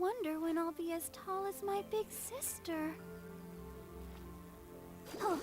wonder when I'll be as tall as my big sister. Huh.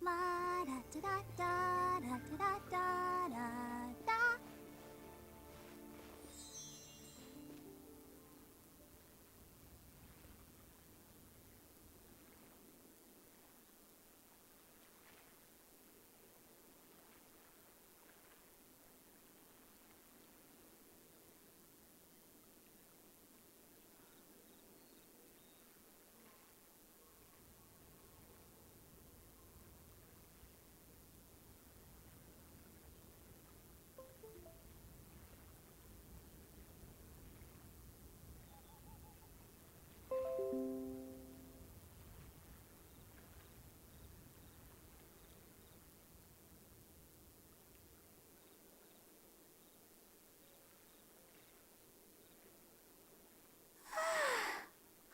La da da da da da da da da.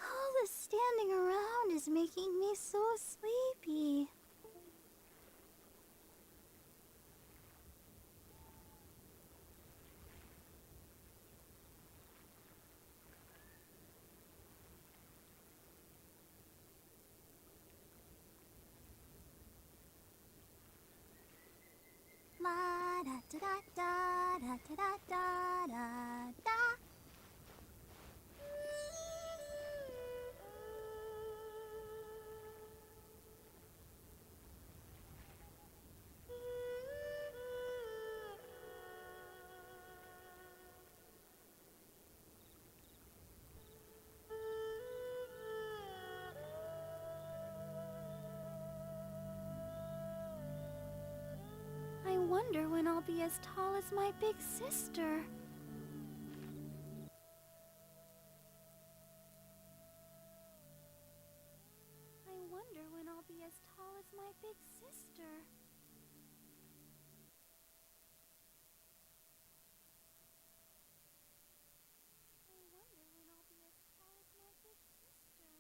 All this standing around is making me so sleepy. La da da da da da da da da da. I wonder when I'll be as tall as my big sister. I wonder when I'll be as tall as my big sister. I wonder when I'll be as tall as my big sister.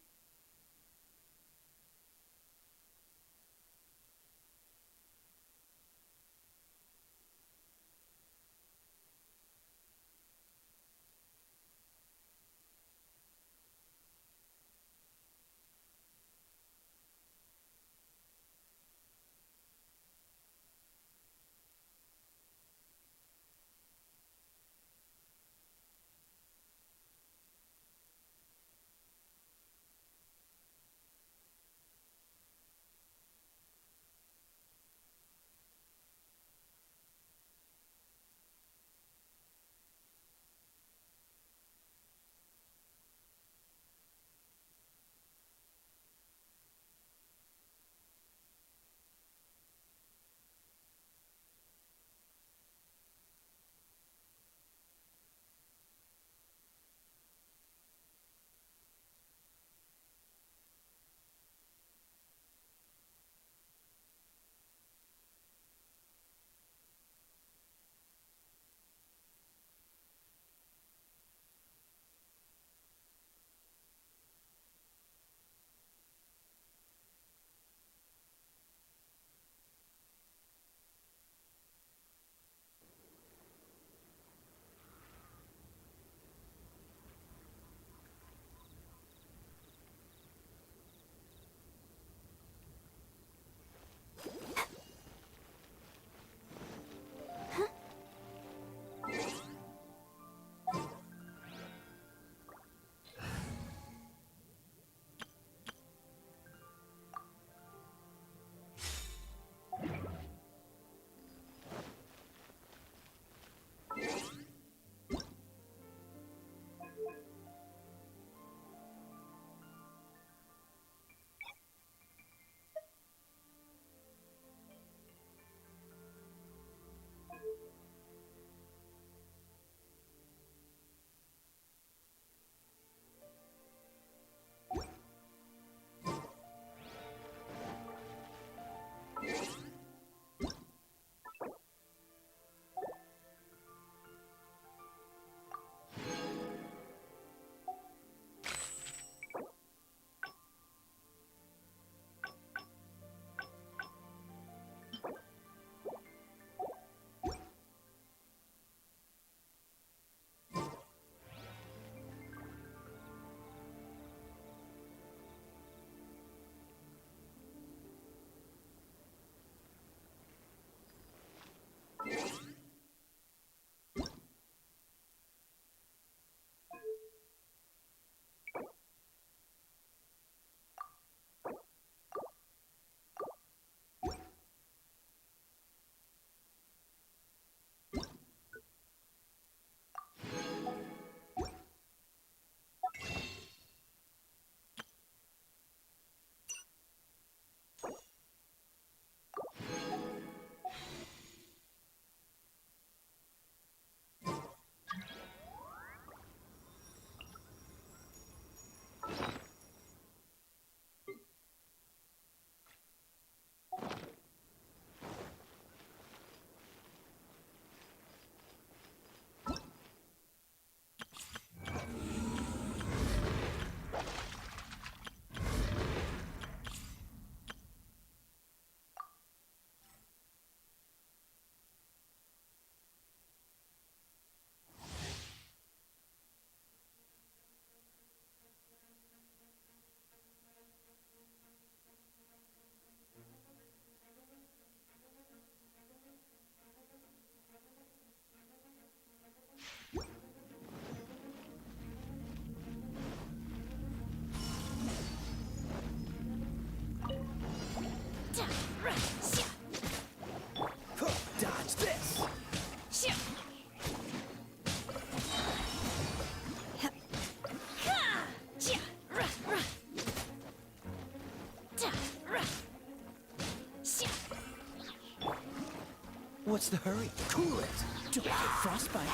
What's the hurry? Cool it. Don't get frostbite.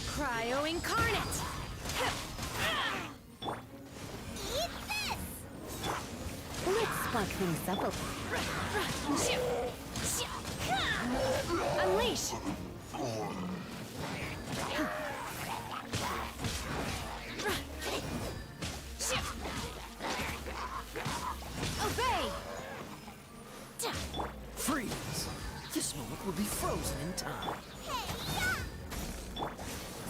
Cryo incarnate! Eat this! Let's spark things up a Unleash! Obey! Freeze! This moment will be frozen in time.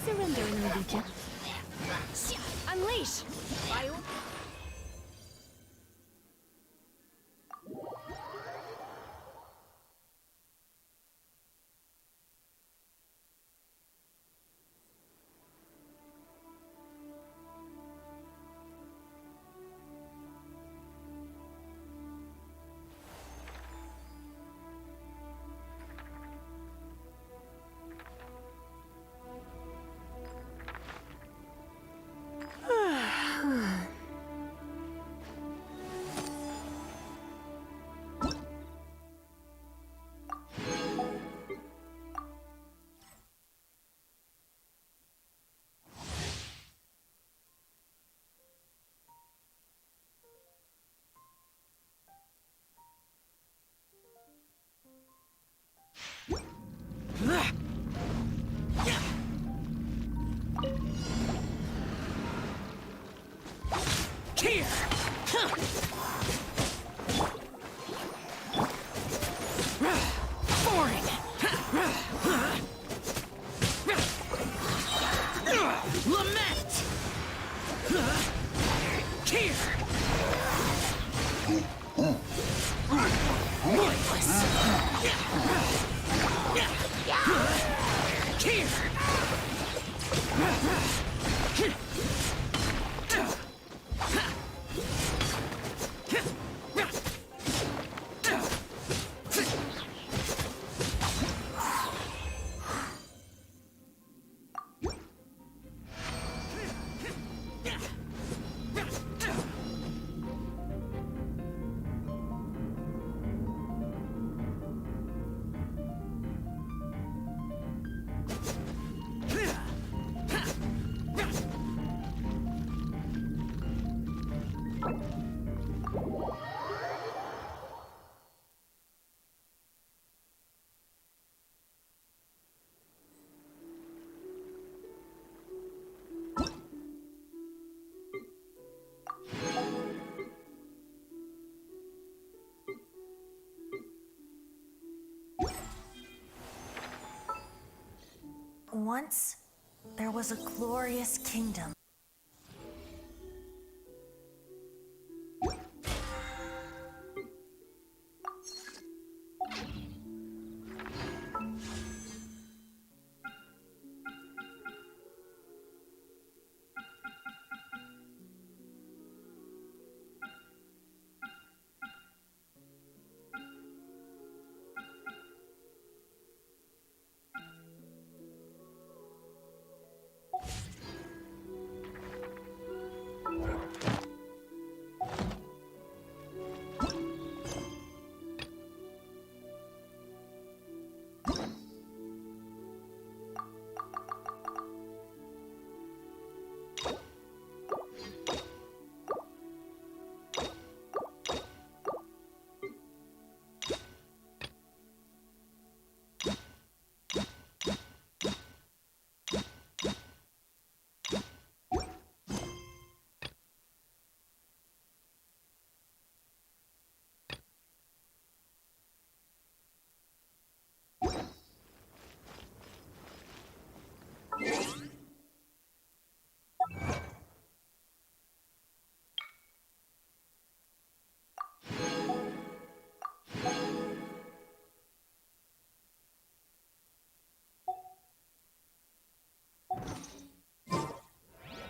Surrendering allegiance. Unleash! Bio. Here! Boring! Lament! Here! Pointless! Here! Once, there was a glorious kingdom.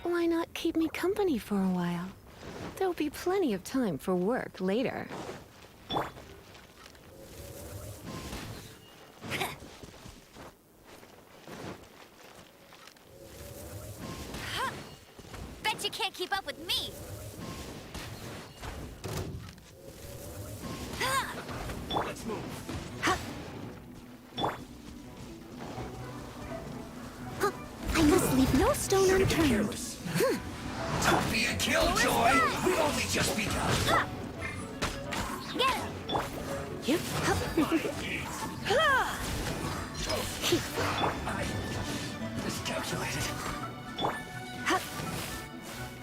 Why not keep me company for a while? There'll be plenty of time for work later. Bet you can't keep up with me! Let's move. wrong turn. Careless. Don't be a killjoy! We've only just begun. Get him! Yep. Miscalculated.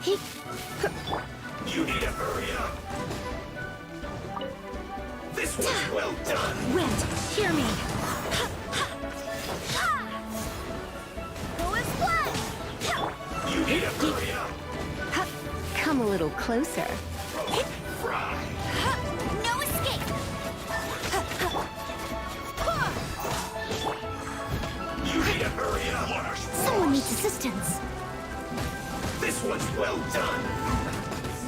He. You need to hurry up. This was well done. Wind, hear me. Go and fly! You need to hurry up. Come a little closer. Fry. No escape! You need to hurry up. Someone needs assistance. This one's well done.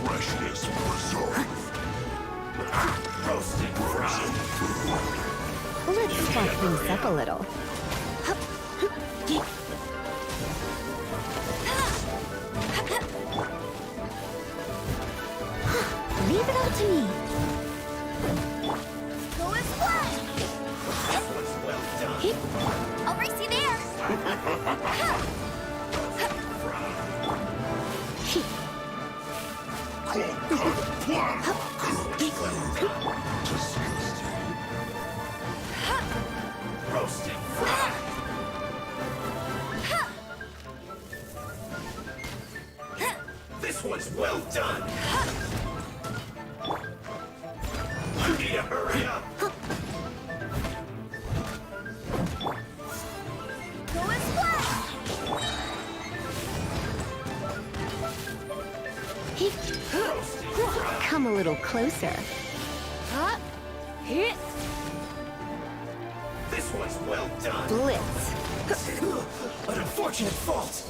Freshness preserved. Roasted fried. Let's swap things up a little. Leave it all to me. Go and fly! This one's well done. I'll race you there! Roasted fried. This one's well done. You need to hurry up. Go and fly! Roasted fried. Come a little closer. This one's well done. Blitz. An unfortunate fault.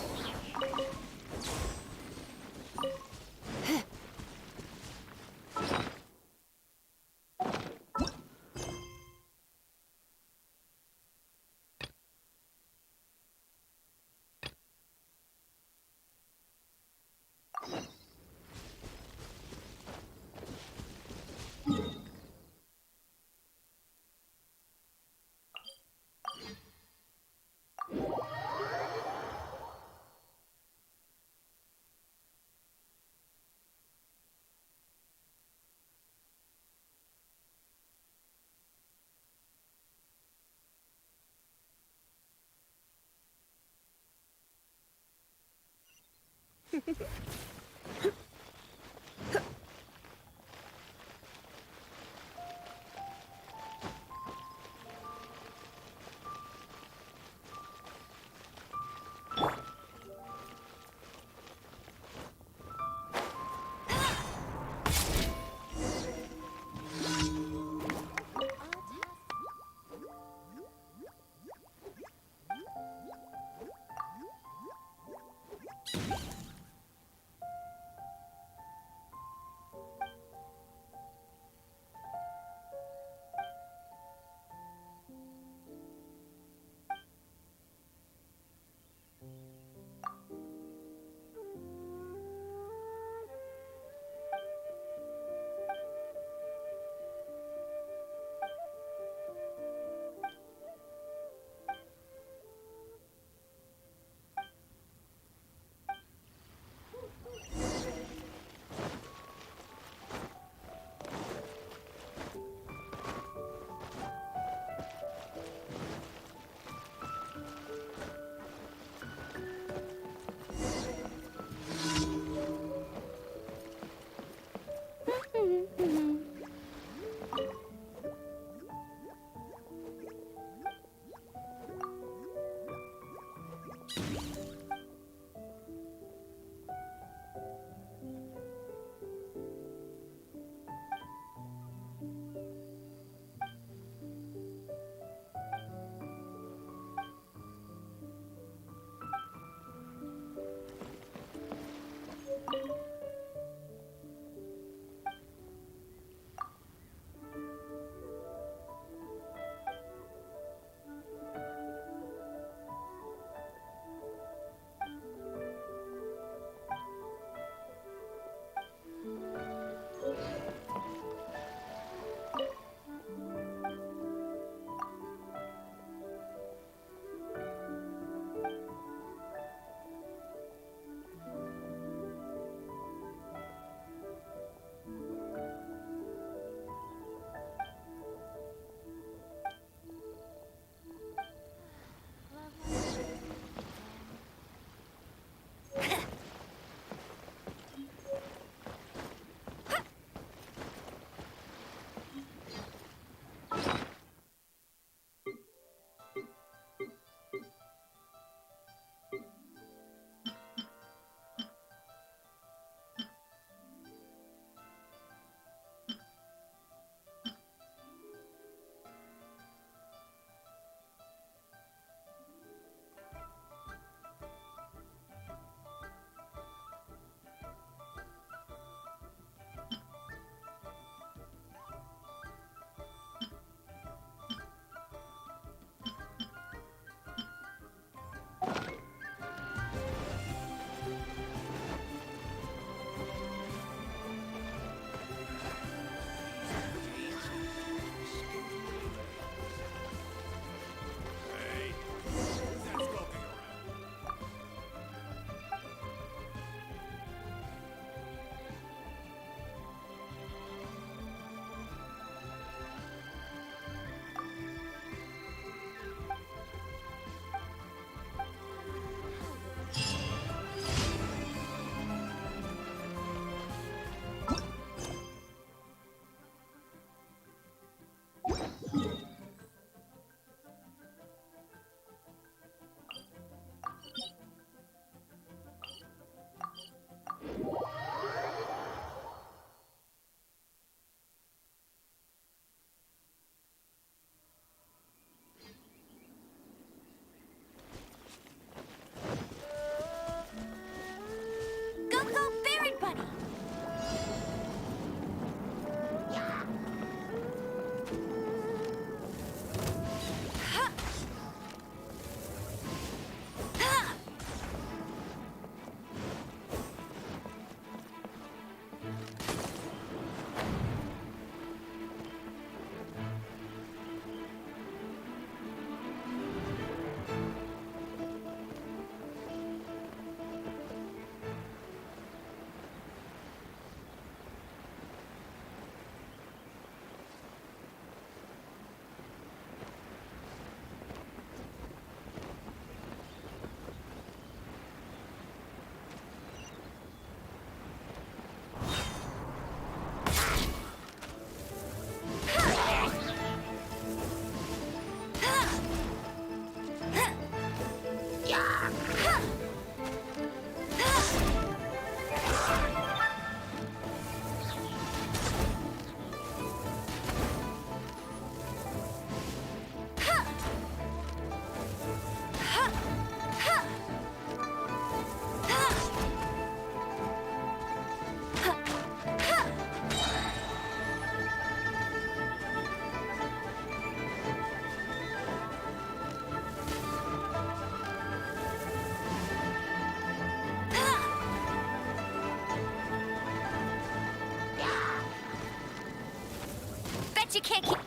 Bet you can't keep.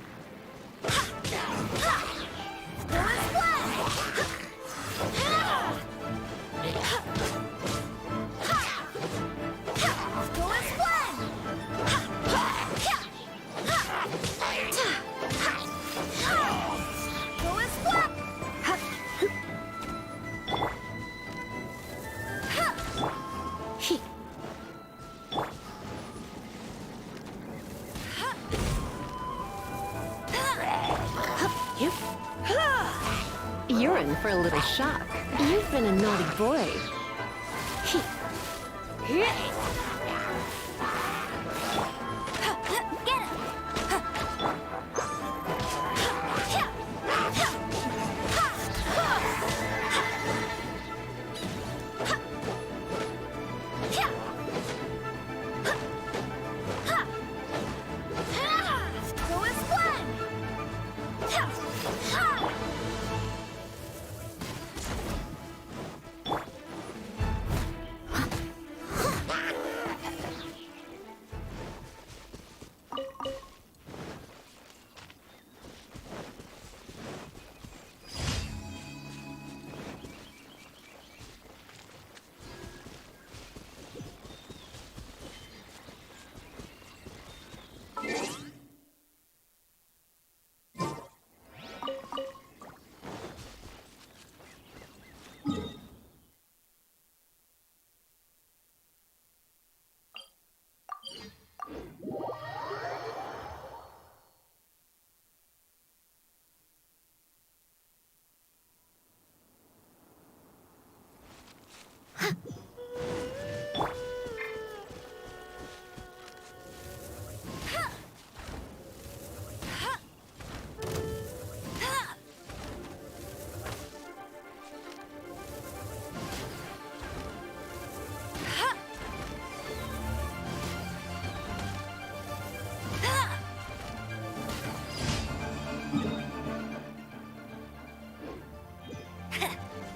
You're in for a little shock. You've been a naughty boy.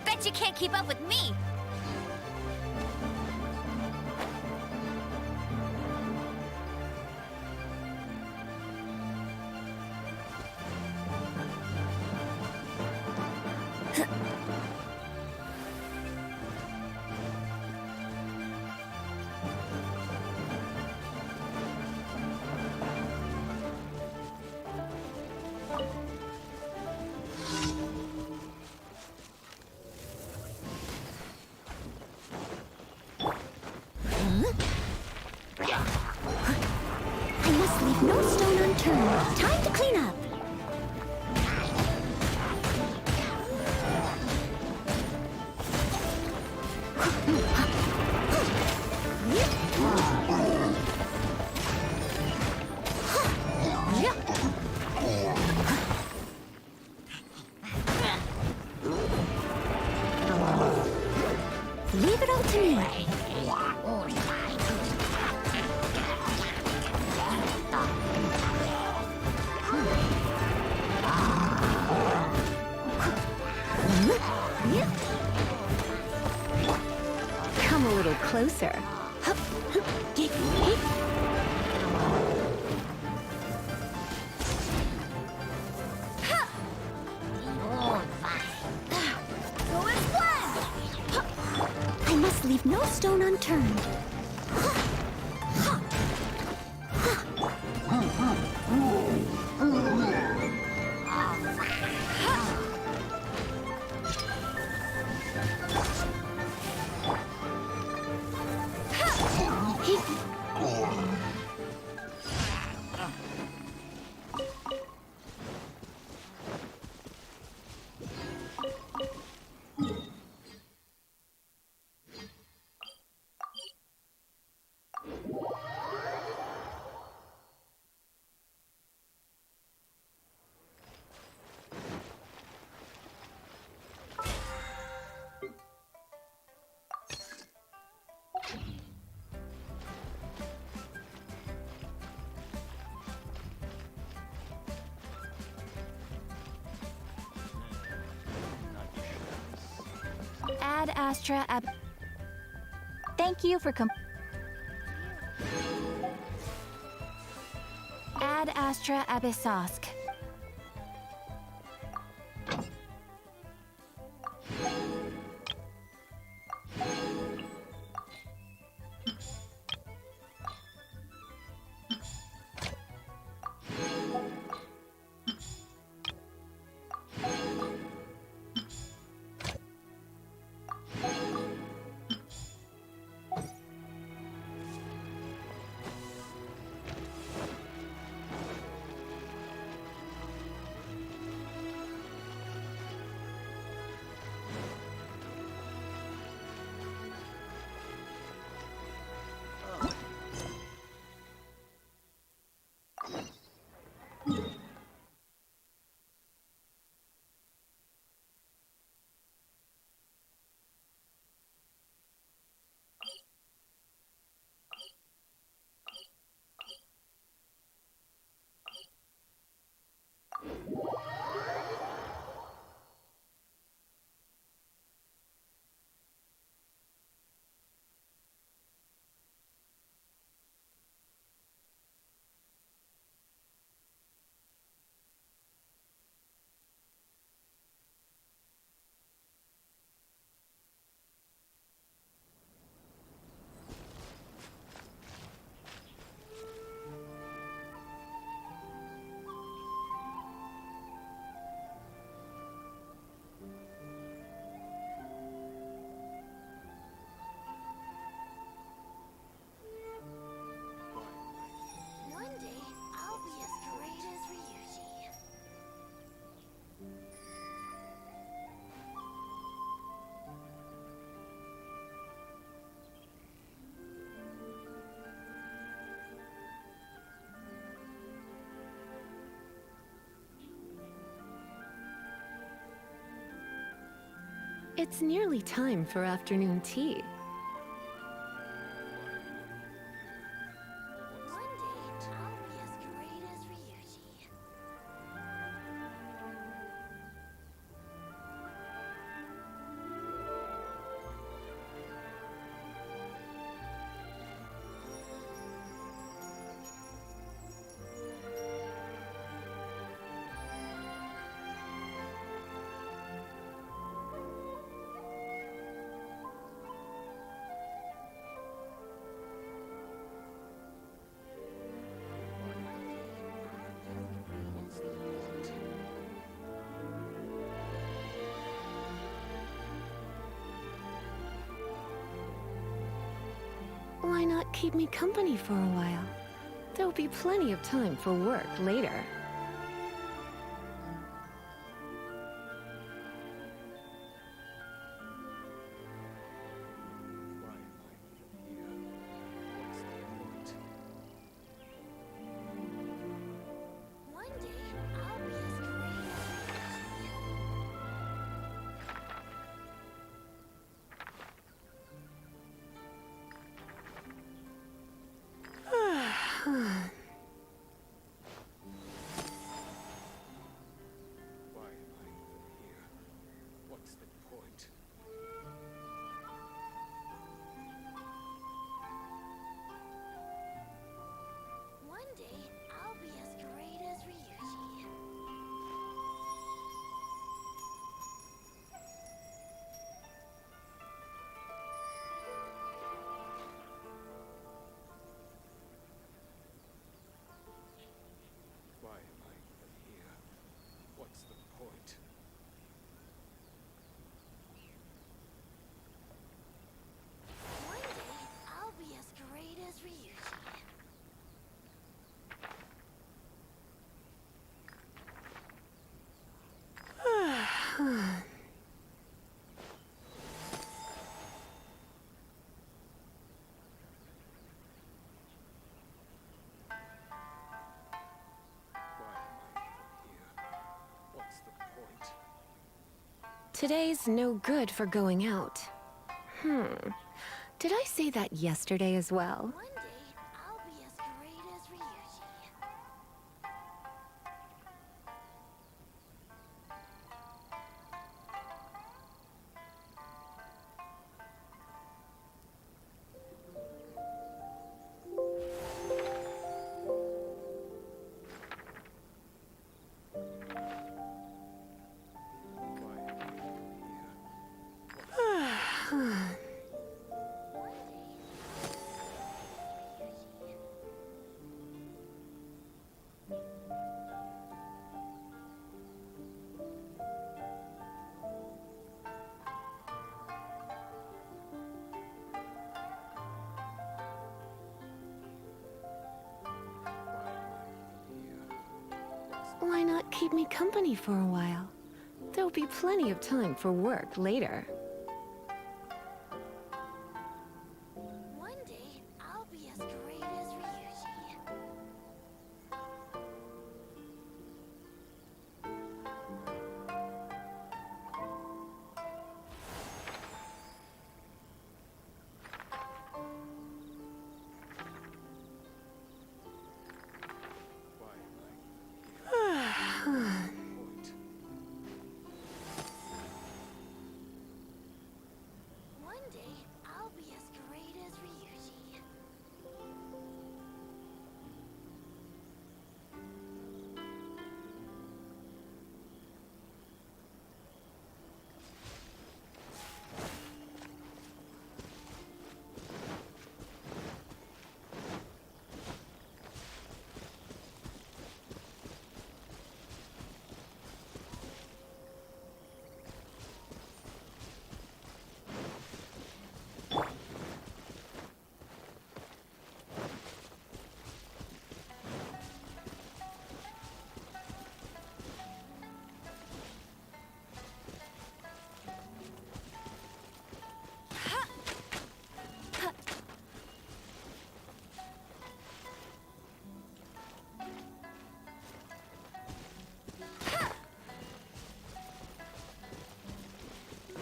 Bet you can't keep up with me. I must leave no stone unturned. Time to clean up. Leave it all to me. Come a little closer. I must leave no stone unturned. Ad Astra ab. Thank you for Ad Ad Astra Abyssosk. One day, I'll be as great as Ryuji. It's nearly time for afternoon tea. One day, I'll be as great as Ryuji. Why not keep me company for a while? There'll be plenty of time for work later. One day, I'll be as great as Why am I even here? What's the point? One day, I'll be as great as Ryuji. Why am I even here? What's the point? One day, I'll be as great as Ryuji. Why am I even here? What's the point? Today's no good for going out. Did I say that yesterday as well? One day, I'll be as great as Ryuji. Why not keep me company for a while? There'll be plenty of time for work later. One day, I'll be as great as Ryuji. One day, I'll be as great as Ryuji.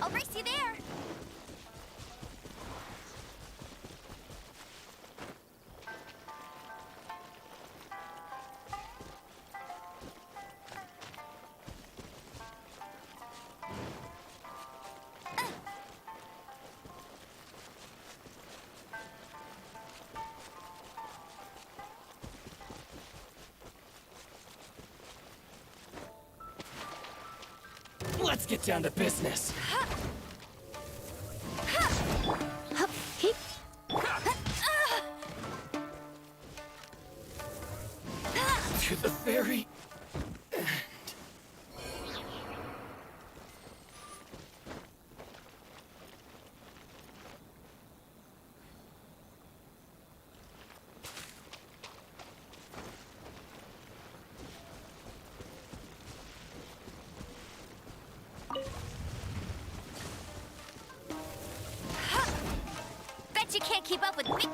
I'll race you there! Let's get down to business. To the very end. Bet you can't keep up with me.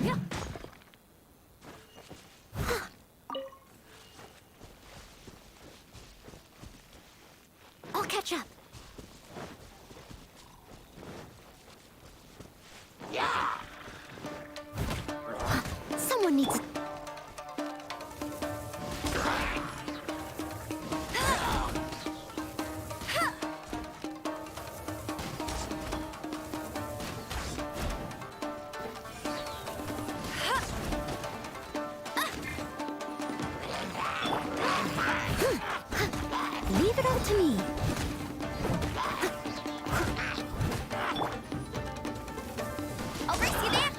Yep. I'll catch up. Someone needs to... Leave it all to me. I'll race you there.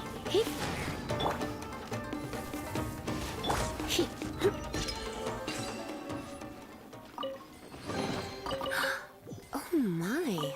Oh my.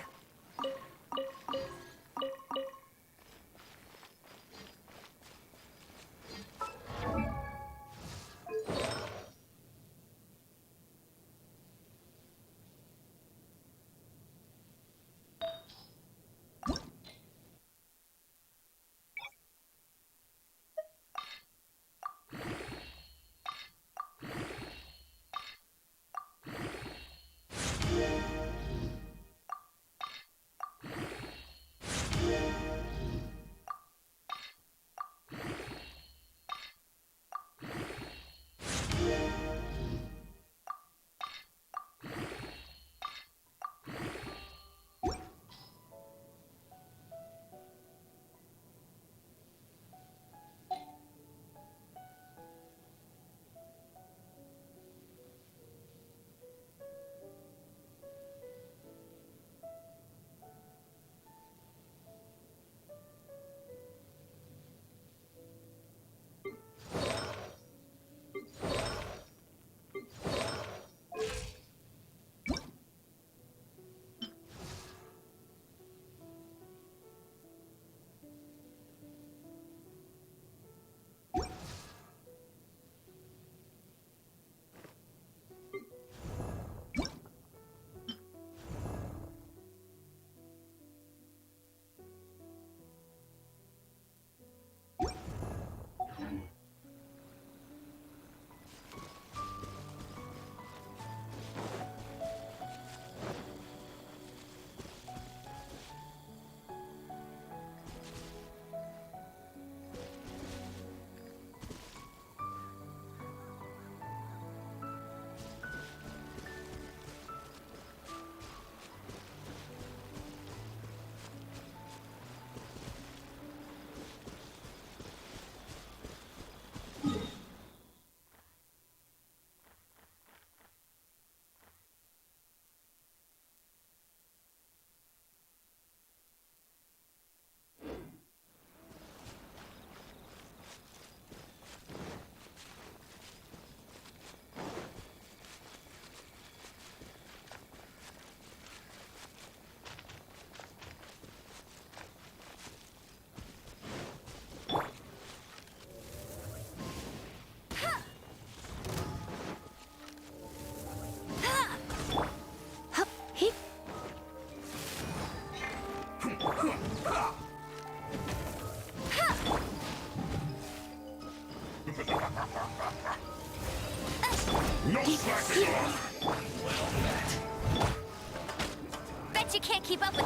you can't keep up with...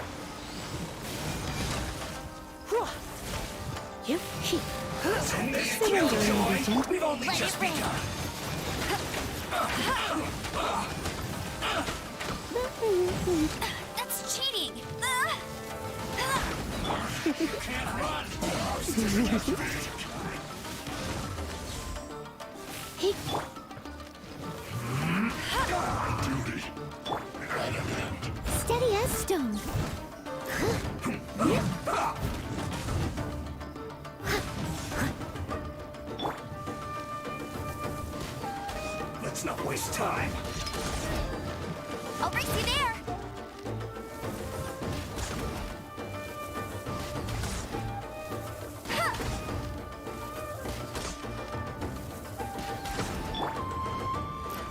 You keep. Send this Surrender, killjoy! Legend. We've only Let just it rain. begun. That's cheating! You can't run! He. Steady as stone. Let's not waste time. I'll race you there!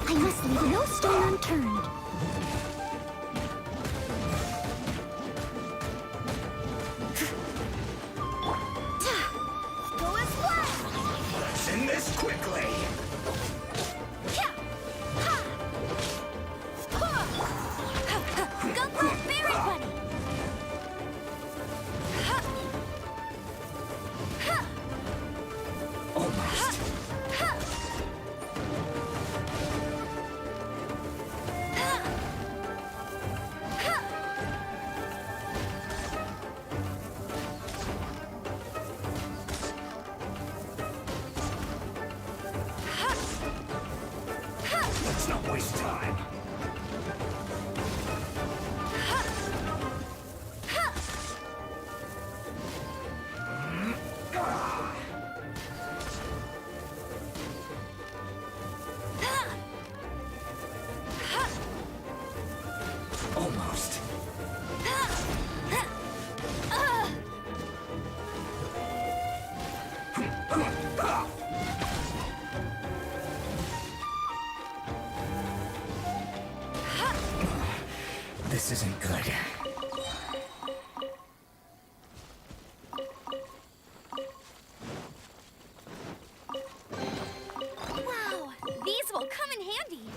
I must leave no stone unturned. Go as one! Let's end this quickly. Go for it, Berry Buddy! Almost. Let's not waste time. Almost. This isn't good. Wow, these will come in handy.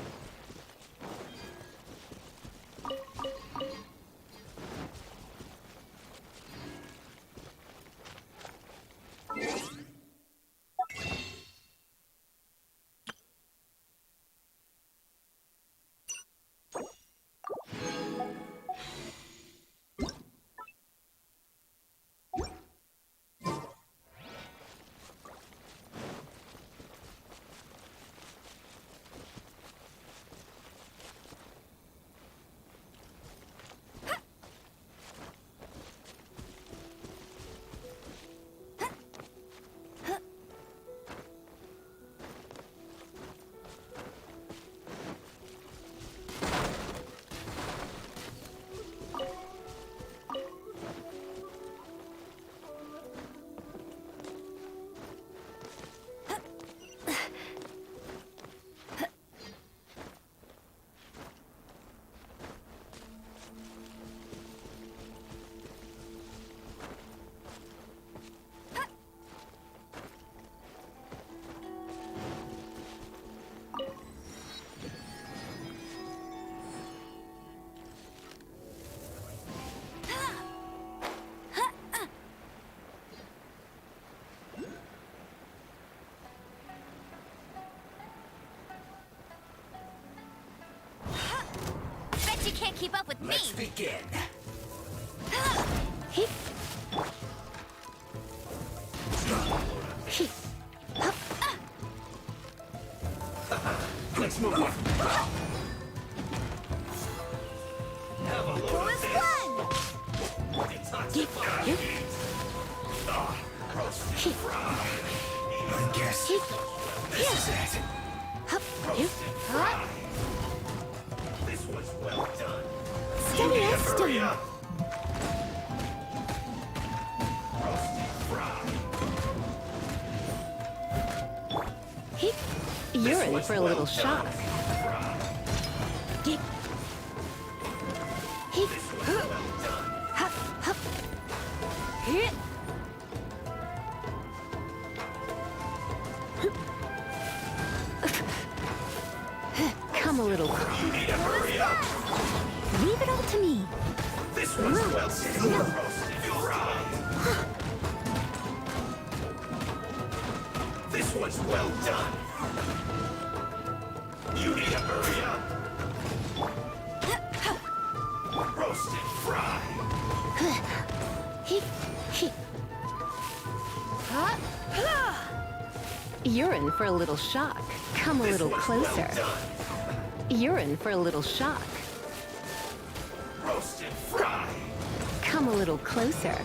Bet you can't keep up with me! Let's begin. He. He. Let's move on. Have a load Go of as this. one! You. Roasted fry. I guess He. this is it. Hup. You. This was well done. Steady as Hurry stone. up. Roasted fry. He. You're in for a little shock. He. He. Hup. Hup. Here. Come a little. You need to hurry up. Leave it all to me. This one's well done. Roasted fried. This one's well done. You need to hurry up. Roasted fried. You're in for a little shock. Come a little closer. You're in for a little shock. Roasted fried. Come a little closer.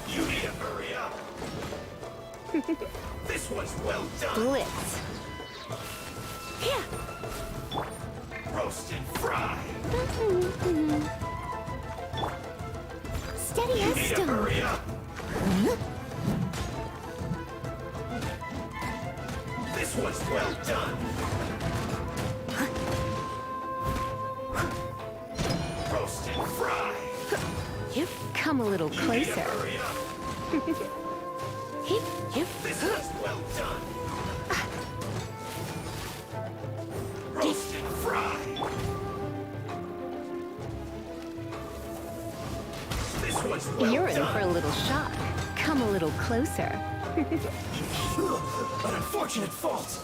You need to hurry up. This one's well done. Blitz. Roasted fried. Steady You as need to stone. hurry up. This one's well done. Roasted fried. Come a little You need to closer. hurry up. This one's well done. Roasted fried. This one's well You're in done. for a little shock. Come a little closer. An unfortunate fault.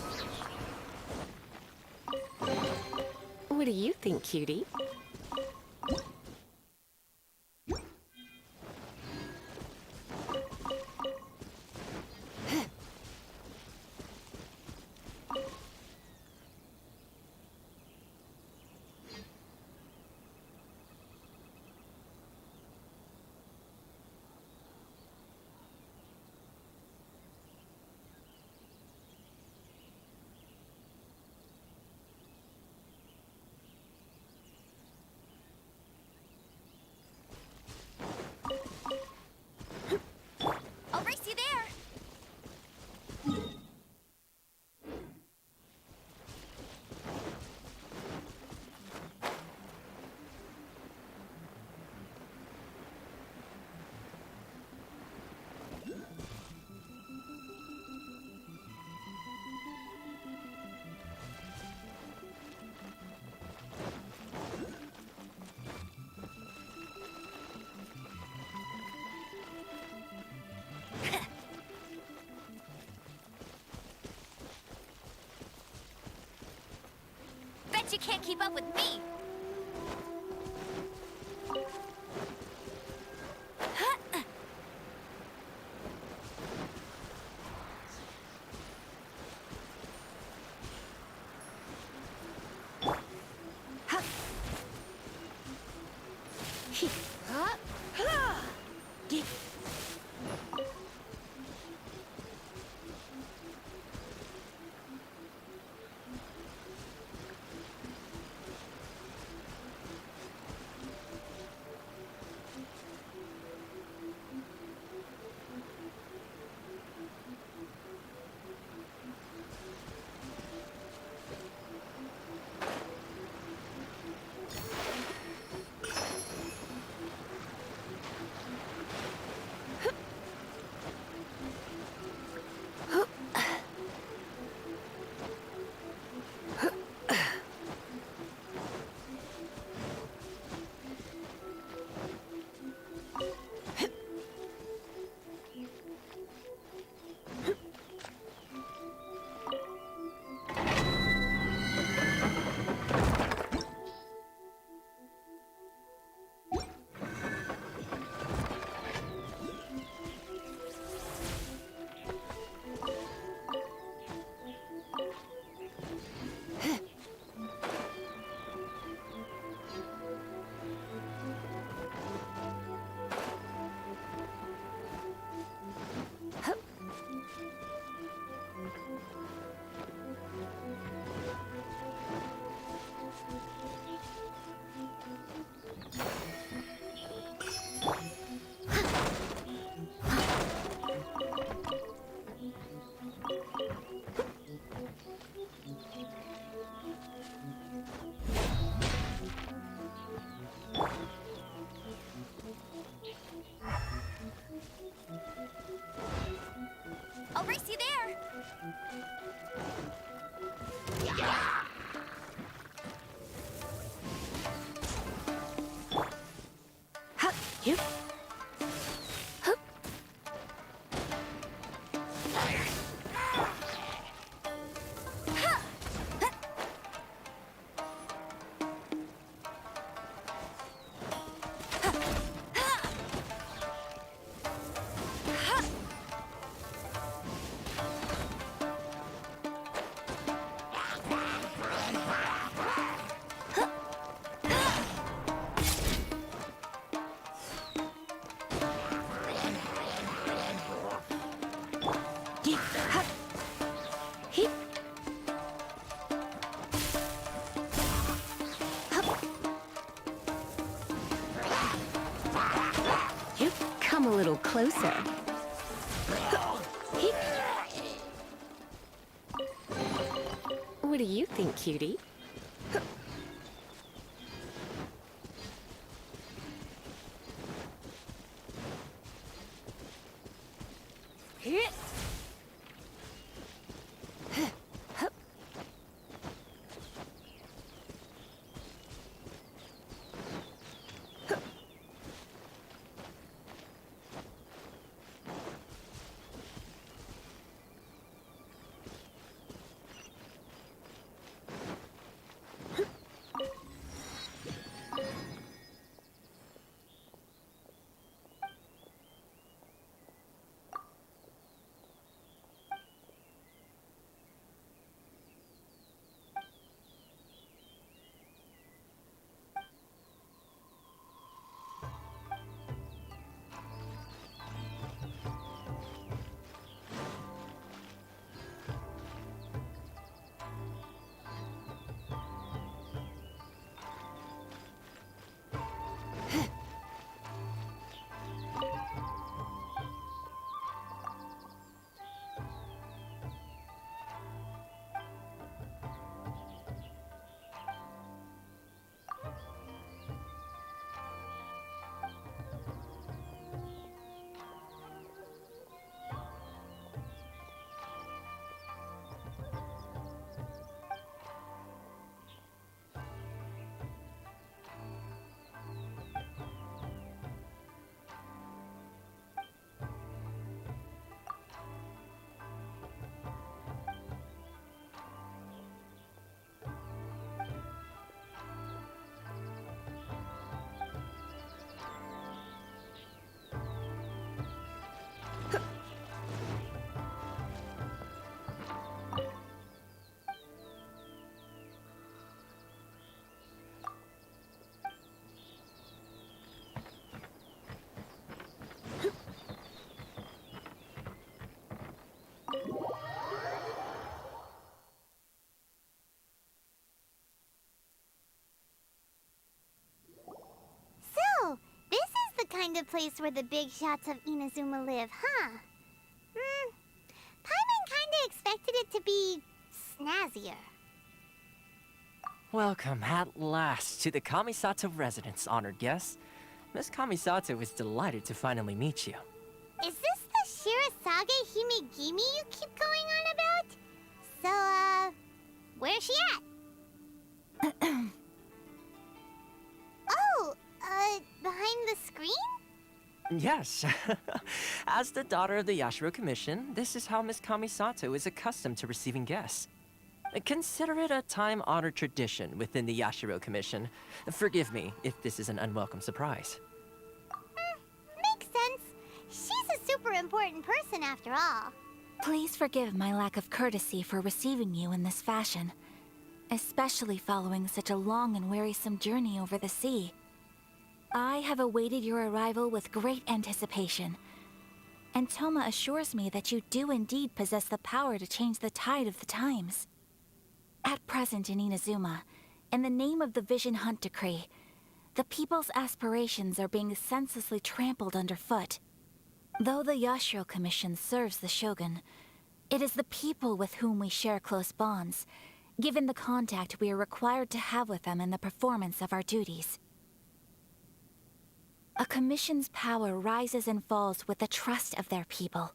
What do you think, cutie? I'll race you there. Bet you can't keep up with me. Yep. Hup. Yep. Hup. Hip. Hup. You come a little closer. Hip. What do you think, cutie? Hip. Hup. So, this is the kind of place where the big shots of Inazuma live, huh? Paimon kinda expected it to be snazzier. Welcome at last to the Kamisato residence, honored guests. Miss Kamisato is delighted to finally meet you. Is this the Shirasage Himegimi you keep going on about? So, where's she at? Oh, behind the screen? Yes. As the daughter of the Yashiro Commission, this is how Miss Kamisato is accustomed to receiving guests. Consider it a time-honored tradition within the Yashiro Commission. Forgive me if this is an unwelcome surprise. Makes sense. She's a super important person after all. Please forgive my lack of courtesy for receiving you in this fashion, especially following such a long and wearisome journey over the sea. I have awaited your arrival with great anticipation, and Toma assures me that you do indeed possess the power to change the tide of the times. At present in Inazuma, in the name of the Vision Hunt Decree, the people's aspirations are being senselessly trampled underfoot. Though the Yashiro Commission serves the Shogun, it is the people with whom we share close bonds, given the contact we are required to have with them in the performance of our duties. A commission's power rises and falls with the trust of their people.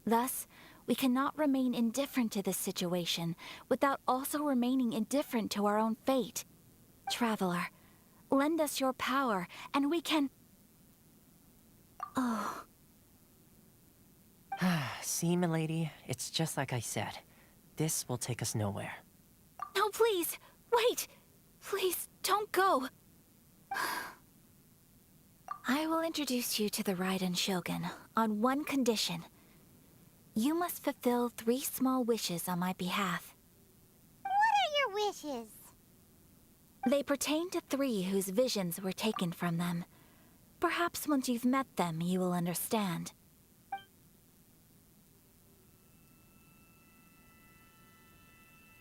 Thus, we cannot remain indifferent to this situation without also remaining indifferent to our own fate. Traveler, lend us your power, and we can... Oh, See, milady, it's just like I said. This will take us nowhere. No, please! Wait! Please, don't go! I will introduce you to the Raiden Shogun on one condition. You must fulfill 3 small wishes on my behalf. What are your wishes? They pertain to 3 whose visions were taken from them. Perhaps once you've met them, you will understand.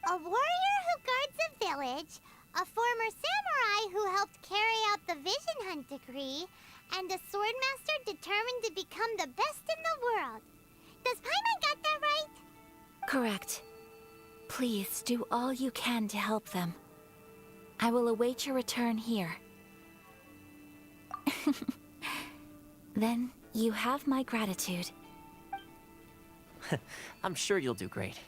A warrior who guards a village, a former samurai who helped carry out the Vision Hunt decree, and a swordmaster determined to become the best in the world. Does Paimon got that right? Correct. Please do all you can to help them. I will await your return here. Then you have my gratitude. I'm sure you'll do great.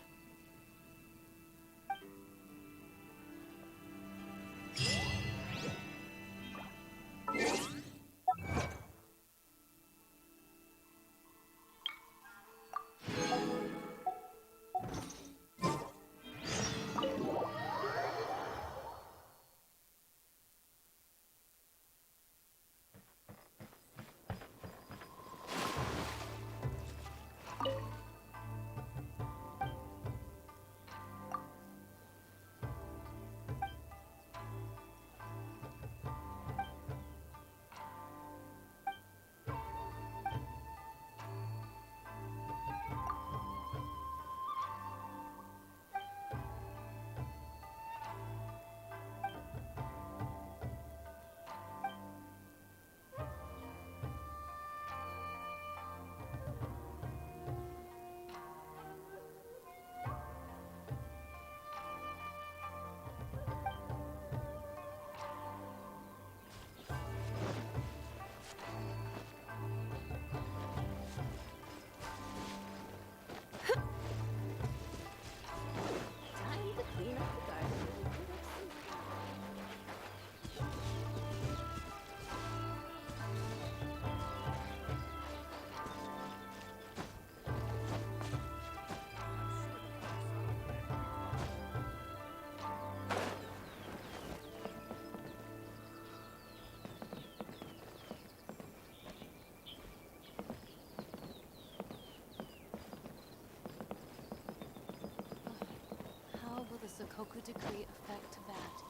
how will the Sokoku decree affect that?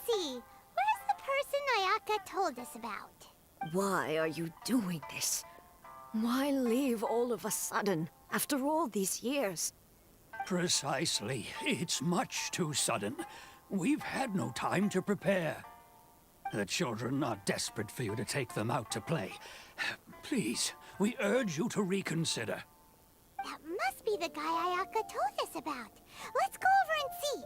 See, where's the person Ayaka told us about? Why are you doing this? Why leave all of a sudden, after all these years? Precisely. It's much too sudden. We've had no time to prepare. The children are desperate for you to take them out to play. Please, we urge you to reconsider. That must be the guy Ayaka told us about. Let's go over and see.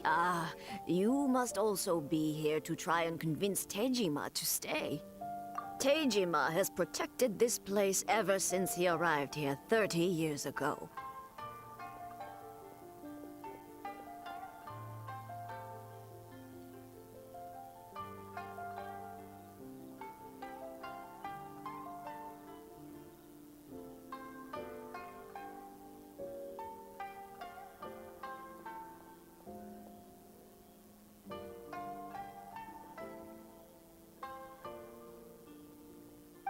Ah, you must also be here to try and convince Tejima to stay. Tejima has protected this place ever since he arrived here 30 years ago.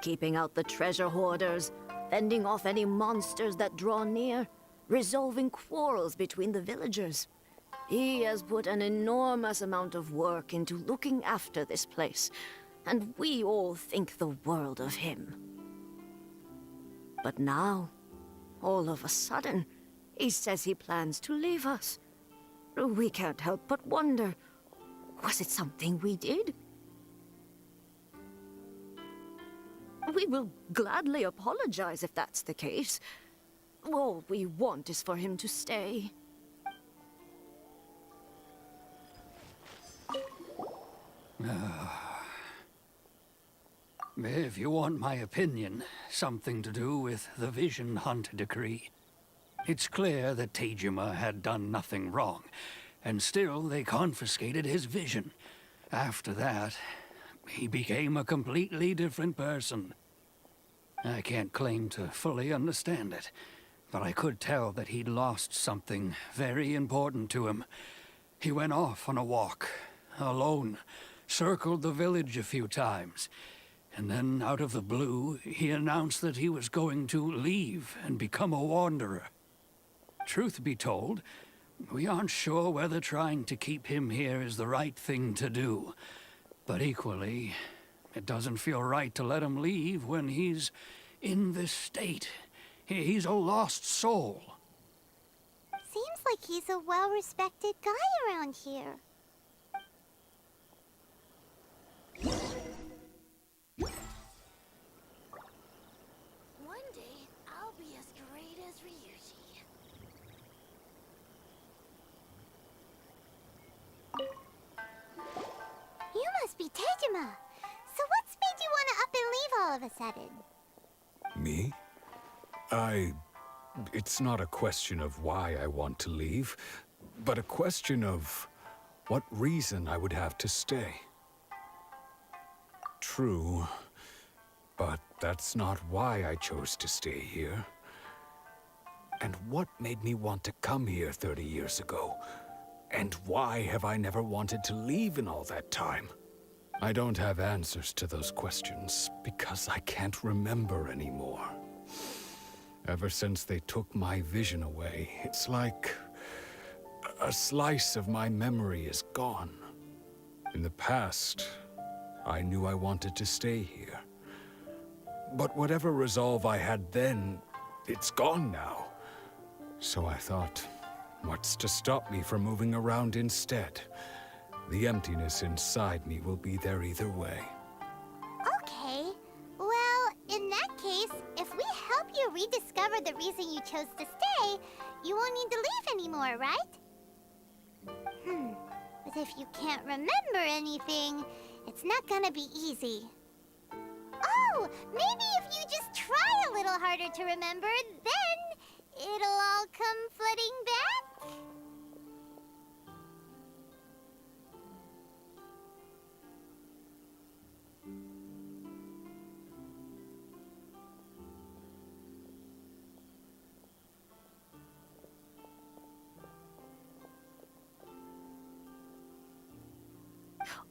keeping out the treasure hoarders, fending off any monsters that draw near, resolving quarrels between the villagers. He has put an enormous amount of work into looking after this place, and we all think the world of him. But now, all of a sudden, he says he plans to leave us. We can't help but wonder, was it something we did? We will gladly apologize if that's the case. All we want is for him to stay. If you want my opinion, something to do with the Vision Hunt decree. It's clear that Tejima had done nothing wrong, and still they confiscated his vision. After that, he became a completely different person. I can't claim to fully understand it, but I could tell that he'd lost something very important to him. He went off on a walk, alone, circled the village a few times, and then out of the blue, he announced that he was going to leave and become a wanderer. Truth be told, we aren't sure whether trying to keep him here is the right thing to do. But equally, it doesn't feel right to let him leave when he's in this state. He's a lost soul. Seems like he's a well-respected guy around here. One day, I'll be as great as Ryuji. You must be Tejima. So what's made you want to up and leave all of a sudden? Me? It's not a question of why I want to leave, but a question of what reason I would have to stay. True, but that's not why I chose to stay here. And what made me want to come here 30 years ago? And why have I never wanted to leave in all that time? I don't have answers to those questions because I can't remember anymore. Ever since they took my vision away, it's like a slice of my memory is gone. In the past, I knew I wanted to stay here. But whatever resolve I had then, it's gone now. So I thought, what's to stop me from moving around instead? The emptiness inside me will be there either way. Okay. Well, in that case, if we help you rediscover the reason you chose to stay, you won't need to leave anymore, right? But if you can't remember anything, it's not gonna be easy. Oh, maybe if you just try a little harder to remember, then it'll all come flooding back.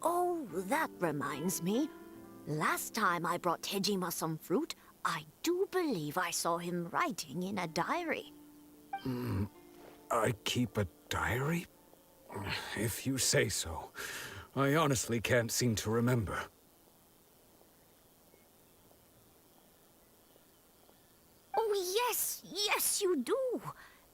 Oh, that reminds me. Last time I brought Tejima some fruit, I do believe I saw him writing in a diary. I keep a diary? If you say so. I honestly can't seem to remember. Oh, yes, you do.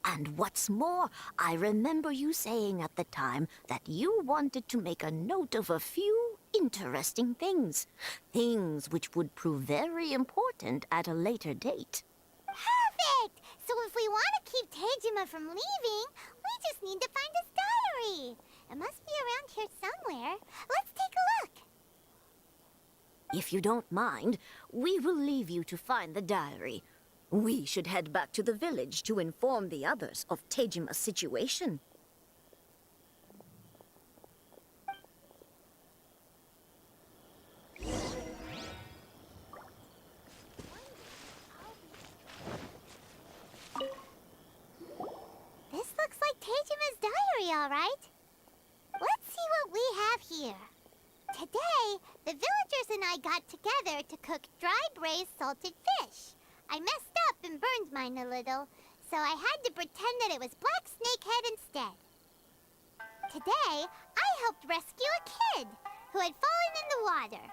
And what's more, I remember you saying at the time that you wanted to make a note of a few interesting things. Things which would prove very important at a later date. Perfect! So if we want to keep Tejima from leaving, we just need to find his diary. It must be around here somewhere. Let's take a look. If you don't mind, we will leave you to find the diary. We should head back to the village to inform the others of Tejima's situation. This looks like Tejima's diary, all right. Let's see what we have here. Today, the villagers and I got together to cook dry braised salted fish. I messed up and burned mine a little, so I had to pretend that it was black snakehead instead. Today, I helped rescue a kid who had fallen in the water.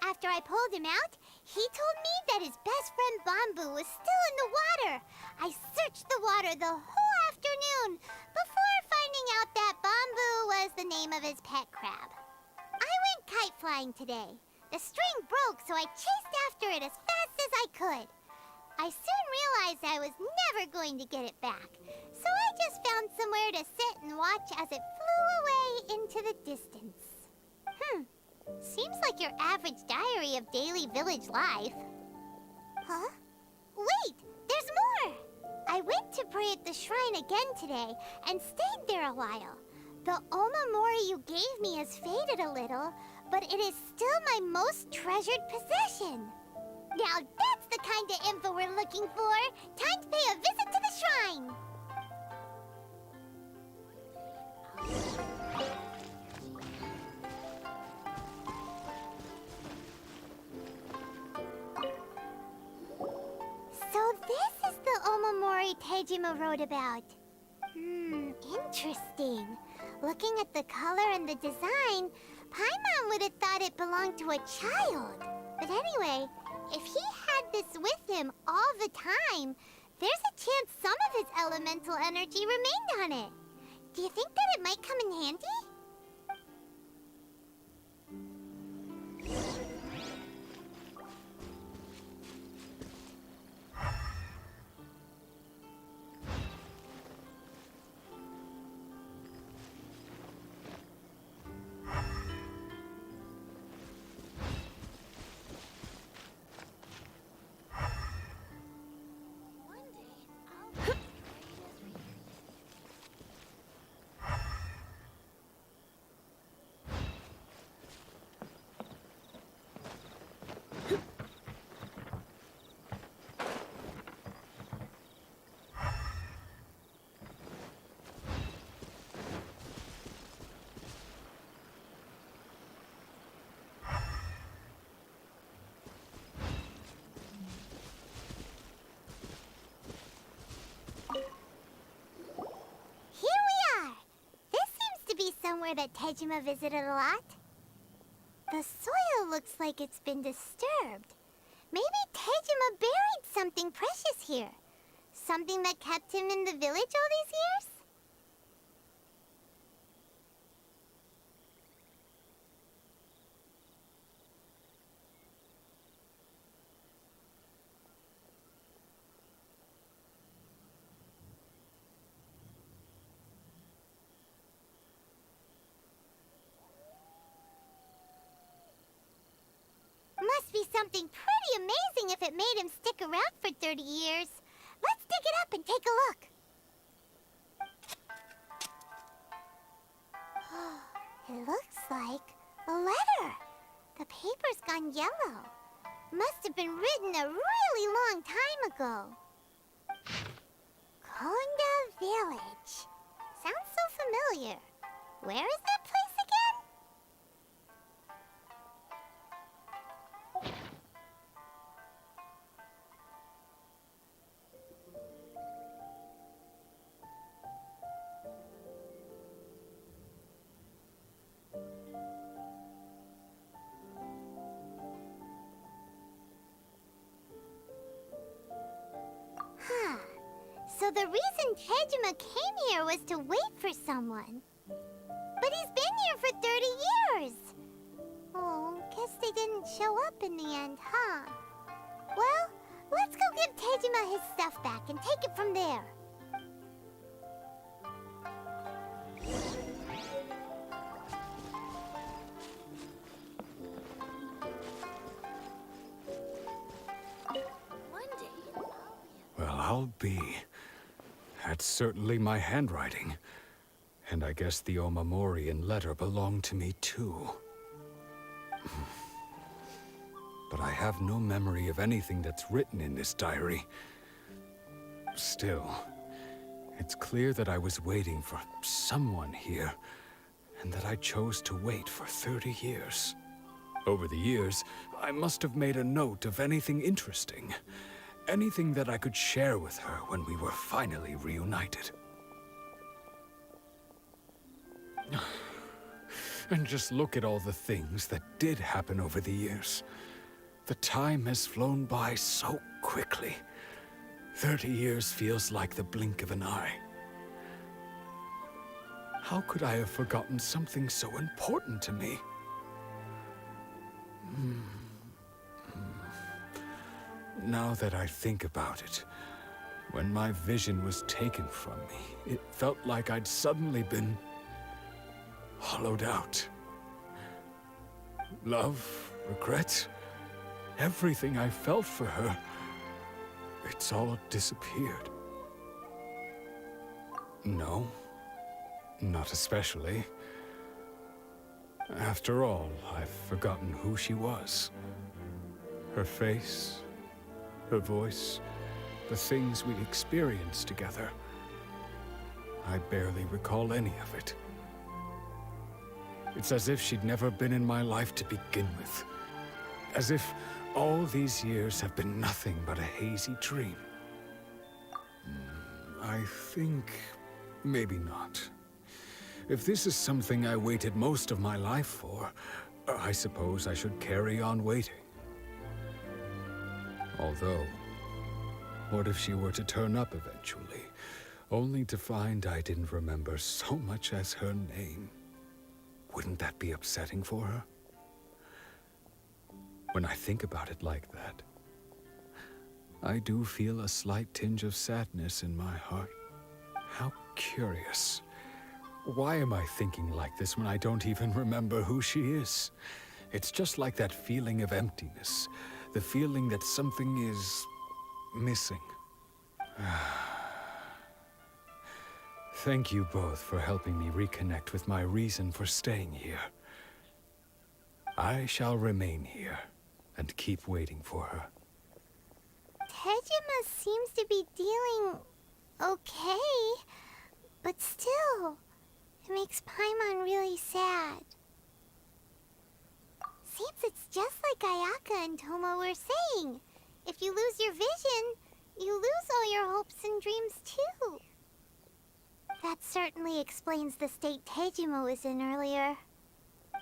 After I pulled him out, he told me that his best friend Bamboo was still in the water. I searched the water the whole afternoon before finding out that Bamboo was the name of his pet crab. I went kite flying today. The string broke, so I chased after it as fast as I could. I soon realized I was never going to get it back, so I just found somewhere to sit and watch as it flew away into the distance. Seems like your average diary of daily village life. Huh? Wait, there's more! I went to pray at the shrine again today and stayed there a while. The Omamori you gave me has faded a little, but it is still my most treasured possession. Now that's the kind of info we're looking for. Time to pay a visit to the shrine. So this is the Omamori Tejima wrote about. Interesting. Looking at the color and the design, Paimon would have thought it belonged to a child. But anyway, if he had this with him all the time, there's a chance some of his elemental energy remained on it. Do you think that it might come in handy? Somewhere that Tejima visited a lot. The soil looks like it's been disturbed. Maybe Tejima buried something precious here. Something that kept him in the village all these years? Must be something pretty amazing if it made him stick around for 30 years. Let's dig it up and take a look. It looks like a letter. The paper's gone yellow. Must have been written a really long time ago. Konda Village. Sounds so familiar. Where is that place again? So the reason Tejima came here was to wait for someone. But he's been here for 30 years. Oh, guess they didn't show up in the end, huh? Well, let's go give Tejima his stuff back and take it from there. Well, I'll be. That's certainly my handwriting. And I guess the Omamorian letter belonged to me too. But I have no memory of anything that's written in this diary. Still, it's clear that I was waiting for someone here, and that I chose to wait for 30 years. Over the years, I must have made a note of anything interesting. Anything that I could share with her when we were finally reunited. And just look at all the things that did happen over the years. The time has flown by so quickly. 30 years feels like the blink of an eye. How could I have forgotten something so important to me? Now that I think about it, when my vision was taken from me, it felt like I'd suddenly been hollowed out. Love, regret, everything I felt for her, it's all disappeared. No, not especially. After all, I've forgotten who she was. Her face, her voice, the things we'd experienced together. I barely recall any of it. It's as if she'd never been in my life to begin with. As if all these years have been nothing but a hazy dream. I think maybe not. If this is something I waited most of my life for, I suppose I should carry on waiting. Although, what if she were to turn up eventually, only to find I didn't remember so much as her name? Wouldn't that be upsetting for her? When I think about it like that, I do feel a slight tinge of sadness in my heart. How curious. Why am I thinking like this when I don't even remember who she is? It's just like that feeling of emptiness, the feeling that something is missing. Thank you both for helping me reconnect with my reason for staying here. I shall remain here and keep waiting for her. Tejima seems to be dealing okay, but still, it makes Paimon really sad. Seems it's just like Ayaka and Tomo were saying. If you lose your vision, you lose all your hopes and dreams too. That certainly explains the state Tejima was in earlier.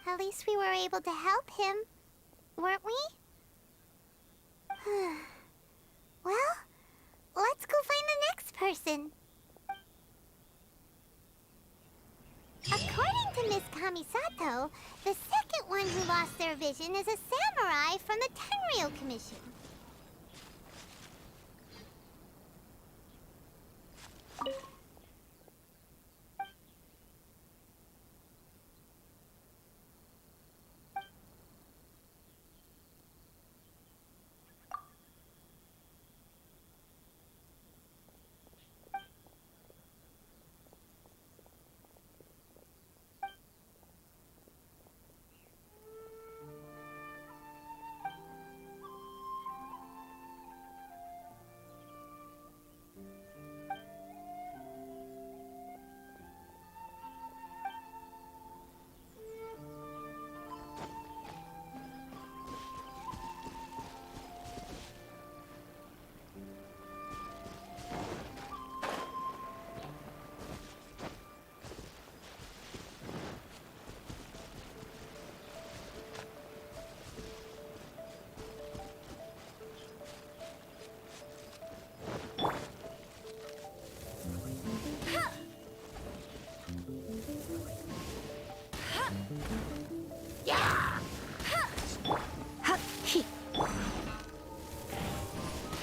At least we were able to help him, weren't we? Well, let's go find the next person. According to Miss Kamisato, the second one who lost their vision is a samurai from the Tenryou Commission.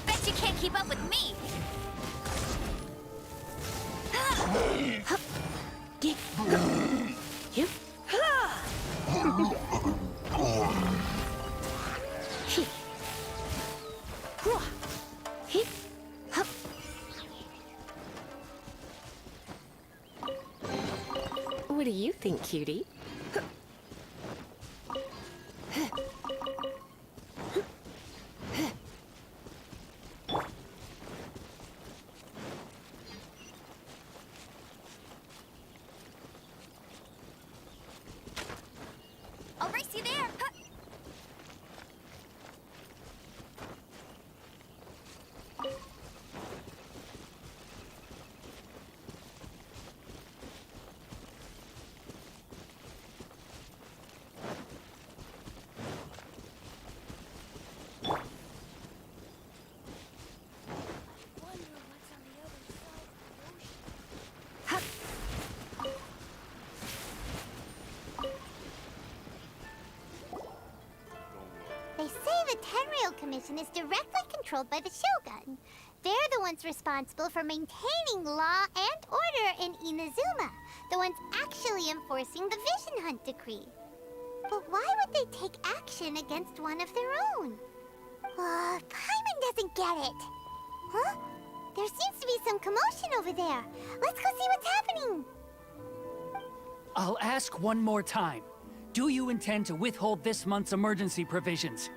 Bet you can't keep up with me! What do you think, cutie? I'll race you there! Commission is directly controlled by the Shogun. They're the ones responsible for maintaining law and order in Inazuma, the ones actually enforcing the Vision Hunt Decree. But why would they take action against one of their own? Paimon doesn't get it. Huh? There seems to be some commotion over there. Let's go see what's happening. I'll ask one more time. Do you intend to withhold this month's emergency provisions?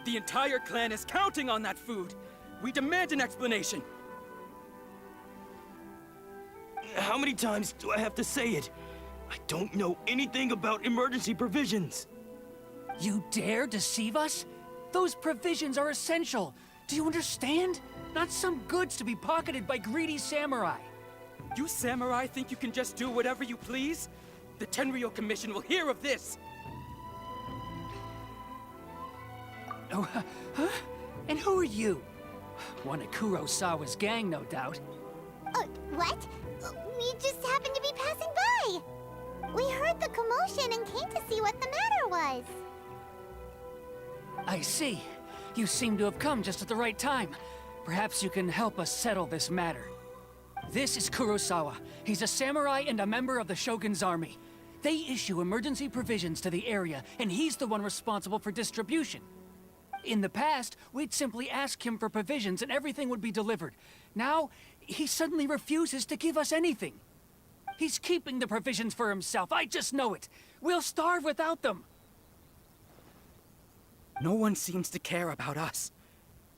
The entire clan is counting on that food. We demand an explanation. How many times do I have to say it? I don't know anything about emergency provisions. You dare deceive us? Those provisions are essential. Do you understand? Not some goods to be pocketed by greedy samurai. You samurai think you can just do whatever you please? The Tenryou Commission will hear of this! Oh, huh? And who are you? One of Kurosawa's gang, no doubt. What? We just happened to be passing by. We heard the commotion and came to see what the matter was. I see. You seem to have come just at the right time. Perhaps you can help us settle this matter. This is Kurosawa. He's a samurai and a member of the Shogun's army. They issue emergency provisions to the area, and he's the one responsible for distribution. In the past, we'd simply ask him for provisions and everything would be delivered. Now, he suddenly refuses to give us anything. He's keeping the provisions for himself, I just know it. We'll starve without them. No one seems to care about us.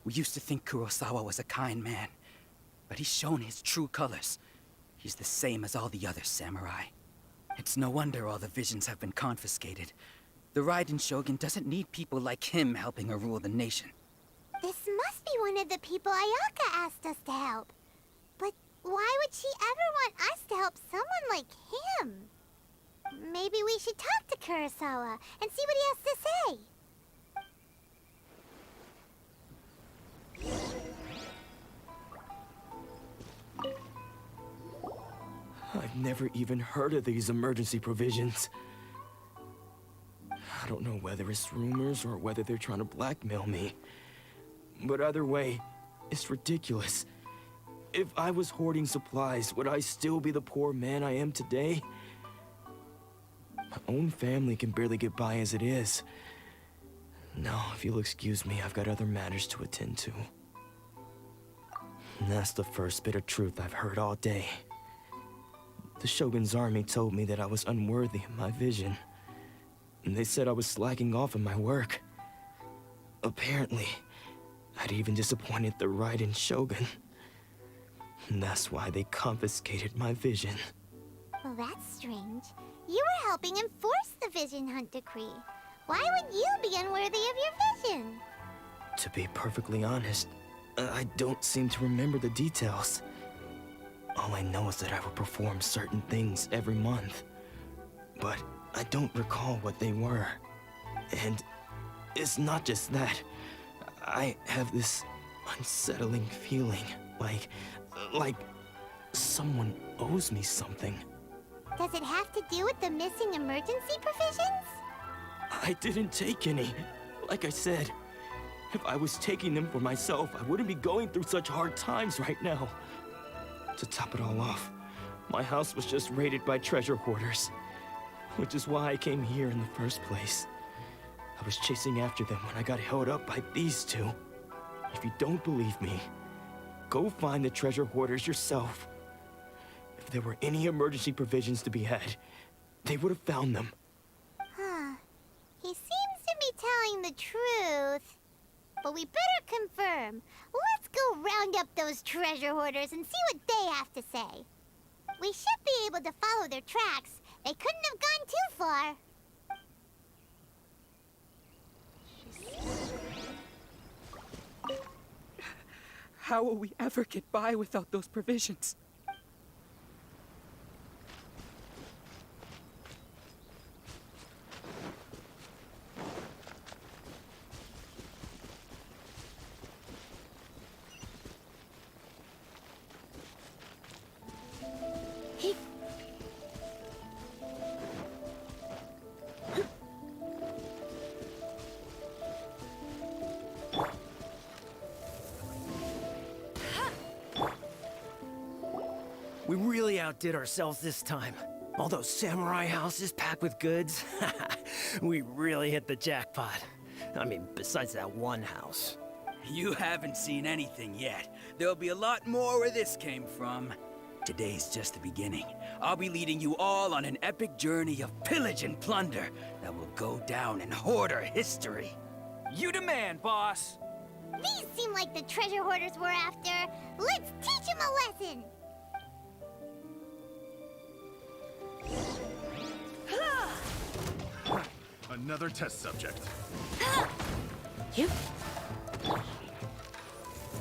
We used to think Kurosawa was a kind man, but he's shown his true colors. He's the same as all the other samurai. It's no wonder all the visions have been confiscated. The Raiden Shogun doesn't need people like him helping her rule the nation. This must be one of the people Ayaka asked us to help. But why would she ever want us to help someone like him? Maybe we should talk to Kurosawa and see what he has to say. I've never even heard of these emergency provisions. I don't know whether it's rumors or whether they're trying to blackmail me. But either way, it's ridiculous. If I was hoarding supplies, would I still be the poor man I am today? My own family can barely get by as it is. Now, if you'll excuse me, I've got other matters to attend to. And that's the first bit of truth I've heard all day. The Shogun's army told me that I was unworthy of my vision. And they said I was slacking off in my work. Apparently, I'd even disappointed the Raiden Shogun. And that's why they confiscated my vision. Well, that's strange. You were helping enforce the Vision Hunt Decree. Why would you be unworthy of your vision? To be perfectly honest, I don't seem to remember the details. All I know is that I would perform certain things every month. But I don't recall what they were. And it's not just that. I have this unsettling feeling, like someone owes me something. Does it have to do with the missing emergency provisions? I didn't take any. Like I said, if I was taking them for myself, I wouldn't be going through such hard times right now. To top it all off, my house was just raided by treasure hoarders. Which is why I came here in the first place. I was chasing after them when I got held up by these two. If you don't believe me, go find the treasure hoarders yourself. If there were any emergency provisions to be had, they would have found them. Huh. He seems to be telling the truth. But we better confirm. Let's go round up those treasure hoarders and see what they have to say. We should be able to follow their tracks. They couldn't have gone too far. How will we ever get by without those provisions? We really outdid ourselves this time. All those samurai houses packed with goods. We really hit the jackpot. I mean, besides that one house. You haven't seen anything yet. There'll be a lot more where this came from. Today's just the beginning. I'll be leading you all on an epic journey of pillage and plunder that will go down in hoarder history. You demand, boss. These seem like the treasure hoarders we're after. Let's teach them a lesson! Another test subject.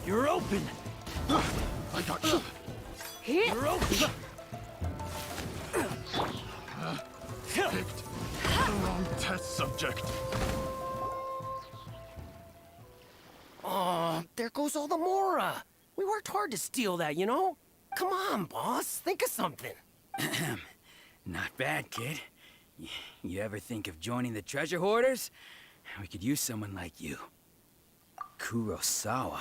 You're open! I got you. You're open! Picked the wrong test subject. Aw, there goes all the Mora. We worked hard to steal that, you know? Come on, boss. Think of something. Not bad, kid. You ever think of joining the treasure hoarders? We could use someone like you. Kurosawa.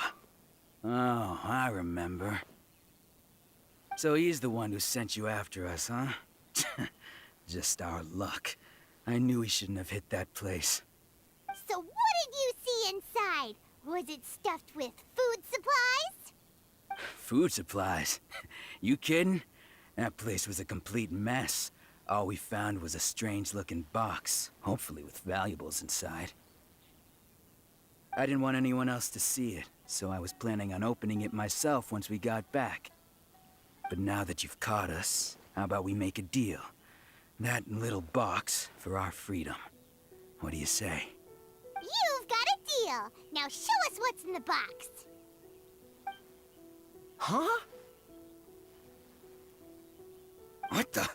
Oh, I remember. So he's the one who sent you after us, huh? Just our luck. I knew he shouldn't have hit that place. So what did you see inside? Was it stuffed with food supplies? Food supplies? You kidding? That place was a complete mess. All we found was a strange-looking box, hopefully with valuables inside. I didn't want anyone else to see it, so I was planning on opening it myself once we got back. But now that you've caught us, how about we make a deal? That little box for our freedom. What do you say? You've got a deal. Now show us what's in the box. Huh? What the?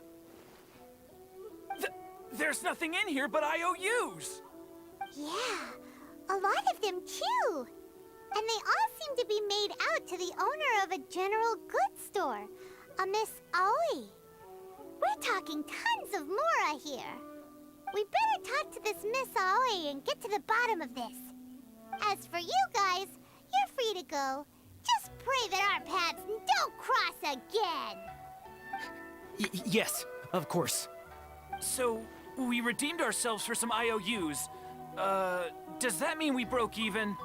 There's nothing in here but IOUs! Yeah, a lot of them too. And they all seem to be made out to the owner of a general goods store, a Miss Aoi. We're talking tons of Mora here. We better talk to this Miss Aoi and get to the bottom of this. As for you guys, you're free to go. Just pray that our paths don't cross again. Yes, of course. So, we redeemed ourselves for some IOUs. Does that mean we broke even?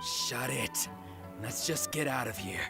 Shut it. Let's just get out of here.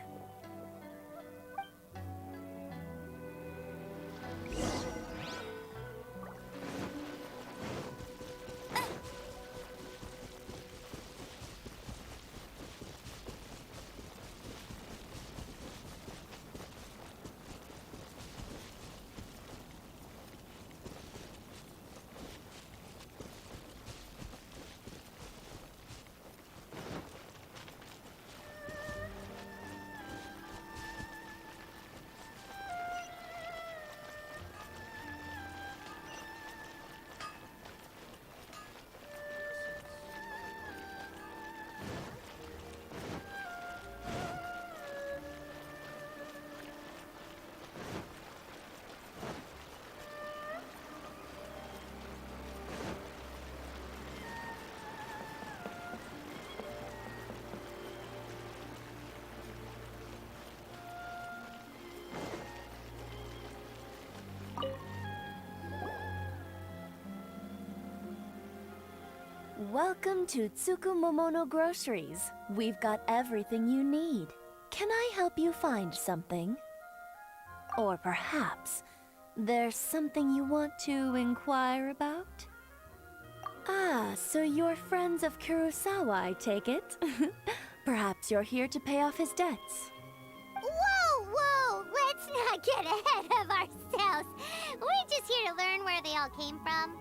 Welcome to Tsukumomono Groceries. We've got everything you need. Can I help you find something? Or perhaps there's something you want to inquire about? Ah, so you're friends of Kurosawa, I take it? Perhaps you're here to pay off his debts. Whoa, whoa! Let's not get ahead of ourselves. We're just here to learn where they all came from.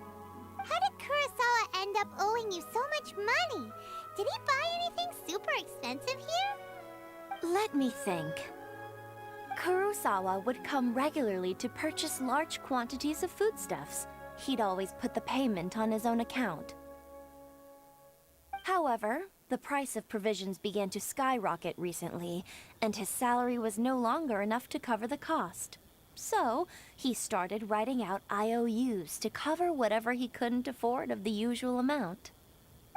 How did Kurosawa end up owing you so much money? Did he buy anything super expensive here? Let me think. Kurosawa would come regularly to purchase large quantities of foodstuffs. He'd always put the payment on his own account. However, the price of provisions began to skyrocket recently, and his salary was no longer enough to cover the cost. So, he started writing out IOUs to cover whatever he couldn't afford of the usual amount.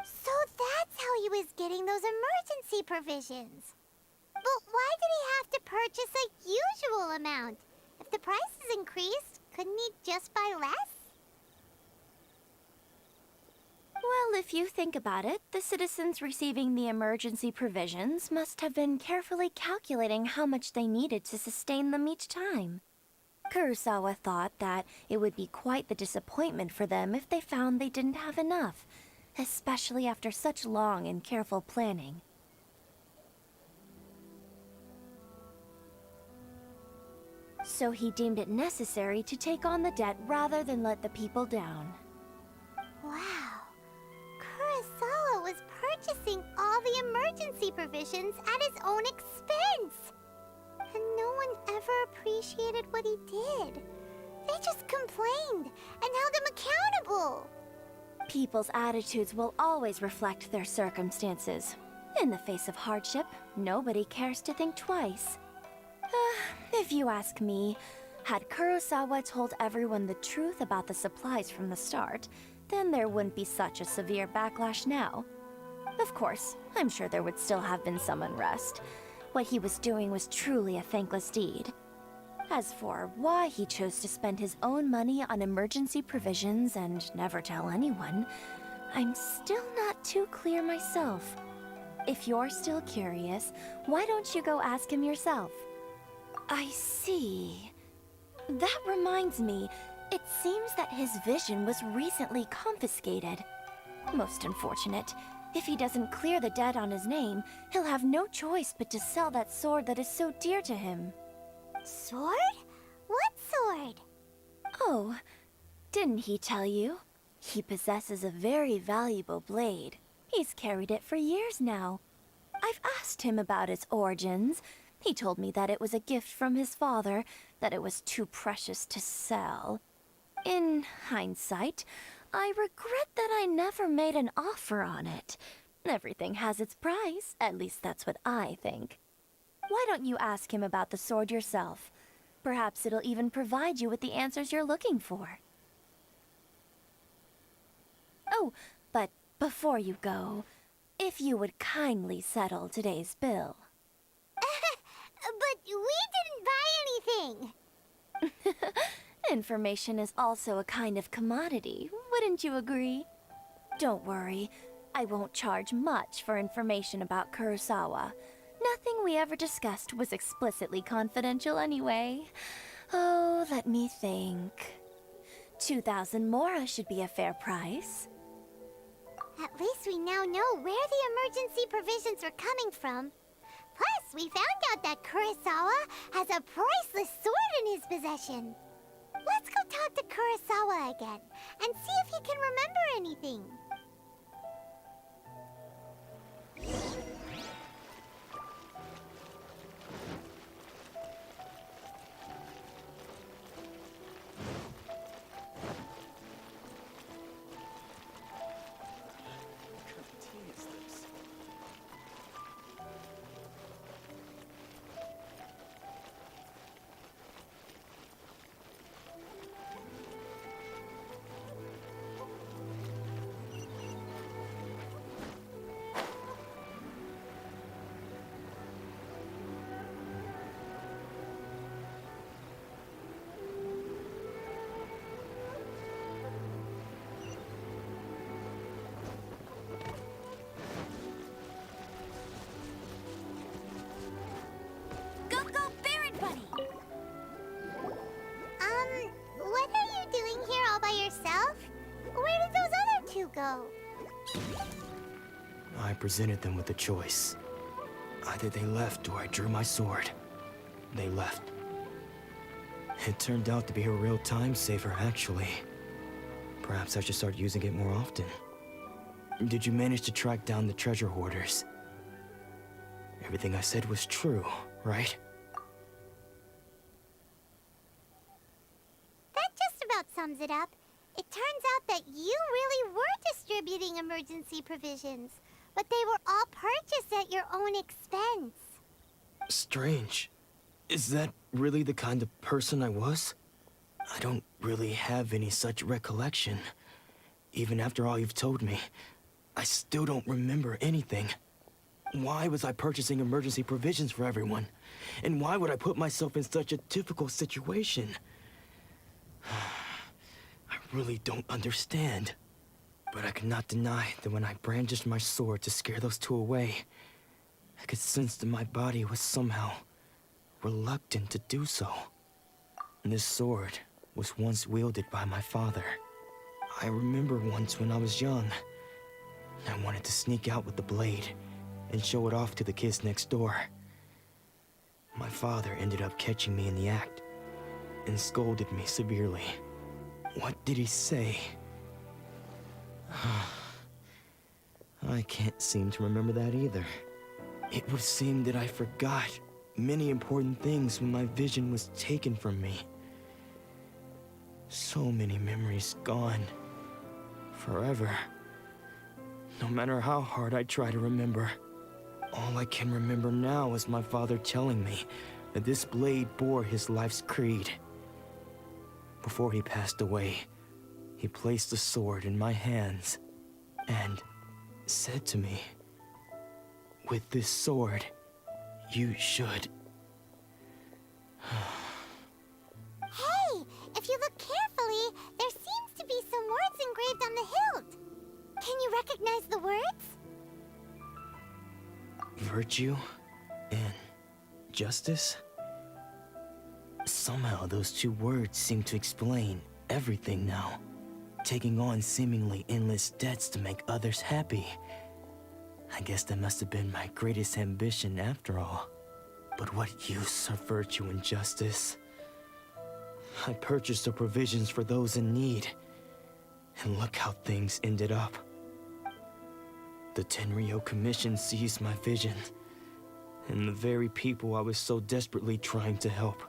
So that's how he was getting those emergency provisions. But why did he have to purchase a usual amount? If the price is increased, couldn't he just buy less? Well, if you think about it, the citizens receiving the emergency provisions must have been carefully calculating how much they needed to sustain them each time. Kurosawa thought that it would be quite the disappointment for them if they found they didn't have enough, especially after such long and careful planning. So he deemed it necessary to take on the debt rather than let the people down. Wow. Kurosawa was purchasing all the emergency provisions at his own expense. And no one ever appreciated what he did. They just complained and held him accountable. People's attitudes will always reflect their circumstances. In the face of hardship, nobody cares to think twice. If you ask me, had Kurosawa told everyone the truth about the supplies from the start, then there wouldn't be such a severe backlash now. Of course, I'm sure there would still have been some unrest. What he was doing was truly a thankless deed. As for why he chose to spend his own money on emergency provisions and never tell anyone, I'm still not too clear myself. If you're still curious, why don't you go ask him yourself? I see. That reminds me, it seems that his vision was recently confiscated. Most unfortunate. If he doesn't clear the debt on his name, he'll have no choice but to sell that sword that is so dear to him. Sword? What sword? Oh, didn't he tell you? He possesses a very valuable blade. He's carried it for years now. I've asked him about its origins. He told me that it was a gift from his father, that it was too precious to sell. In hindsight, I regret that I never made an offer on it. Everything has its price, at least that's what I think. Why don't you ask him about the sword yourself? Perhaps it'll even provide you with the answers you're looking for. Oh, but before you go, if you would kindly settle today's bill. But we didn't buy anything! Information is also a kind of commodity, wouldn't you agree? Don't worry, I won't charge much for information about Kurosawa. Nothing we ever discussed was explicitly confidential anyway. Oh, let me think. 2,000 mora should be a fair price. At least we now know where the emergency provisions were coming from. Plus, we found out that Kurosawa has a priceless sword in his possession. Let's go talk to Kurosawa again and see if he can remember anything. What are you doing here all by yourself? Where did those other two go? I presented them with a choice. Either they left or I drew my sword. They left. It turned out to be a real time saver, actually. Perhaps I should start using it more often. Did you manage to track down the treasure hoarders? Everything I said was true, right? That just about sums it up. It turns out that you really were distributing emergency provisions, but they were all purchased at your own expense. Strange. Is that really the kind of person I was? I don't really have any such recollection. Even after all you've told me, I still don't remember anything. Why was I purchasing emergency provisions for everyone? And why would I put myself in such a difficult situation? I really don't understand. But I cannot deny that when I brandished my sword to scare those two away, I could sense that my body was somehow reluctant to do so. And this sword was once wielded by my father. I remember once when I was young, I wanted to sneak out with the blade and show it off to the kids next door. My father ended up catching me in the act and scolded me severely. What did he say? I can't seem to remember that either. It would seem that I forgot many important things when my vision was taken from me. So many memories gone. Forever. No matter how hard I try to remember, all I can remember now is my father telling me that this blade bore his life's creed. Before he passed away, he placed the sword in my hands and said to me, "With this sword, you should..." Hey, if you look carefully, there seems to be some words engraved on the hilt. Can you recognize the words? Virtue and justice? Somehow those two words seem to explain everything now. Taking on seemingly endless debts to make others happy. I guess that must have been my greatest ambition after all. But what use are virtue and justice? I purchased the provisions for those in need. And look how things ended up. The Tenryo Commission seized my vision. And the very people I was so desperately trying to help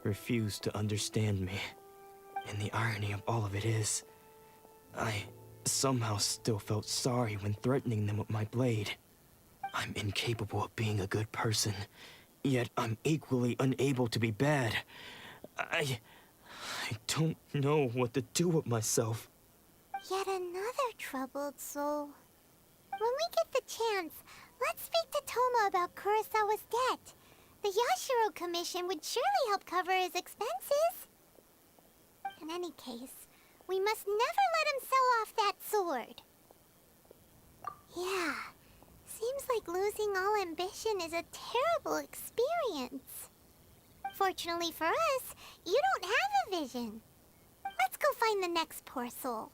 refused to understand me. And the irony of all of it is, I somehow still felt sorry when threatening them with my blade. I'm incapable of being a good person, yet I'm equally unable to be bad. I don't know what to do with myself. Yet another troubled soul. When we get the chance, let's speak to Toma about Kurosawa's debt. The Yashiro Commission would surely help cover his expenses. In any case, we must never let him sell off that sword. Yeah, seems like losing all ambition is a terrible experience. Fortunately for us, you don't have a vision. Let's go find the next poor soul.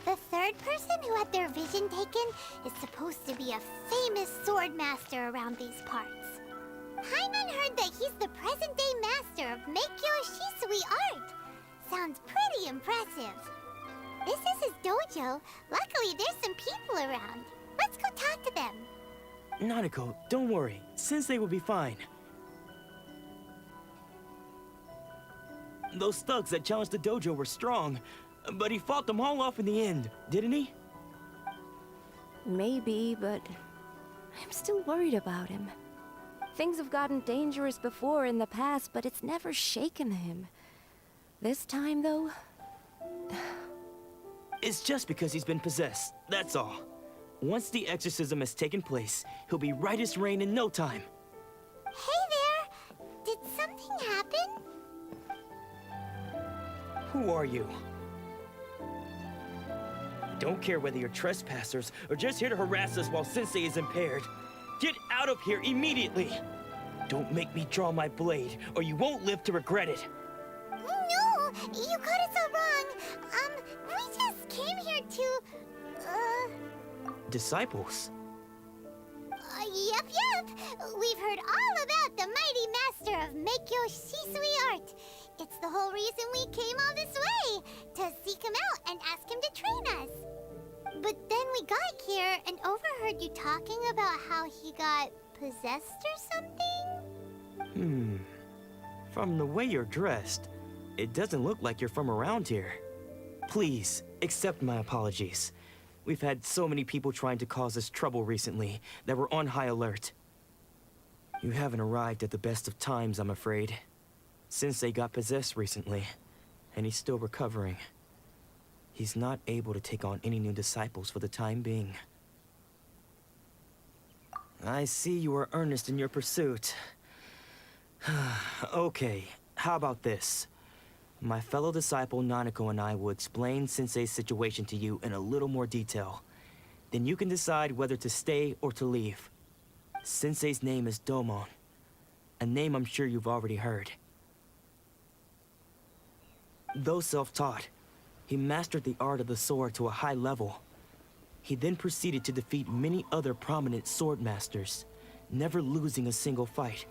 The third person who had their vision taken is supposed to be a famous sword master around these parts. Paimon heard that he's the present-day master of Meikyo Shisui art. Sounds pretty impressive. This is his dojo. Luckily, there's some people around. Let's go talk to them. Nanako, don't worry. Sensei will be fine. Those thugs that challenged the dojo were strong, but he fought them all off in the end, didn't he? Maybe, but I'm still worried about him. Things have gotten dangerous before in the past, but it's never shaken him. This time, though... It's just because he's been possessed, that's all. Once the exorcism has taken place, he'll be right as rain in no time. Hey there! Did something happen? Who are you? I don't care whether you're trespassers or just here to harass us while Sensei is impaired. Get out of here immediately! Don't make me draw my blade, or you won't live to regret it. No! You got it so wrong! We just came here to... Disciples? Yep. We've heard all about the mighty master of Meikyo Shisui art. It's the whole reason we came all this way, to seek him out and ask him to train us. But then we got here and overheard you talking about how he got possessed or something? From the way you're dressed, it doesn't look like you're from around here. Please, accept my apologies. We've had so many people trying to cause us trouble recently that we're on high alert. You haven't arrived at the best of times, I'm afraid. Sensei got possessed recently, and he's still recovering. He's not able to take on any new disciples for the time being. I see you are earnest in your pursuit. Okay, how about this? My fellow disciple Nanako and I will explain Sensei's situation to you in a little more detail. Then you can decide whether to stay or to leave. Sensei's name is Domon, a name I'm sure you've already heard. Though self-taught, he mastered the art of the sword to a high level. He then proceeded to defeat many other prominent sword masters, never losing a single fight.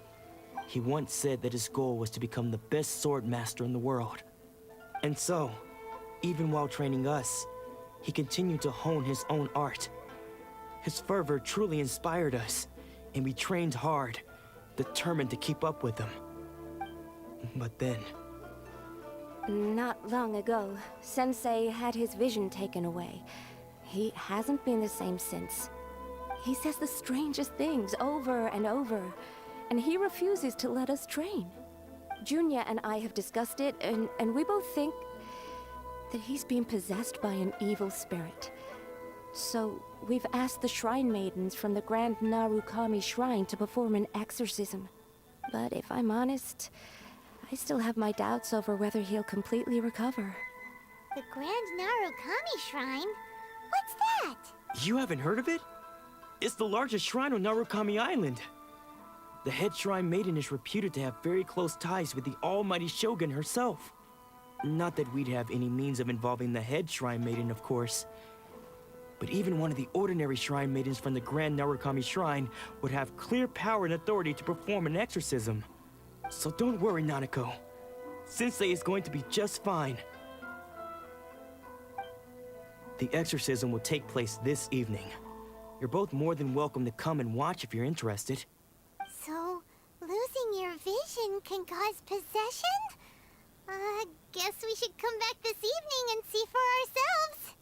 He once said that his goal was to become the best sword master in the world. And so, even while training us, he continued to hone his own art. His fervor truly inspired us, and we trained hard, determined to keep up with him. But then... Not long ago, Sensei had his vision taken away. He hasn't been the same since. He says the strangest things over and over, and he refuses to let us train. Junya and I have discussed it, and we both think that he's being possessed by an evil spirit. So, we've asked the Shrine Maidens from the Grand Narukami Shrine to perform an exorcism. But if I'm honest, I still have my doubts over whether he'll completely recover. The Grand Narukami Shrine? What's that? You haven't heard of it? It's the largest shrine on Narukami Island. The head shrine maiden is reputed to have very close ties with the almighty Shogun herself. Not that we'd have any means of involving the head shrine maiden, of course. But even one of the ordinary shrine maidens from the Grand Narukami Shrine would have clear power and authority to perform an exorcism. So don't worry, Nanako. Sensei is going to be just fine. The exorcism will take place this evening. You're both more than welcome to come and watch if you're interested. So, losing your vision can cause possession? Guess we should come back this evening and see for ourselves.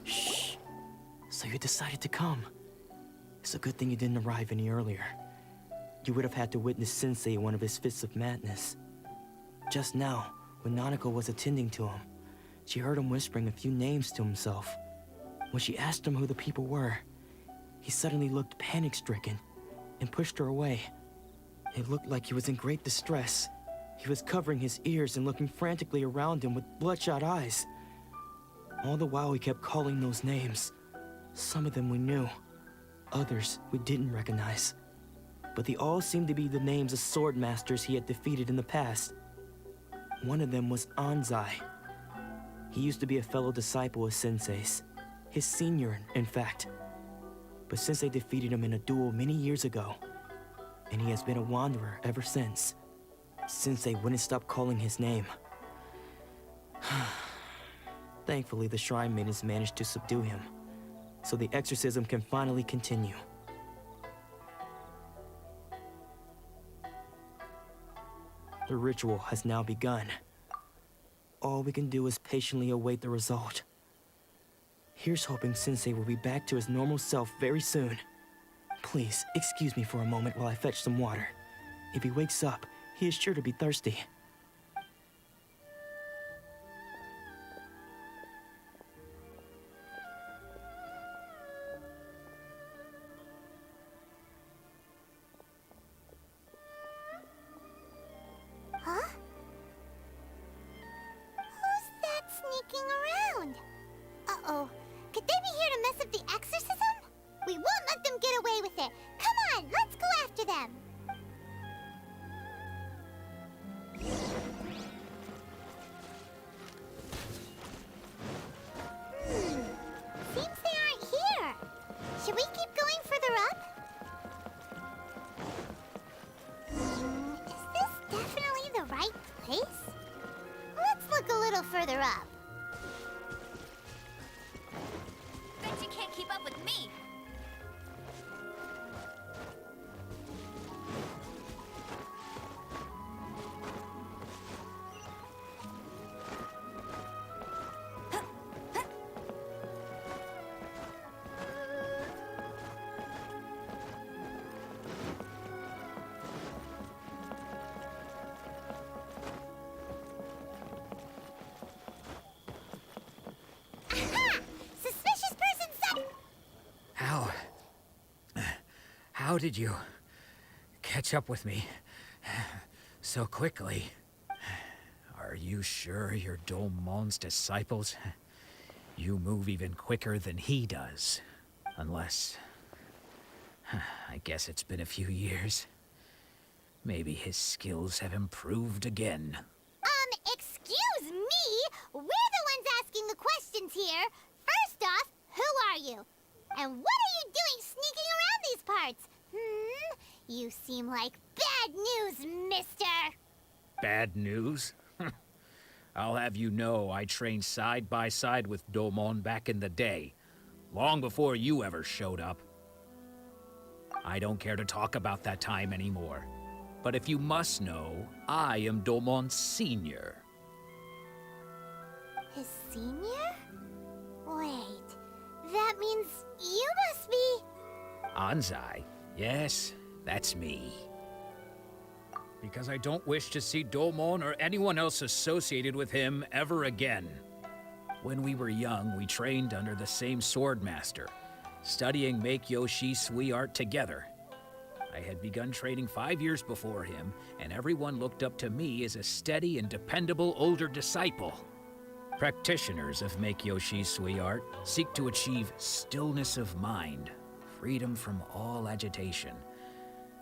Shh. So you decided to come. It's a good thing you didn't arrive any earlier. You would have had to witness Sensei in one of his fits of madness. Just now, when Nanako was attending to him, she heard him whispering a few names to himself. When she asked him who the people were, he suddenly looked panic-stricken and pushed her away. It looked like he was in great distress. He was covering his ears and looking frantically around him with bloodshot eyes. All the while he kept calling those names. Some of them we knew, others we didn't recognize. But they all seemed to be the names of sword masters he had defeated in the past. One of them was Anzai. He used to be a fellow disciple of Sensei's, his senior, in fact. But Sensei defeated him in a duel many years ago, and he has been a wanderer ever since. Sensei wouldn't stop calling his name. Thankfully, the Shrine Maidens managed to subdue him, so the exorcism can finally continue. The ritual has now begun. All we can do is patiently await the result. Here's hoping Sensei will be back to his normal self very soon. Please, excuse me for a moment while I fetch some water. If he wakes up, he is sure to be thirsty. up. Bet you can't keep up with me. Aha! Suspicious person set. How did you catch up with me so quickly? Are you sure you're Domon's disciples? You move even quicker than he does. Unless... I guess it's been a few years. Maybe his skills have improved again. Excuse me? We're the ones asking the questions here. First off, who are you? And what are you doing sneaking around these parts? You seem like bad news, mister. Bad news? I'll have you know I trained side by side with Domon back in the day, long before you ever showed up. I don't care to talk about that time anymore. But if you must know, I am Domon's senior. His senior? Wait, that means you must be... Anzai? Yes, that's me. Because I don't wish to see Domon or anyone else associated with him ever again. When we were young, we trained under the same swordmaster, studying Make-Yoshi Sui art together. I had begun training 5 years before him, and everyone looked up to me as a steady and dependable older disciple. Practitioners of Make-Yoshi Sui art seek to achieve stillness of mind, freedom from all agitation.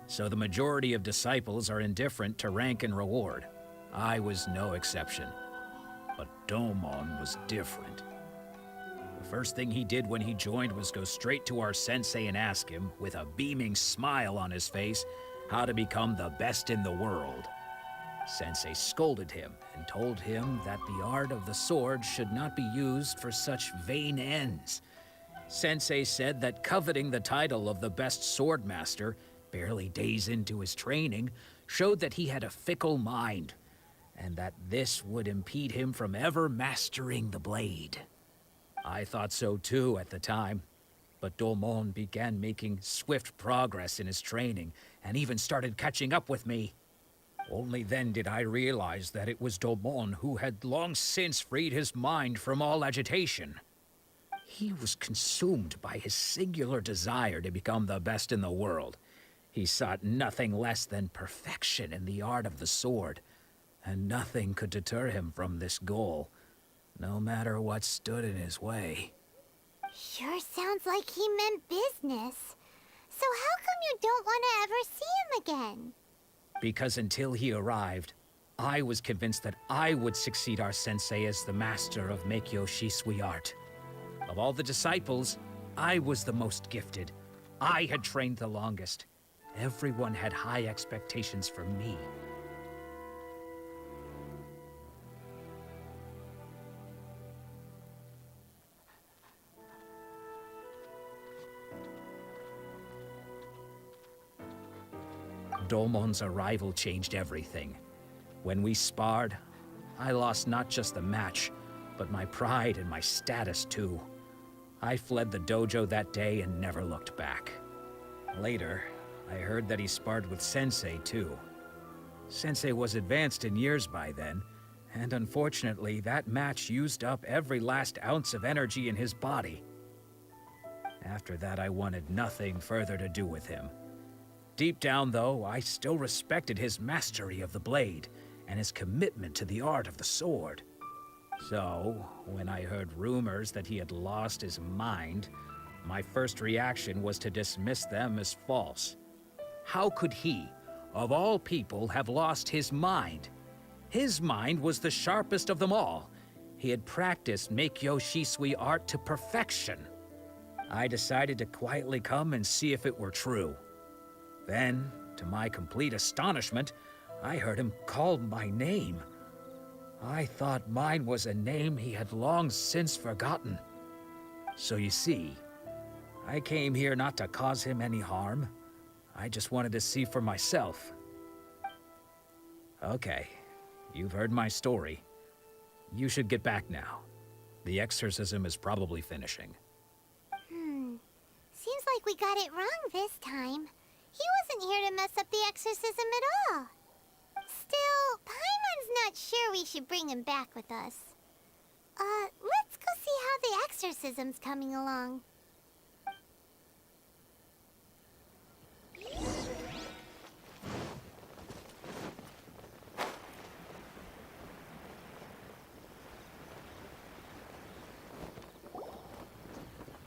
So the majority of disciples are indifferent to rank and reward. I was no exception. But Domon was different. The first thing he did when he joined was go straight to our sensei and ask him, with a beaming smile on his face, how to become the best in the world. Sensei scolded him and told him that the art of the sword should not be used for such vain ends. Sensei said that coveting the title of the best swordmaster, barely days into his training, showed that he had a fickle mind, and that this would impede him from ever mastering the blade. I thought so too at the time, but Domon began making swift progress in his training, and even started catching up with me. Only then did I realize that it was Domon who had long since freed his mind from all agitation. He was consumed by his singular desire to become the best in the world. He sought nothing less than perfection in the art of the sword, and nothing could deter him from this goal, no matter what stood in his way. Sure sounds like he meant business. So how come you don't want to ever see him again? Because until he arrived, I was convinced that I would succeed our sensei as the master of Make-Yoshi Sui art. Of all the disciples, I was the most gifted. I had trained the longest. Everyone had high expectations from me. Domon's arrival changed everything. When we sparred, I lost not just the match, but my pride and my status too. I fled the dojo that day and never looked back. Later, I heard that he sparred with Sensei too. Sensei was advanced in years by then, and unfortunately that match used up every last ounce of energy in his body. After that, I wanted nothing further to do with him. Deep down, though, I still respected his mastery of the blade and his commitment to the art of the sword. So, when I heard rumors that he had lost his mind, my first reaction was to dismiss them as false. How could he, of all people, have lost his mind? His mind was the sharpest of them all. He had practiced Make-Yoshi Sui art to perfection. I decided to quietly come and see if it were true. Then, to my complete astonishment, I heard him call my name. I thought mine was a name he had long since forgotten. So you see, I came here not to cause him any harm. I just wanted to see for myself. Okay, you've heard my story. You should get back now. The exorcism is probably finishing. Seems like we got it wrong this time. He wasn't here to mess up the exorcism at all. Still, Paimon's not sure we should bring him back with us. Let's go see how the exorcism's coming along.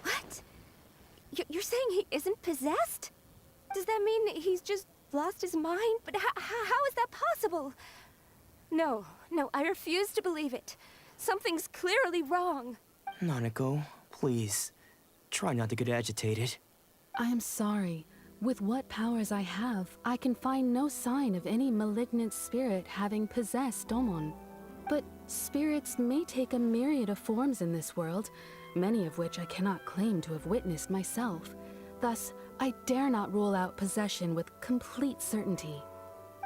What? You're saying he isn't possessed? Does that mean he's just lost his mind? But how is that possible? No, I refuse to believe it. Something's clearly wrong. Nanako, please. Try not to get agitated. I am sorry. With what powers I have, I can find no sign of any malignant spirit having possessed Domon. But spirits may take a myriad of forms in this world, many of which I cannot claim to have witnessed myself. Thus, I dare not rule out possession with complete certainty.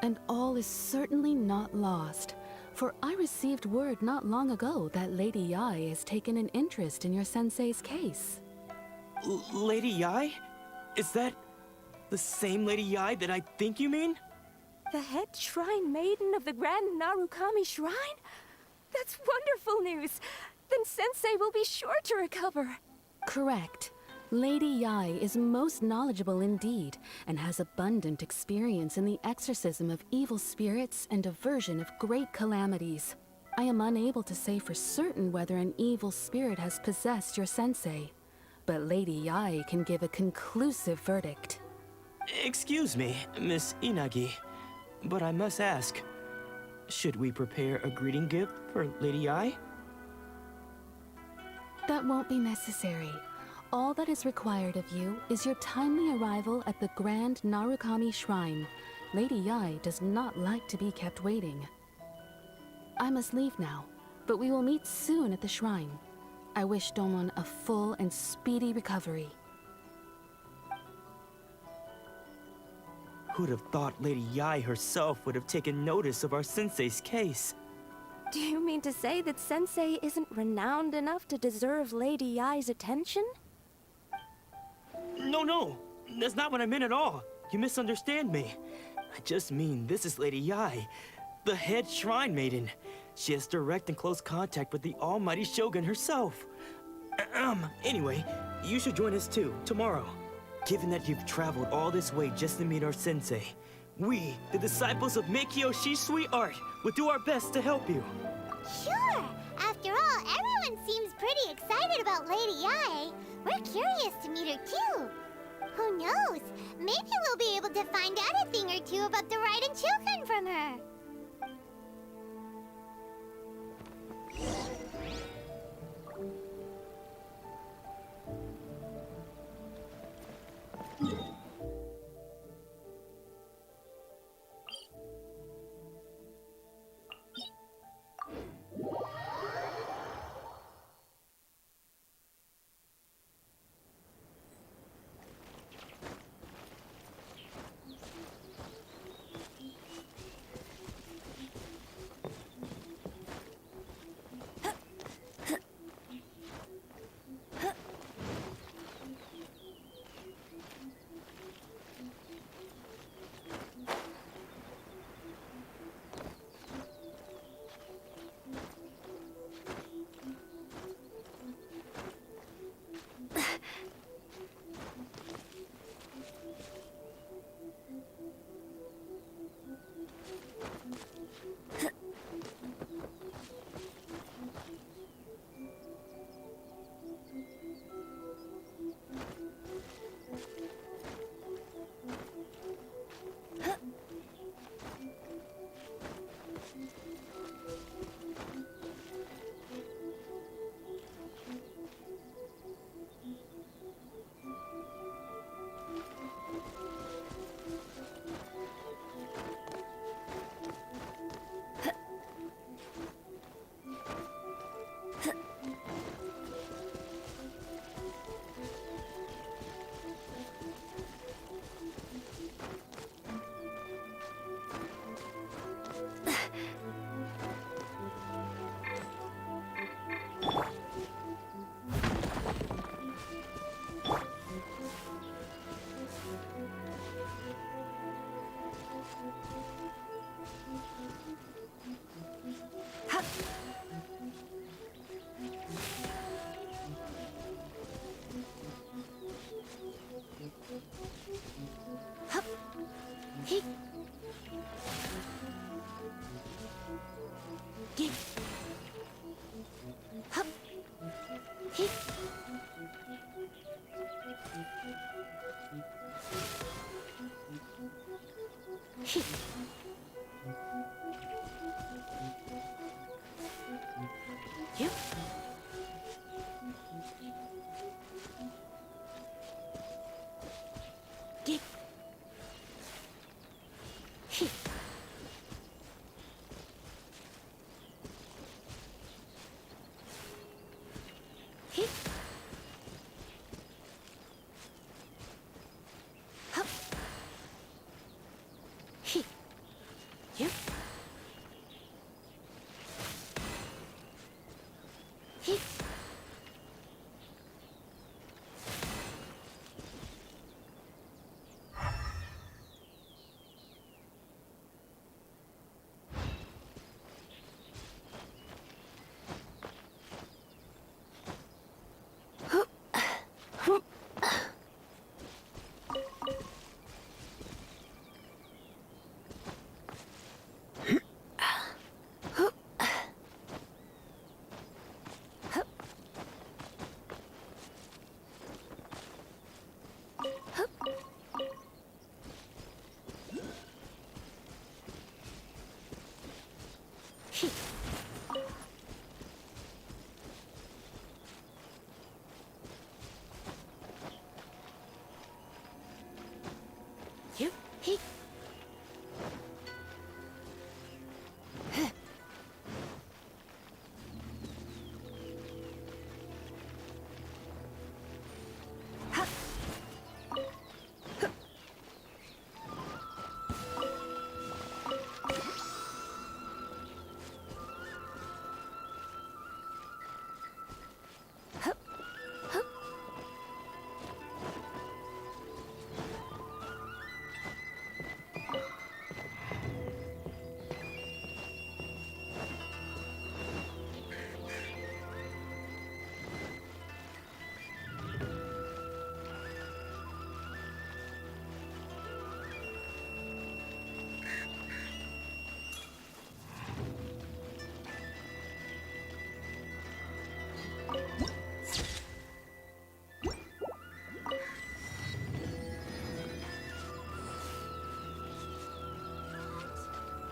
And all is certainly not lost, for I received word not long ago that Lady Yae has taken an interest in your sensei's case. Lady Yae? Is that the same Lady Yae that I think you mean? The head shrine maiden of the Grand Narukami Shrine? That's wonderful news! Then Sensei will be sure to recover. Correct. Lady Yae is most knowledgeable indeed, and has abundant experience in the exorcism of evil spirits and aversion of great calamities. I am unable to say for certain whether an evil spirit has possessed your sensei, but Lady Yae can give a conclusive verdict. Excuse me, Miss Inagi, but I must ask, should we prepare a greeting gift for Lady Yae? That won't be necessary. All that is required of you is your timely arrival at the Grand Narukami Shrine. Lady Yae does not like to be kept waiting. I must leave now, but we will meet soon at the shrine. I wish Domon a full and speedy recovery. Who'd have thought Lady Yae herself would have taken notice of our sensei's case? Do you mean to say that Sensei isn't renowned enough to deserve Lady Yae's attention? No, that's not what I meant at all. You misunderstand me. I just mean this is Lady Yae, the head shrine maiden. She has direct and close contact with the almighty Shogun herself. Anyway, you should join us too, tomorrow. Given that you've traveled all this way just to meet our sensei, we, the disciples of Meikyo Shisui Art, will do our best to help you. Sure! After all, everyone seems pretty excited about Lady Yae. We're curious to meet her too. Who knows? Maybe we'll be able to find out a thing or two about the Raiden children from her.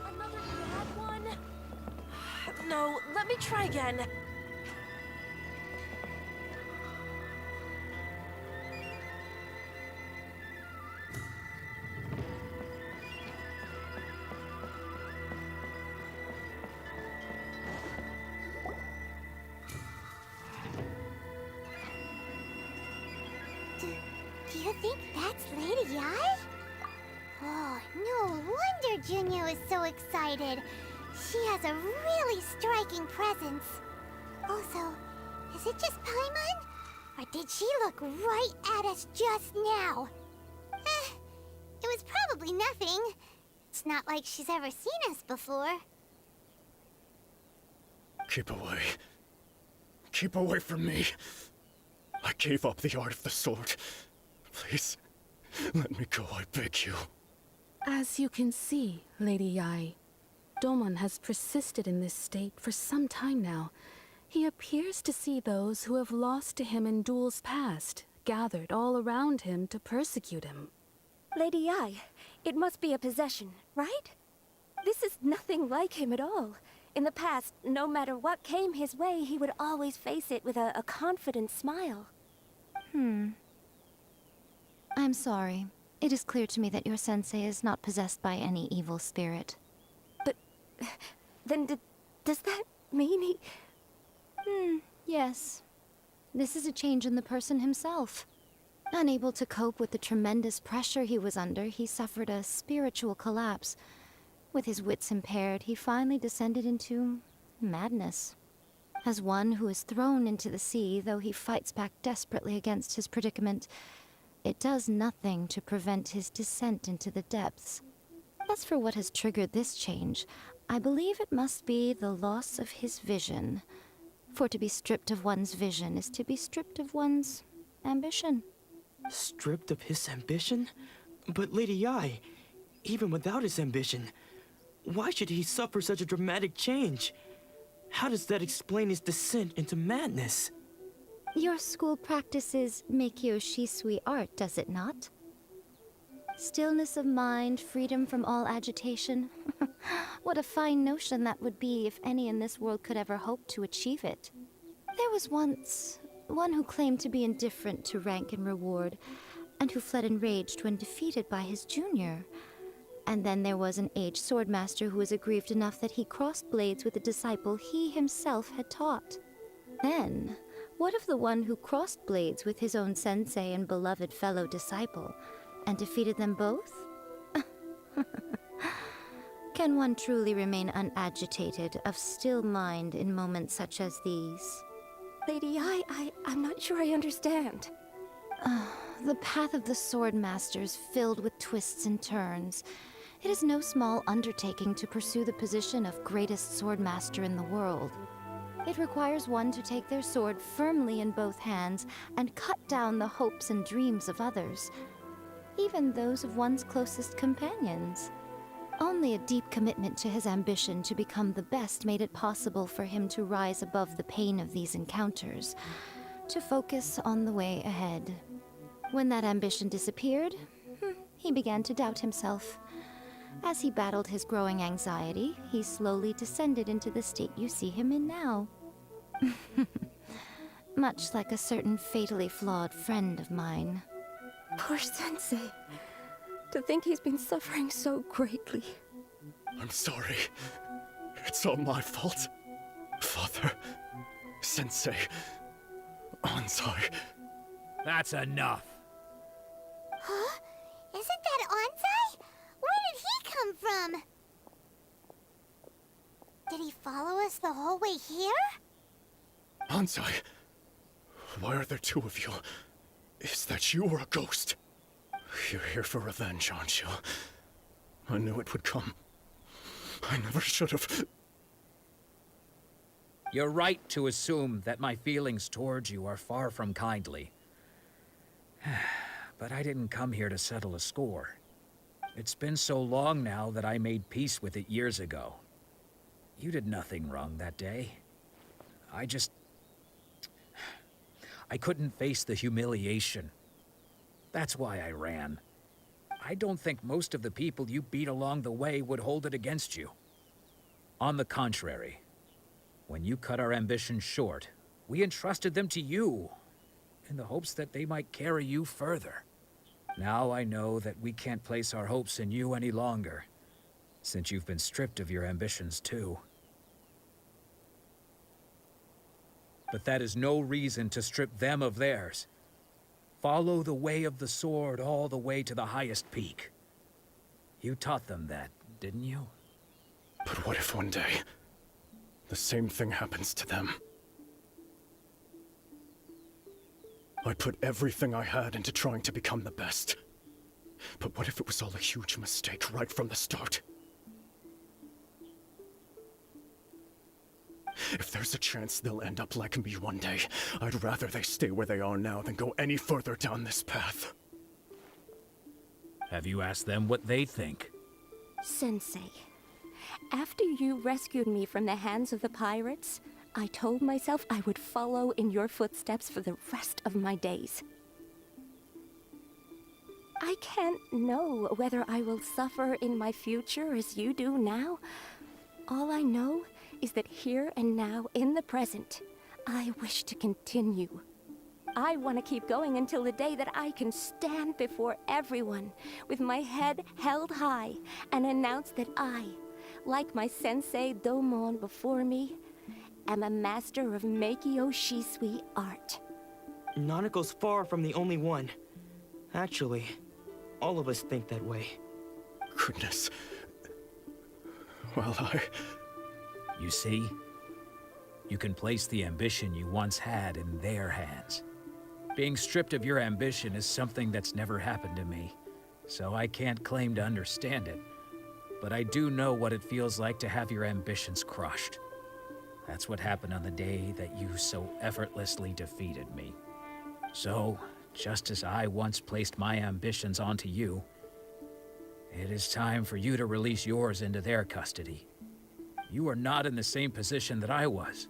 Another bad one? No, let me try again. Do you think that's Lady Yai? Oh, no wonder Junyo is so excited. She has a really striking presence. Also, is it just Paimon? Or did she look right at us just now? It was probably nothing. It's not like she's ever seen us before. Keep away. Keep away from me. I gave up the art of the sword. Please, let me go, I beg you. As you can see, Lady Yai, Domon has persisted in this state for some time now. He appears to see those who have lost to him in duels past, gathered all around him to persecute him. Lady Yai, it must be a possession, right? This is nothing like him at all. In the past, no matter what came his way, he would always face it with a confident smile. I'm sorry. It is clear to me that your sensei is not possessed by any evil spirit. But then does that mean he... Yes. This is a change in the person himself. Unable to cope with the tremendous pressure he was under, he suffered a spiritual collapse. With his wits impaired, he finally descended into madness. As one who is thrown into the sea, though he fights back desperately against his predicament, it does nothing to prevent his descent into the depths. As for what has triggered this change, I believe it must be the loss of his vision. For to be stripped of one's vision is to be stripped of one's ambition. Stripped of his ambition? But Lady Yai, even without his ambition, why should he suffer such a dramatic change? How does that explain his descent into madness? Your school practices Meikyo Shisui art, does it not? Stillness of mind, freedom from all agitation. What a fine notion that would be if any in this world could ever hope to achieve it. There was once one who claimed to be indifferent to rank and reward, and who fled enraged when defeated by his junior. And then there was an aged swordmaster who was aggrieved enough that he crossed blades with a disciple he himself had taught. Then, what of the one who crossed blades with his own sensei and beloved fellow disciple, and defeated them both? Can one truly remain unagitated, of still mind in moments such as these? Lady, I'm not sure I understand. The path of the Swordmaster is filled with twists and turns. It is no small undertaking to pursue the position of greatest Swordmaster in the world. It requires one to take their sword firmly in both hands and cut down the hopes and dreams of others, even those of one's closest companions. Only a deep commitment to his ambition to become the best made it possible for him to rise above the pain of these encounters, to focus on the way ahead. When that ambition disappeared, he began to doubt himself. As he battled his growing anxiety, he slowly descended into the state you see him in now. Much like a certain fatally flawed friend of mine. Poor Sensei. To think he's been suffering so greatly. I'm sorry. It's all my fault. Father, Sensei, Ansai. That's enough. Huh? Isn't that Ansai? Where did he come from? Did he follow us the whole way here? Ansai, why are there two of you? Is that you or a ghost? You're here for revenge, aren't you? I knew it would come. I never should have. You're right to assume that my feelings towards you are far from kindly. But I didn't come here to settle a score. It's been so long now that I made peace with it years ago. You did nothing wrong that day. I couldn't face the humiliation. That's why I ran. I don't think most of the people you beat along the way would hold it against you. On the contrary, when you cut our ambitions short, we entrusted them to you, in the hopes that they might carry you further. Now I know that we can't place our hopes in you any longer, since you've been stripped of your ambitions too. But that is no reason to strip them of theirs. Follow the way of the sword all the way to the highest peak. You taught them that, didn't you? But what if one day, the same thing happens to them? I put everything I had into trying to become the best. But what if it was all a huge mistake right from the start? If there's a chance they'll end up like me one day, I'd rather they stay where they are now than go any further down this path. Have you asked them what they think? Sensei, after you rescued me from the hands of the pirates, I told myself I would follow in your footsteps for the rest of my days. I can't know whether I will suffer in my future as you do now. All I know is that here and now, in the present, I wish to continue. I want to keep going until the day that I can stand before everyone with my head held high and announce that I, like my sensei Domon before me, am a master of Meikyo Shisui art. Nanako's far from the only one. Actually, all of us think that way. Goodness. Well, You see? You can place the ambition you once had in their hands. Being stripped of your ambition is something that's never happened to me, so I can't claim to understand it. But I do know what it feels like to have your ambitions crushed. That's what happened on the day that you so effortlessly defeated me. So, just as I once placed my ambitions onto you, It is time for you to release yours into their custody. You are not in the same position that I was.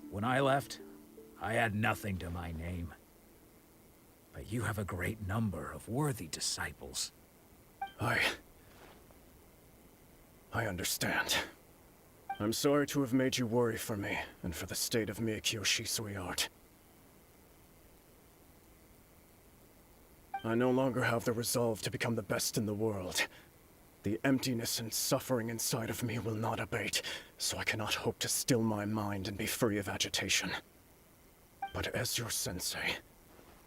When I left, I had nothing to my name. But you have a great number of worthy disciples. I understand. I'm sorry to have made you worry for me, and for the state of Miyakyo Shisui art. I no longer have the resolve to become the best in the world. The emptiness and suffering inside of me will not abate, so I cannot hope to still my mind and be free of agitation. But as your sensei,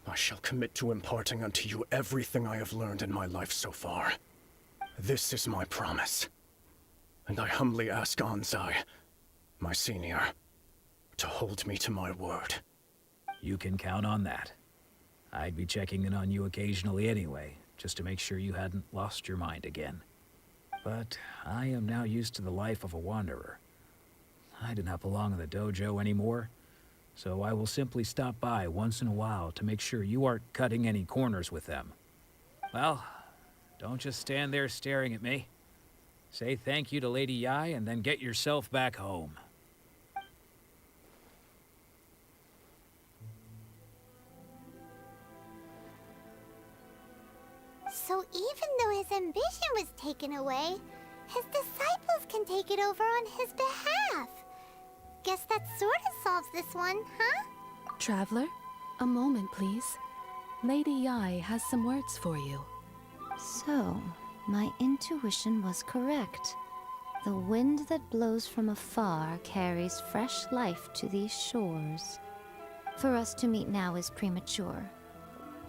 I shall commit to imparting unto you everything I have learned in my life so far. This is my promise. And I humbly ask Anzai, my senior, to hold me to my word. You can count on that. I'd be checking in on you occasionally anyway, just to make sure you hadn't lost your mind again. But I am now used to the life of a wanderer. I do not belong in the dojo anymore, so I will simply stop by once in a while to make sure you aren't cutting any corners with them. Well, don't just stand there staring at me. Say thank you to Lady Yai and then get yourself back home. So even though his ambition was taken away, his disciples can take it over on his behalf. Guess that sort of solves this one, huh? Traveler, a moment, please. Lady Yai has some words for you. So, my intuition was correct. The wind that blows from afar carries fresh life to these shores. For us to meet now is premature.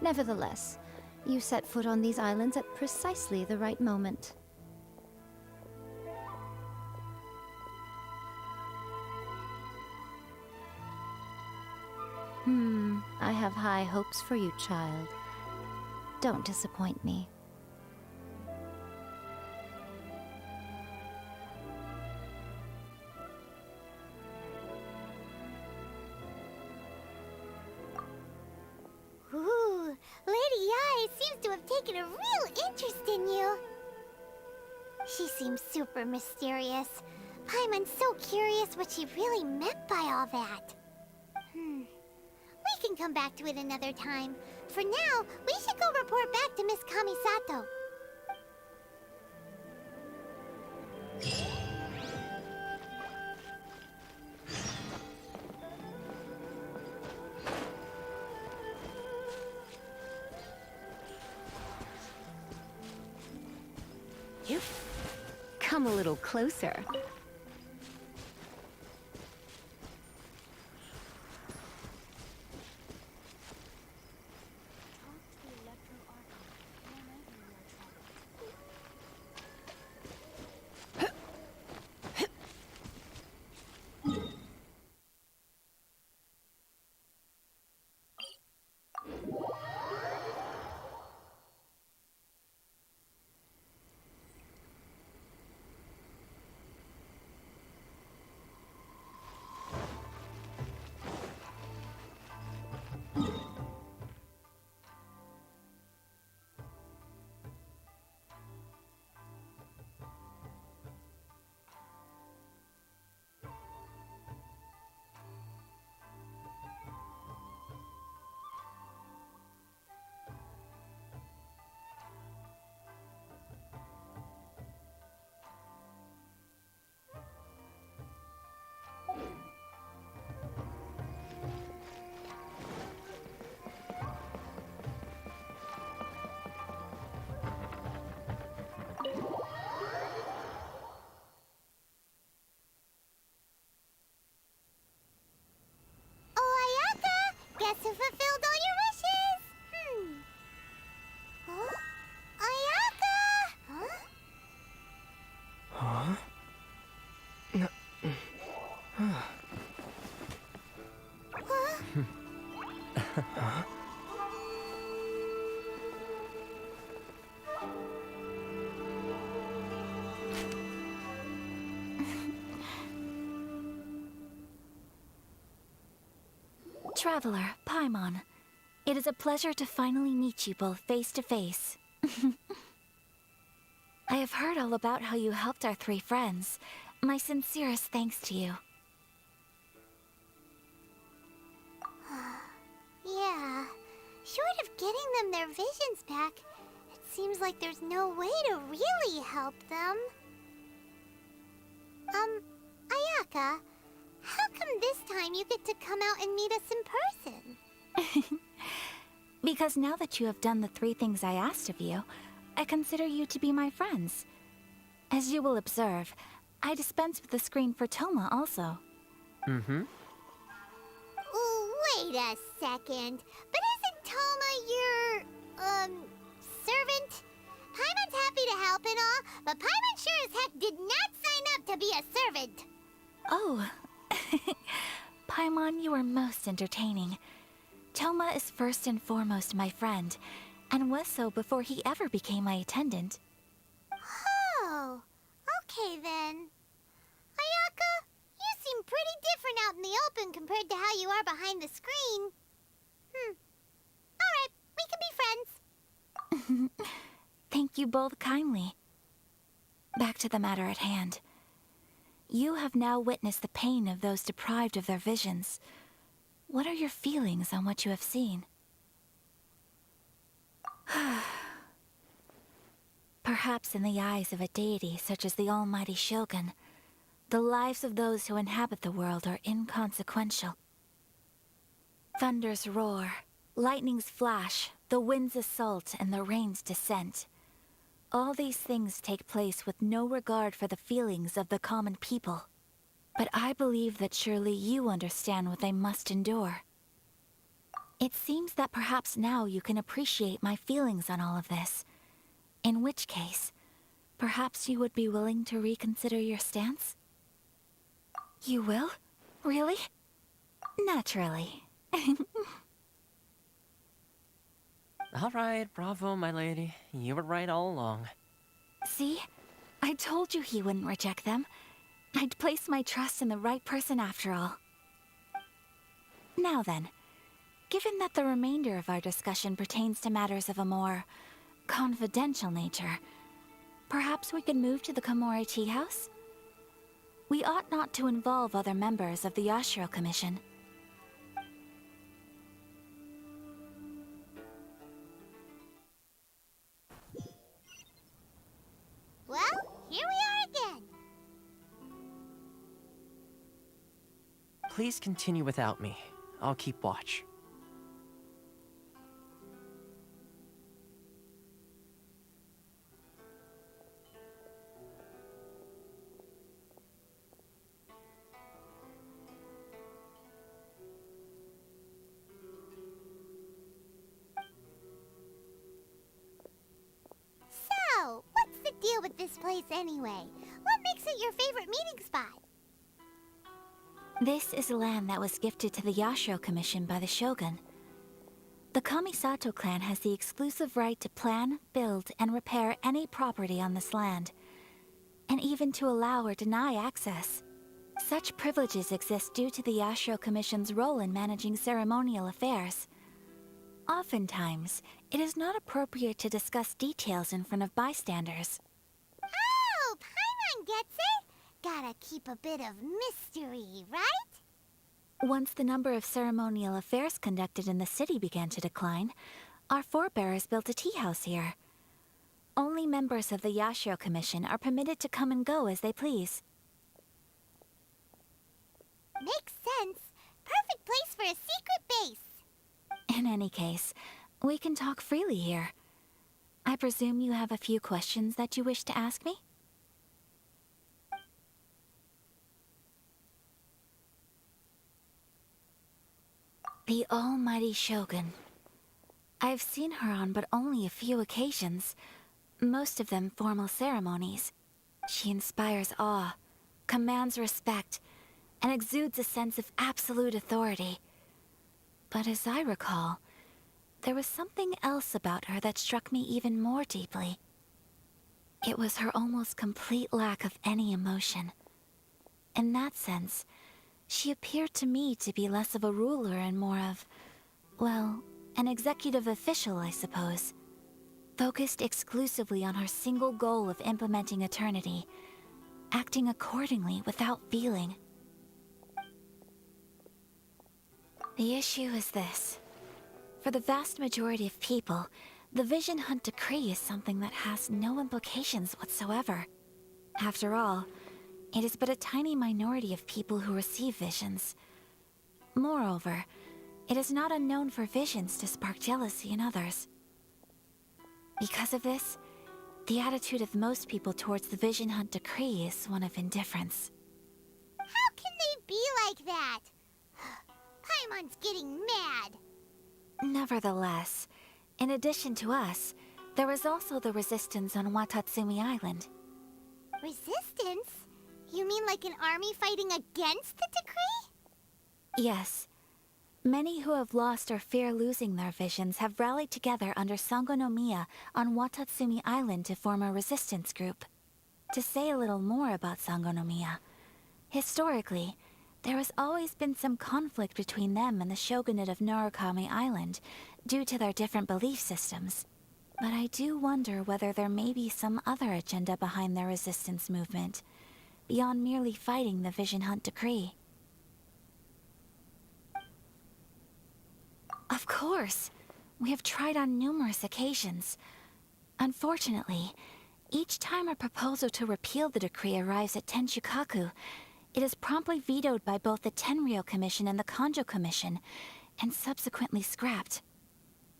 Nevertheless, you set foot on these islands at precisely the right moment. I have high hopes for you, child. Don't disappoint me. Ooh, Lady Yai seems to have taken a real interest in you. She seems super mysterious. Paimon's so curious what she really meant by all that. We can come back to it another time. For now, we should go report back to Miss Kamisato. You come a little closer. Guess who fulfilled all your wishes? Huh? Ayaka! Huh? Traveler, Paimon, it is a pleasure to finally meet you both face to face. I have heard all about how you helped our 3 friends. My sincerest thanks to you. Yeah. Short of getting them their visions back, it seems like there's no way to really help them. Ayaka, how come this time you get to come out and meet us in person? Because now that you have done the 3 things I asked of you, I consider you to be my friends. As you will observe, I dispense with the screen for Toma also. Mm-hmm. Wait a second. But isn't Toma your, servant? Paimon's happy to help and all, but Paimon sure as heck did not sign up to be a servant. Oh. Paimon, you are most entertaining. Toma is first and foremost my friend, and was so before he ever became my attendant. Oh, okay then. Ayaka, you seem pretty different out in the open compared to how you are behind the screen. Alright, we can be friends. Thank you both kindly. Back to the matter at hand. You have now witnessed the pain of those deprived of their visions. What are your feelings on what you have seen? Perhaps in the eyes of a deity such as the almighty Shogun, the lives of those who inhabit the world are inconsequential. Thunders roar, lightnings flash, the winds assault, and the rains descent. All these things take place with no regard for the feelings of the common people. But I believe that surely you understand what they must endure. It seems that perhaps now you can appreciate my feelings on all of this. In which case, perhaps you would be willing to reconsider your stance? You will? Really? Naturally. All right, bravo, my lady. You were right all along. See? I told you he wouldn't reject them. I'd placed my trust in the right person after all. Now then, given that the remainder of our discussion pertains to matters of a more confidential nature, perhaps we could move to the Komori Tea House? We ought not to involve other members of the Yashiro Commission. Well, here we are again. Please continue without me. I'll keep watch. So, what's the deal with this place anyway? What makes it your favorite meeting spot? This is land that was gifted to the Yashiro Commission by the Shogun. The Kamisato clan has the exclusive right to plan, build, and repair any property on this land, and even to allow or deny access. Such privileges exist due to the Yashiro Commission's role in managing ceremonial affairs. Oftentimes, it is not appropriate to discuss details in front of bystanders. Oh, Paimon gets it. Gotta keep a bit of mystery, right? Once the number of ceremonial affairs conducted in the city began to decline, our forebears built a tea house here. Only members of the Yashiro Commission are permitted to come and go as they please. Makes sense. Perfect place for a secret base. In any case, we can talk freely here. I presume you have a few questions that you wish to ask me? The almighty Shogun. I've seen her on but only a few occasions, most of them formal ceremonies. She inspires awe, commands respect, and exudes a sense of absolute authority. But as I recall, there was something else about her that struck me even more deeply. It was her almost complete lack of any emotion. In that sense, she appeared to me to be less of a ruler and more of, well, an executive official, I suppose. focused exclusively on her single goal of implementing eternity, acting accordingly without feeling. The issue is this. For the vast majority of people, the Vision Hunt Decree is something that has no implications whatsoever. After all, it is but a tiny minority of people who receive visions. Moreover, it is not unknown for visions to spark jealousy in others. Because of this, the attitude of most people towards the Vision Hunt Decree is one of indifference. How can they be like that? Paimon's getting mad. Nevertheless, in addition to us, there is also the resistance on Watatsumi Island. Resistance? You mean like an army fighting against the decree? Yes. Many who have lost or fear losing their visions have rallied together under Sangonomiya on Watatsumi Island to form a resistance group. To say a little more about Sangonomiya, historically, there has always been some conflict between them and the shogunate of Narukami Island due to their different belief systems. But I do wonder whether there may be some other agenda behind their resistance movement, beyond merely fighting the Vision Hunt Decree. Of course! We have tried on numerous occasions. Unfortunately, each time a proposal to repeal the decree arrives at Tenshukaku, it is promptly vetoed by both the Tenryou Commission and the Kanjo Commission, and subsequently scrapped.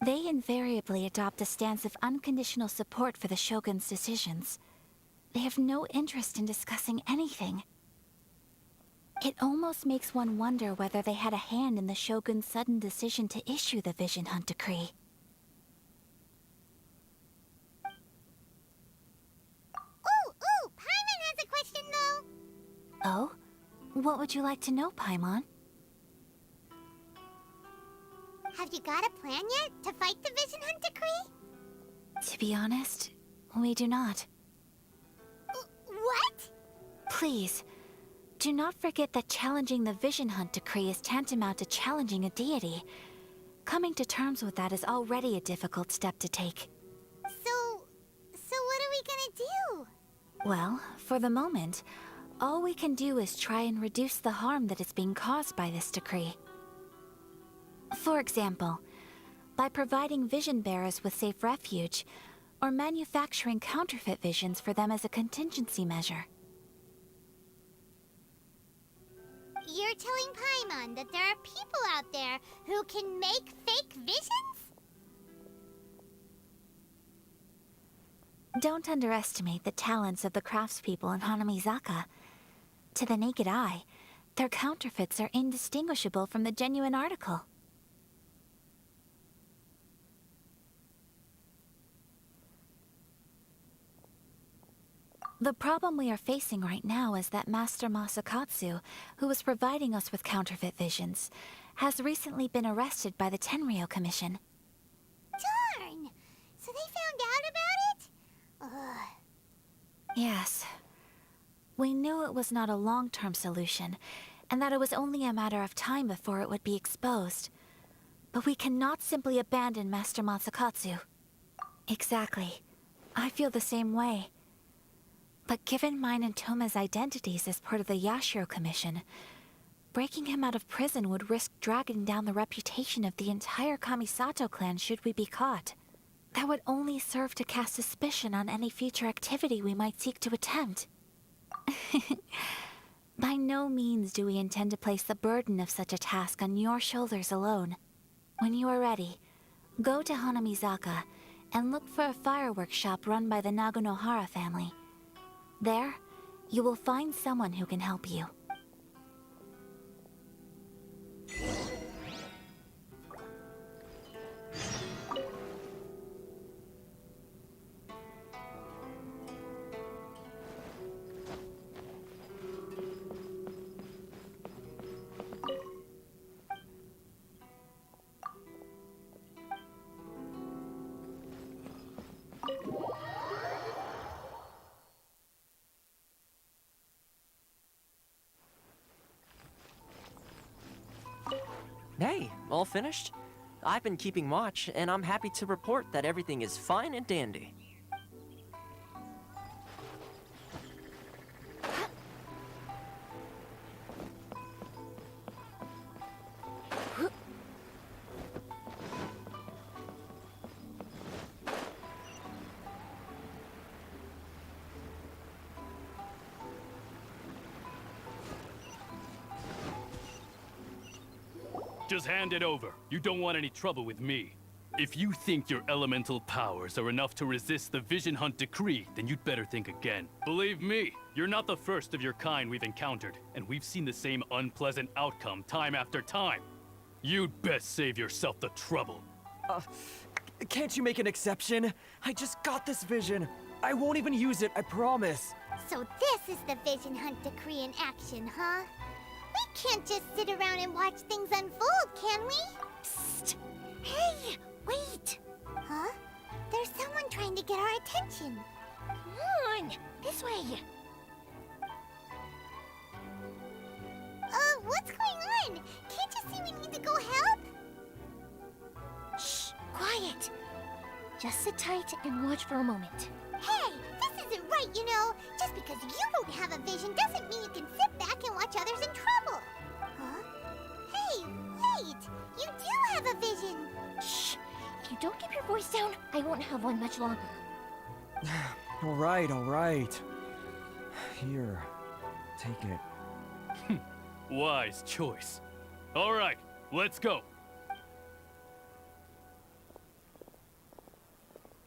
They invariably adopt a stance of unconditional support for the Shogun's decisions. They have no interest in discussing anything. It almost makes one wonder whether they had a hand in the Shogun's sudden decision to issue the Vision Hunt Decree. Ooh, Paimon has a question though. Oh? What would you like to know, Paimon? Have you got a plan yet to fight the Vision Hunt Decree? To be honest, we do not. What? Please, do not forget that challenging the Vision Hunt Decree is tantamount to challenging a deity. Coming to terms with that is already a difficult step to take. So what are we gonna do? Well, for the moment, all we can do is try and reduce the harm that is being caused by this decree. For example, by providing vision bearers with safe refuge, or manufacturing counterfeit visions for them as a contingency measure. You're telling Paimon that there are people out there who can make fake visions? Don't underestimate the talents of the craftspeople in Hanamizaka. To the naked eye, their counterfeits are indistinguishable from the genuine article. The problem we are facing right now is that Master Masakatsu, who was providing us with counterfeit visions, has recently been arrested by the Tenryou Commission. Darn! So they found out about it? Ugh. Yes. We knew it was not a long-term solution, and that it was only a matter of time before it would be exposed. But we cannot simply abandon Master Masakatsu. Exactly. I feel the same way. But given mine and Toma's identities as part of the Yashiro Commission, breaking him out of prison would risk dragging down the reputation of the entire Kamisato clan should we be caught. That would only serve to cast suspicion on any future activity we might seek to attempt. By no means do we intend to place the burden of such a task on your shoulders alone. When you are ready, go to Hanamizaka and look for a fireworks shop run by the Naganohara family. There, you will find someone who can help you. Hey, all finished? I've been keeping watch, and I'm happy to report that everything is fine and dandy. Just hand it over. You don't want any trouble with me. If you think your elemental powers are enough to resist the Vision Hunt decree, then you'd better think again. Believe me, you're not the first of your kind we've encountered, and we've seen the same unpleasant outcome time after time. You'd best save yourself the trouble. Can't you make an exception? I just got this vision. I won't even use it, I promise. So this is the Vision Hunt decree in action, huh? We can't just sit around and watch things unfold, can we? Psst! Hey, wait! Huh? There's someone trying to get our attention. Come on, this way. What's going on? Can't you see we need to go help? Shh, quiet. Just sit tight and watch for a moment. Hey, this isn't right, you know. Just because you don't have a vision doesn't mean you can sit back and watch others in trouble. Huh? Hey, wait! You do have a vision! Shh! If you don't keep your voice down, I won't have one much longer. All right. Here, take it. Wise choice. All right, let's go.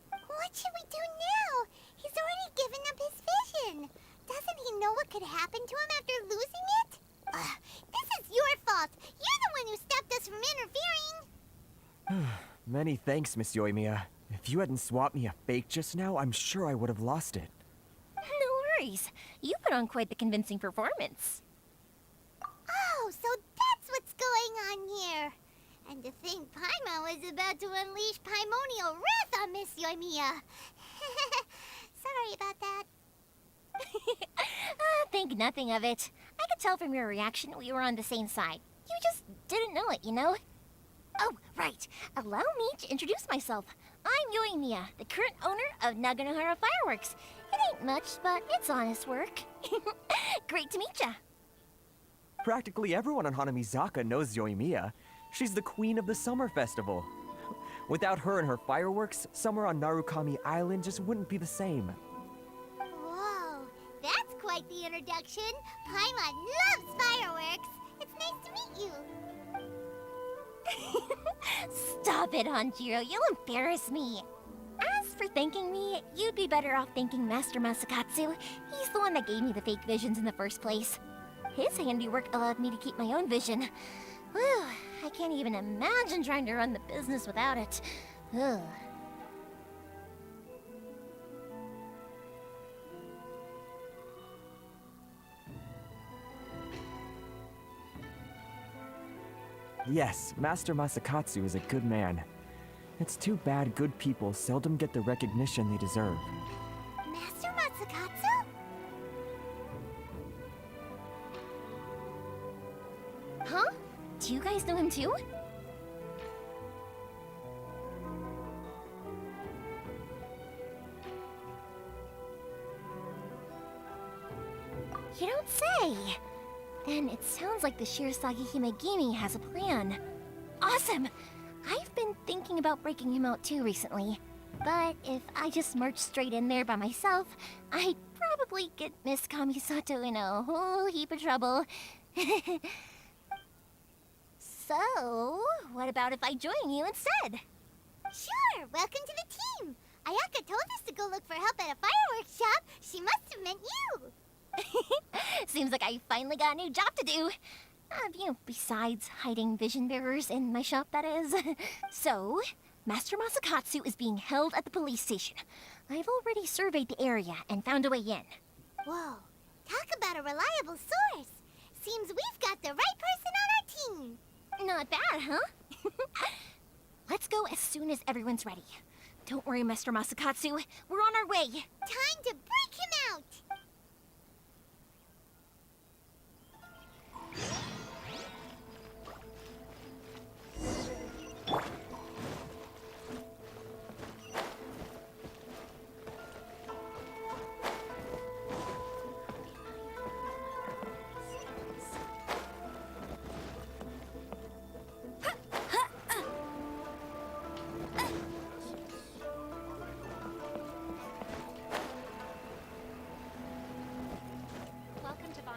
What should we do now? He's already given up his vision. Doesn't he know what could happen to him after losing it? This is your fault. You're the one who stopped us from interfering. Many thanks, Miss Yoimiya. If you hadn't swapped me a fake just now, I'm sure I would have lost it. No worries. You put on quite the convincing performance. Oh, so that's what's going on here. And to think Paimon was about to unleash Paimonial wrath on Miss Yoimiya. Sorry about that. Think nothing of it. I could tell from your reaction we were on the same side. You just didn't know it, you know? Oh, right. Allow me to introduce myself. I'm Yoimiya, the current owner of Naganohara Fireworks. It ain't much, but it's honest work. Great to meet ya. Practically everyone on Hanamizaka knows Yoimiya. She's the queen of the summer festival. Without her and her fireworks, summer on Narukami Island just wouldn't be the same. Whoa, that's quite the introduction. Paimon loves fireworks. It's nice to meet you. Stop it, Hanjiro. You'll embarrass me. As for thanking me, you'd be better off thanking Master Masakatsu. He's the one that gave me the fake visions in the first place. His handiwork allowed me to keep my own vision. Whew, I can't even imagine trying to run the business without it. Ugh. Yes, Master Masakatsu is a good man. It's too bad good people seldom get the recognition they deserve. Master Masakatsu? Huh? Do you guys know him too? You don't say! Then it sounds like the Shirasagi Himegimi has a plan. Awesome! I've been thinking about breaking him out too recently. But if I just marched straight in there by myself, I'd probably get Miss Kamisato in a whole heap of trouble. So, what about if I join you instead? Sure, welcome to the team. Ayaka told us to go look for help at a fireworks shop. She must have meant you. Seems like I finally got a new job to do. Besides hiding vision bearers in my shop, that is. So, Master Masakatsu is being held at the police station. I've already surveyed the area and found a way in. Whoa, talk about a reliable source. Seems we've got the right person on our team. Not bad, huh? Let's go as soon as everyone's ready. Don't worry, Master Masakatsu. We're on our way. Time to break him out.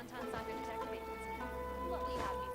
Bonton Soccer Detective Agency. What will you have me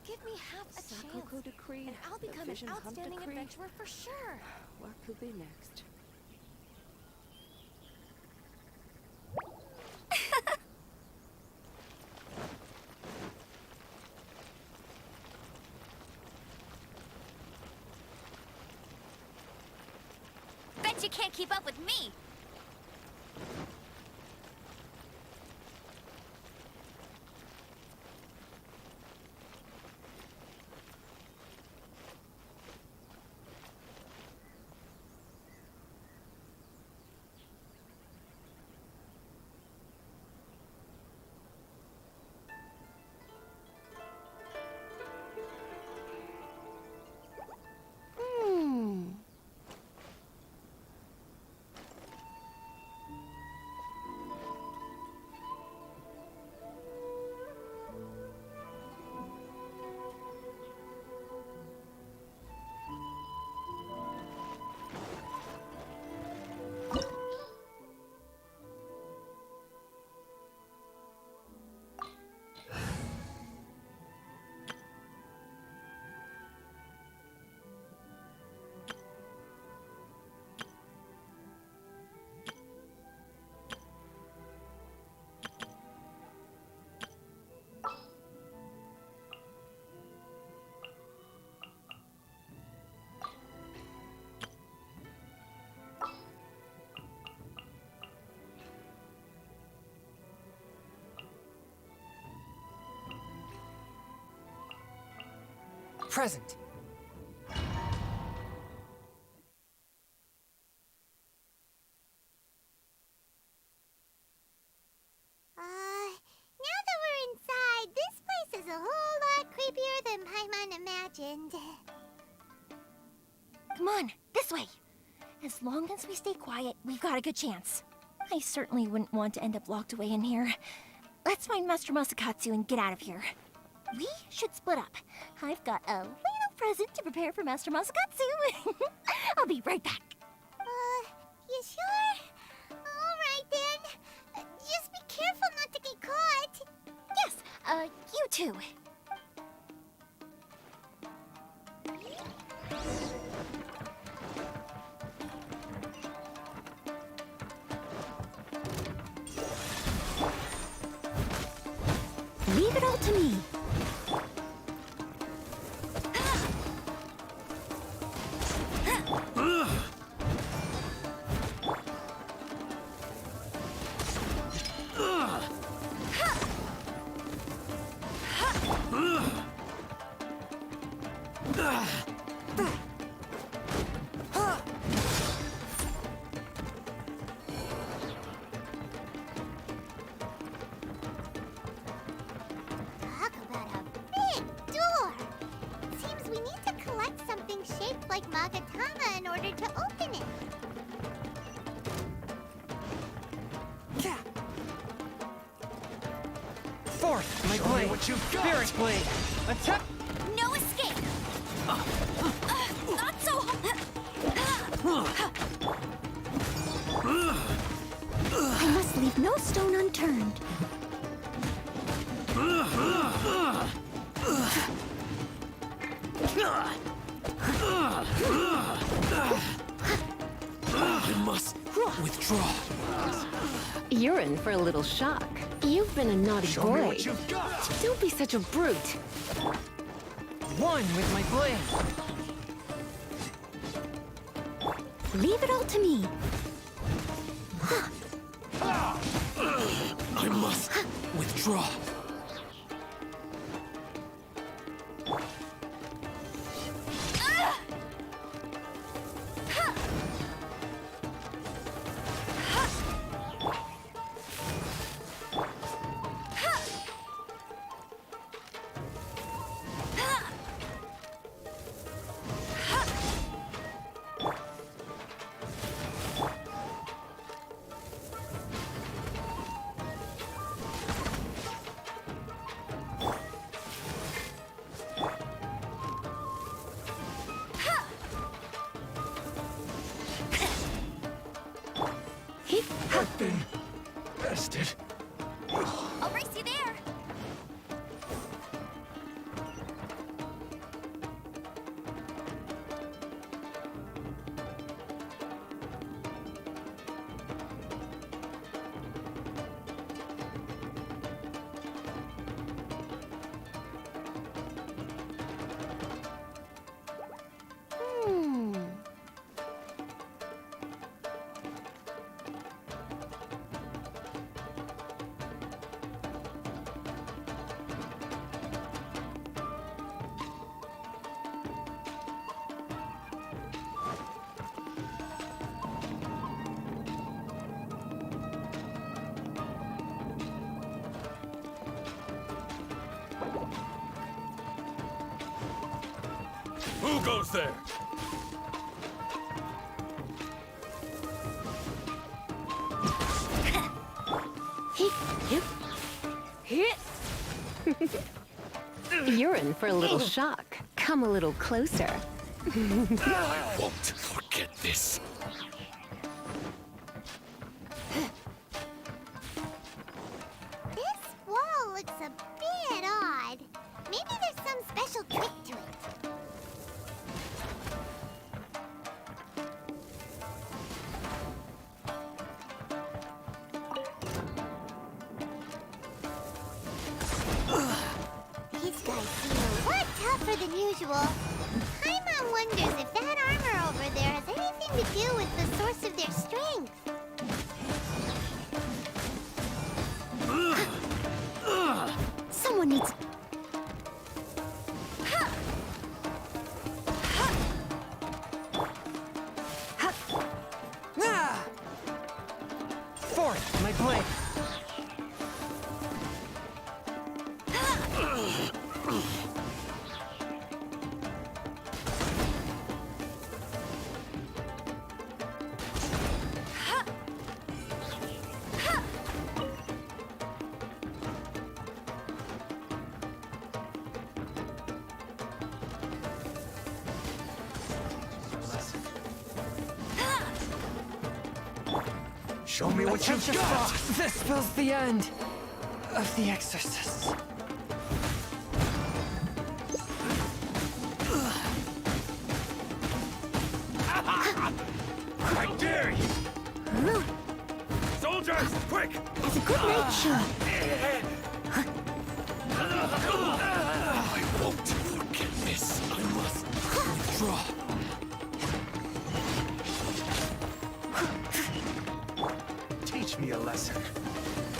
Give me half a Sakoku chance, decree, and I'll the become an Vision Hunt outstanding decree. adventurer for sure. What could be next? Bet you can't keep up with me! Present. Now that we're inside, this place is a whole lot creepier than Paimon imagined. Come on, this way. As long as we stay quiet, we've got a good chance. I certainly wouldn't want to end up locked away in here. Let's find Master Masakatsu and get out of here. We should split up. I've got a little present to prepare for Master Masakatsu. I'll be right back. You sure? Alright then. Just be careful not to get caught. Yes, you too. Leave it all to me. Talk about a big door. It seems we need to collect something shaped like Magatama in order to open it. Forth, my blade! What you've got! Spirit blade! Attack! No escape! Not so I must leave no stone unturned. Withdraw. You're in for a little shock. You've been a naughty Show boy. me what you've got. Don't be such a brute. One with my blade. Leave it all to me. I must withdraw. I've been bested. I'll race you there. Who goes there? You're in for a little shock. Come a little closer. I won't forget this. This wall looks a bit odd. Maybe there's some special trick to it. These guys seem a lot tougher than usual. Paimon wonders if that armor over there has anything to do with the source of their strength. Someone needs... Forth, my blade. Show me what you've got. This spells the end of the exorcists. I dare you! Soldiers, quick! It's a good night shot. I won't forget this. I must withdraw. Teach me a lesson.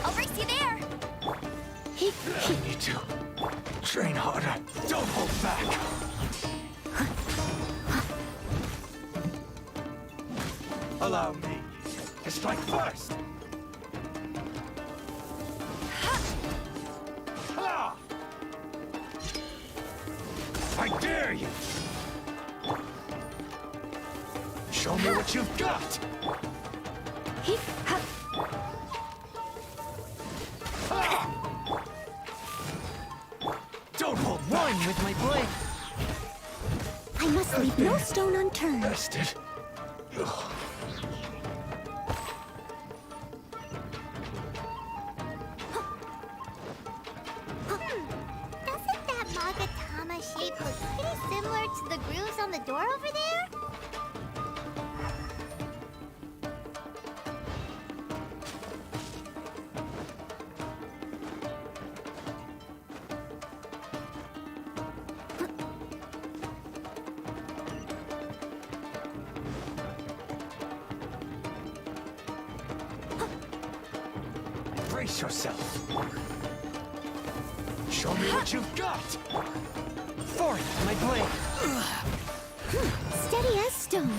I'll race you there. I need to train harder. Don't hold back. Allow me to strike first. Ha! I dare you. Show me what you've got. Don't hold back. One with my blade. I must leave no stone unturned. Bested. Doesn't that Magatama shape look pretty similar to the grooves on the door over there? Brace yourself. Show me what you've got. Forth, my blade. Steady as stone.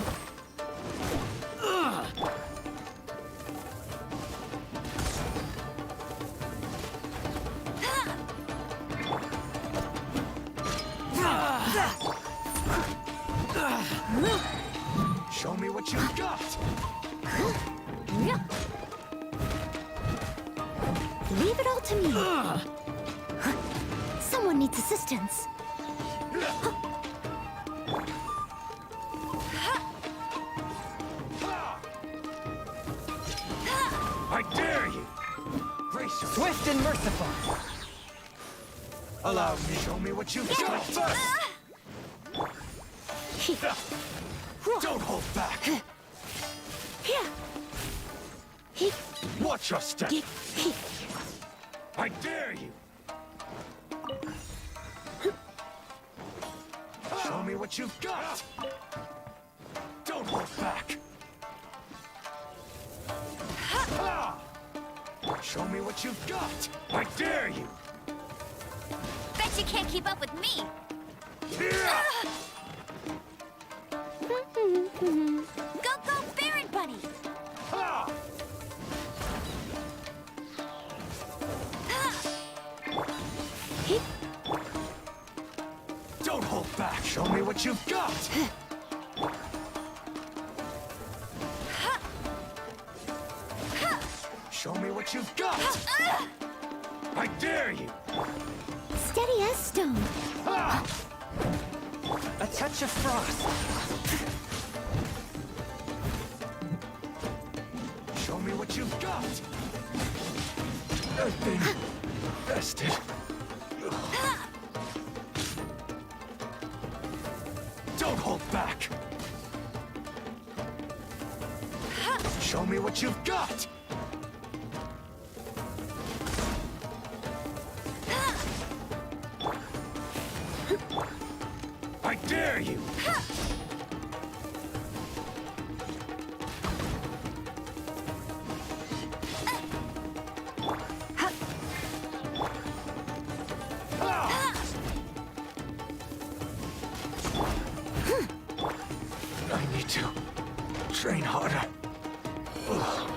Show me what you've got. Leave it all to me. Someone needs assistance. I dare you. Brace yourself. Swift and merciful. Allow me. Show me what you've got first. Don't hold back. Watch your step. I dare you. Show me what you've got. Don't hold back. Show me what you've got. I dare you. Bet you can't keep up with me. Go, Baron Bunny! Don't hold back. Show me what you've got. Show me what you've got. I dare you. Steady as stone. A touch of frost. Show me what you've got. I've been bested. Don't hold back. Show me what you've got. I dare you. I need to train harder. Ugh.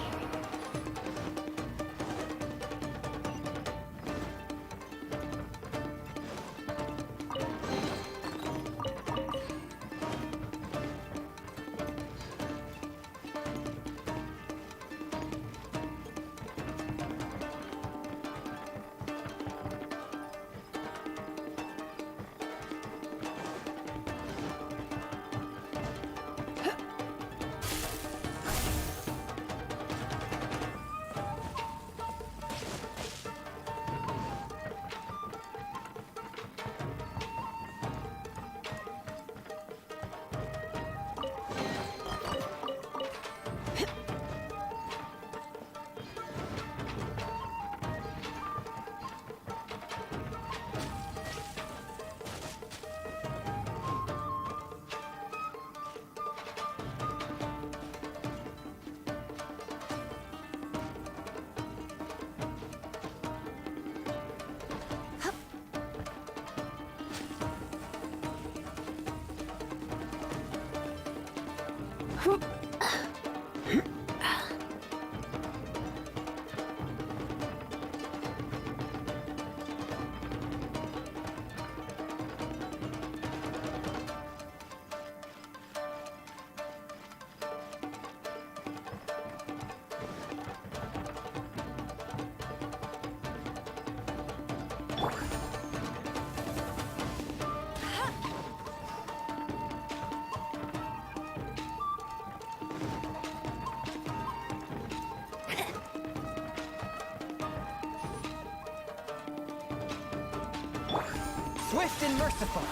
Swift and merciful.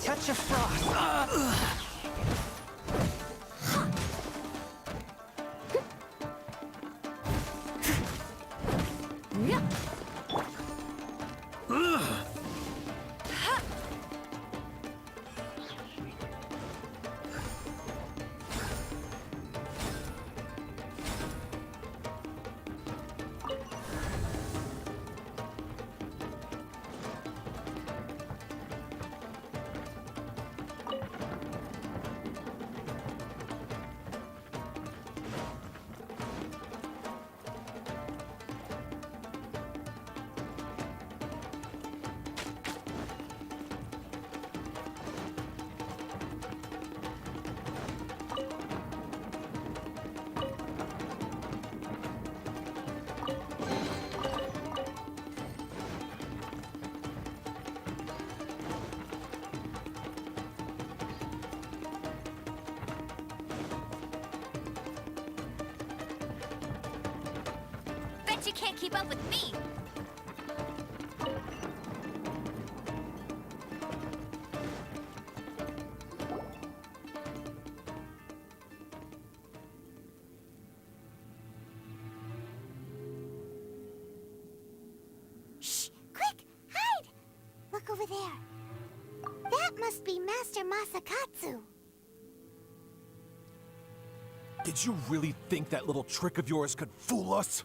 touch of frost. Bet you can't keep up with me! Shh! Quick! Hide! Look over there. That must be Master Masakatsu. Did you really think that little trick of yours could fool us?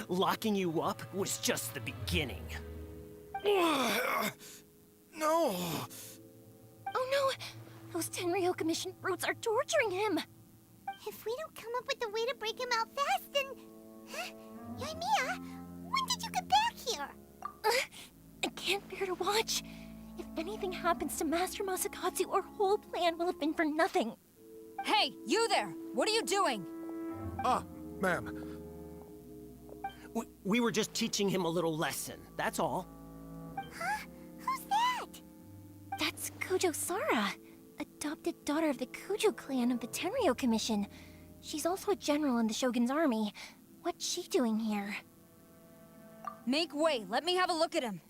Locking you up was just the beginning. No! Oh no! Those Tenryo Commission brutes are torturing him! If we don't come up with a way to break him out fast, then... Huh? Yoimiya, when did you get back here? I can't bear to watch. If anything happens to Master Masakatsu, our whole plan will have been for nothing. Hey, you there! What are you doing? Ma'am. We were just teaching him a little lesson, that's all. Huh? Who's that? That's Kujo Sara, adopted daughter of the Kujo clan of the Tenryo Commission. She's also a general in the Shogun's army. What's she doing here? Make way, let me have a look at him.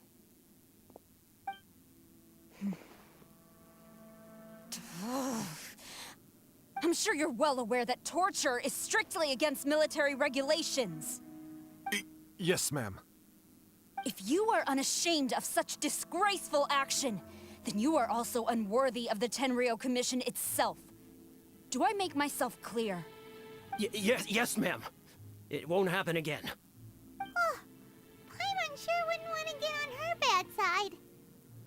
I'm sure you're well aware that torture is strictly against military regulations. Yes, ma'am. If you are unashamed of such disgraceful action, then you are also unworthy of the Tenryo Commission itself. Do I make myself clear? Yes, ma'am. It won't happen again. Oh, Paimon sure wouldn't want to get on her bad side.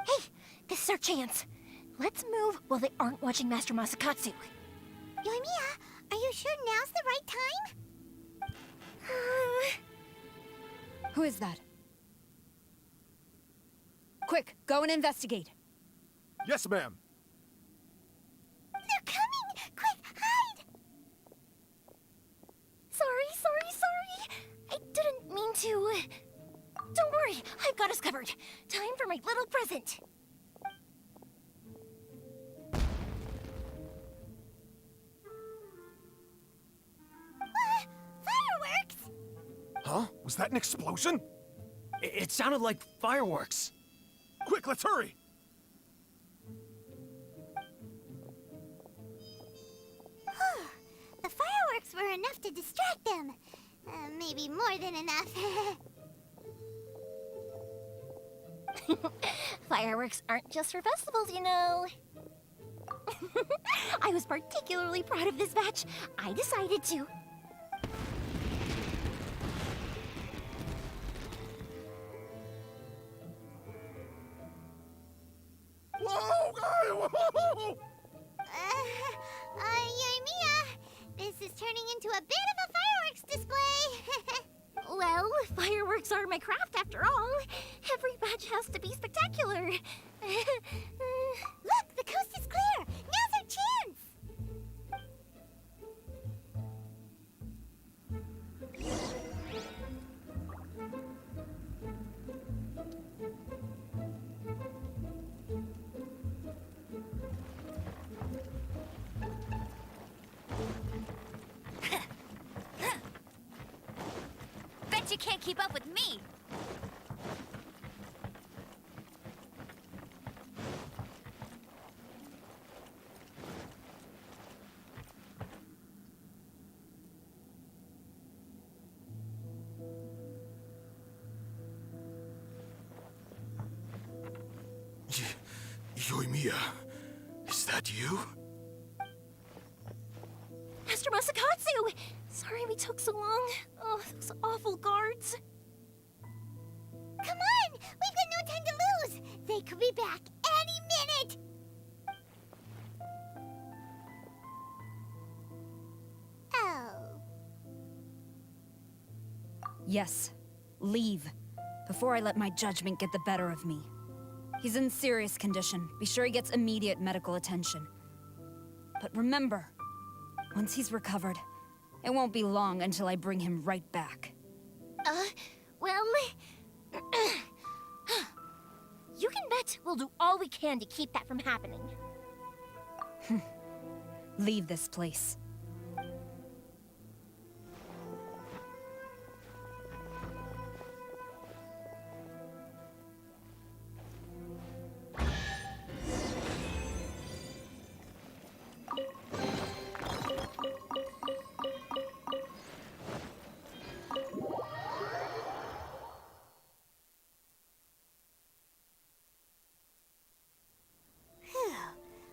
Hey, this is our chance. Let's move while they aren't watching Master Masakatsu. Yoimiya, are you sure now's the right time? Who is that? Quick, go and investigate. Yes, ma'am. They're coming! Quick, hide! Sorry. I didn't mean to. Don't worry, I've got us covered. Time for my little present. Fireworks! Huh? Was that an explosion? It sounded like fireworks. Quick, let's hurry! The fireworks were enough to distract them. Maybe more than enough. Fireworks aren't just for festivals, you know. I was particularly proud of this batch. I decided to. Whoa! Yoimiya, this is turning into a bit of a fireworks display. Well, fireworks are my craft after all. Every batch has to be spectacular. Look, the coast is clear. Now's our chance. Bet you can't keep up with me! Yoimiya, is that you? Master Masakatsu! Sorry we took so long. Oh, those awful guards. Come on! We've got no time to lose! They could be back any minute! Oh. Yes. Leave. Before I let my judgment get the better of me. He's in serious condition. Be sure he gets immediate medical attention. But remember, once he's recovered, it won't be long until I bring him right back. Well... You can bet we'll do all we can to keep that from happening. Leave this place.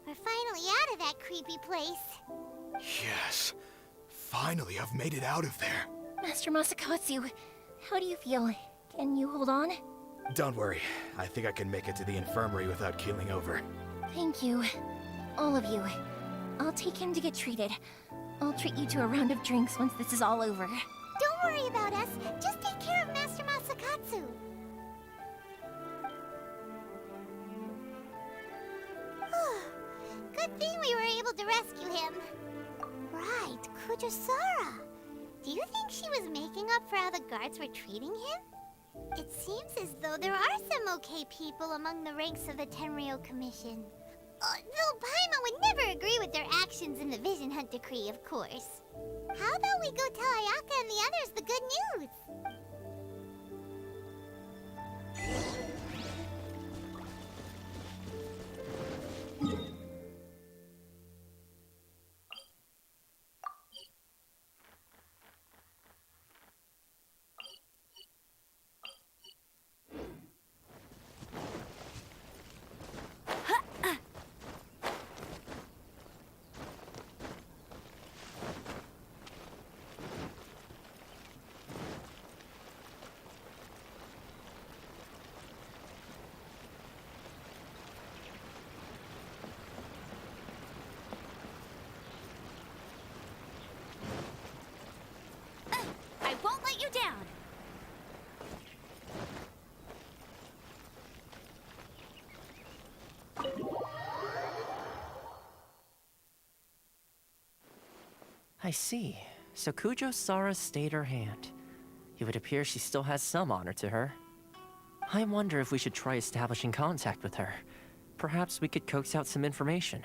We're finally out of that creepy place. Yes. Finally, I've made it out of there. Master Masakatsu, how do you feel? Can you hold on? Don't worry. I think I can make it to the infirmary without keeling over. Thank you. All of you. I'll take him to get treated. I'll treat you to a round of drinks once this is all over. Don't worry about us. Just take care of Master Masakatsu. Good thing we were able to rescue him. Right, Kujosara. Do you think she was making up for how the guards were treating him? It seems as though there are some okay people among the ranks of the Tenryou Commission. Though Paimon would never agree with their actions in the Vision Hunt Decree, of course. How about we go tell Ayaka and the others the good news? I won't let you down! I see. So Kujo-Sara stayed her hand. It would appear she still has some honor to her. I wonder if we should try establishing contact with her. Perhaps we could coax out some information.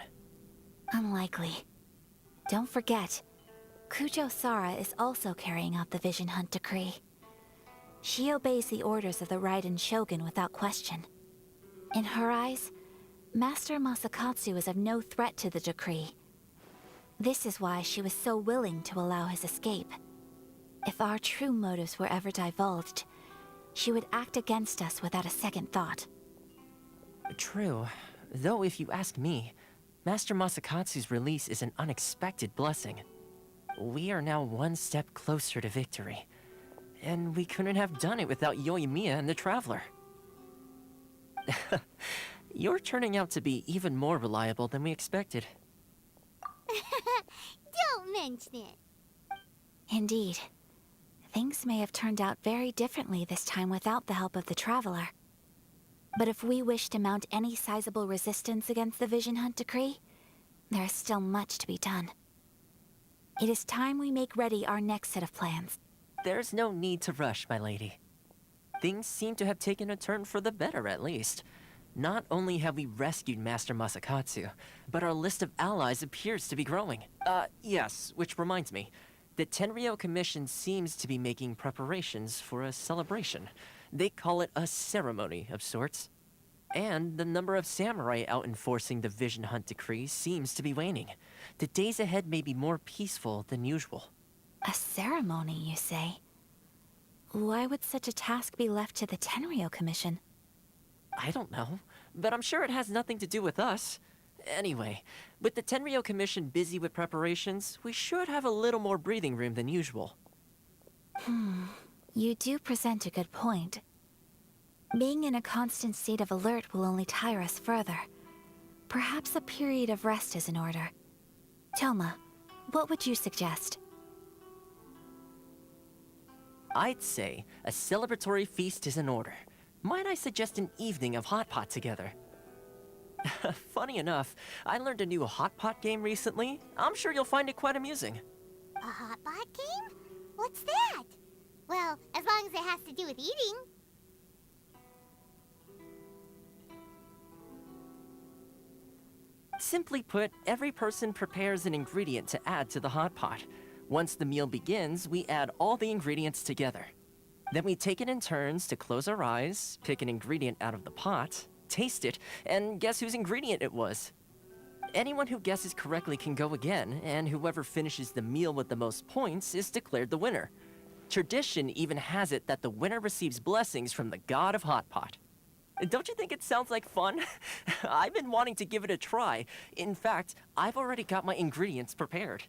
Unlikely. Don't forget, Kujo-Sara is also carrying out the Vision Hunt Decree. She obeys the orders of the Raiden Shogun without question. In her eyes, Master Masakatsu is of no threat to the decree. This is why she was so willing to allow his escape. If our true motives were ever divulged, she would act against us without a second thought. True. Though if you ask me, Master Masakatsu's release is an unexpected blessing. We are now one step closer to victory. And we couldn't have done it without Yoimiya and the Traveler. You're turning out to be even more reliable than we expected. Don't mention it. Indeed. Things may have turned out very differently this time without the help of the Traveler. But if we wish to mount any sizable resistance against the Vision Hunt Decree, there is still much to be done. It is time we make ready our next set of plans. There's no need to rush, my lady. Things seem to have taken a turn for the better, at least. Not only have we rescued Master Masakatsu, but our list of allies appears to be growing. Yes, which reminds me. The Tenryou Commission seems to be making preparations for a celebration. They call it a ceremony of sorts. And the number of samurai out enforcing the Vision Hunt Decree seems to be waning. The days ahead may be more peaceful than usual. A ceremony, you say? Why would such a task be left to the Tenryou Commission? I don't know. but I'm sure it has nothing to do with us. Anyway, with the Tenryou Commission busy with preparations, we should have a little more breathing room than usual. You do present a good point. Being in a constant state of alert will only tire us further. Perhaps a period of rest is in order. Toma, what would you suggest? I'd say a celebratory feast is in order. Might I suggest an evening of hot pot together? Funny enough, I learned a new hot pot game recently. I'm sure you'll find it quite amusing. A hot pot game? What's that? Well, as long as it has to do with eating. Simply put, every person prepares an ingredient to add to the hot pot. Once the meal begins, we add all the ingredients together. Then we take it in turns to close our eyes, pick an ingredient out of the pot, taste it, and guess whose ingredient it was. Anyone who guesses correctly can go again, and whoever finishes the meal with the most points is declared the winner. Tradition even has it that the winner receives blessings from the god of hot pot. Don't you think it sounds like fun? I've been wanting to give it a try. In fact, I've already got my ingredients prepared.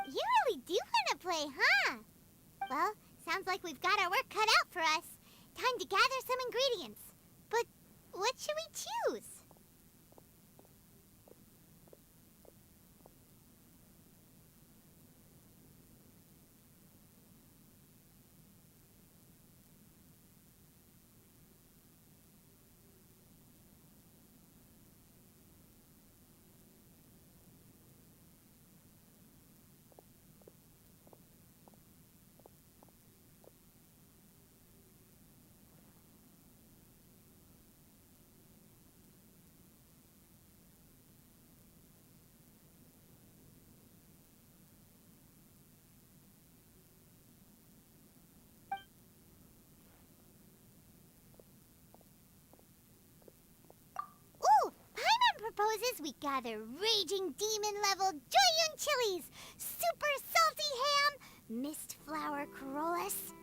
You really do want to play, huh? Well, sounds like we've got our work cut out for us. Time to gather some ingredients. But what should we choose? Proposes we gather raging demon-level Joyun chilies, super salty ham, mist flower corollas.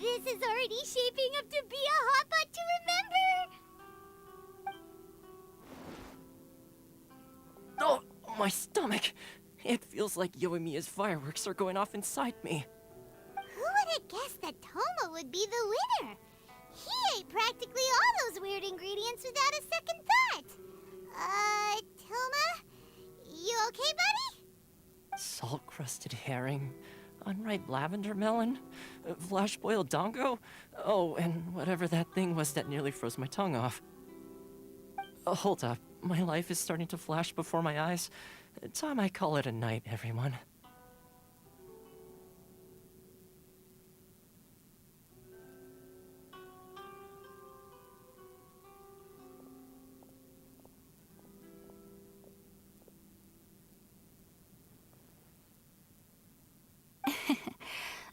This is already shaping up to be a hot pot to remember. Oh, my stomach! It feels like Yoimiya's fireworks are going off inside me. Who would have guessed that Toma would be the winner? He ate practically all those weird ingredients without a second thought. Toma? You okay, buddy? Salt-crusted herring, unripe lavender melon, flash-boiled dongo, oh, and whatever that thing was that nearly froze my tongue off. Hold up, my life is starting to flash before my eyes. Time I call it a night, everyone.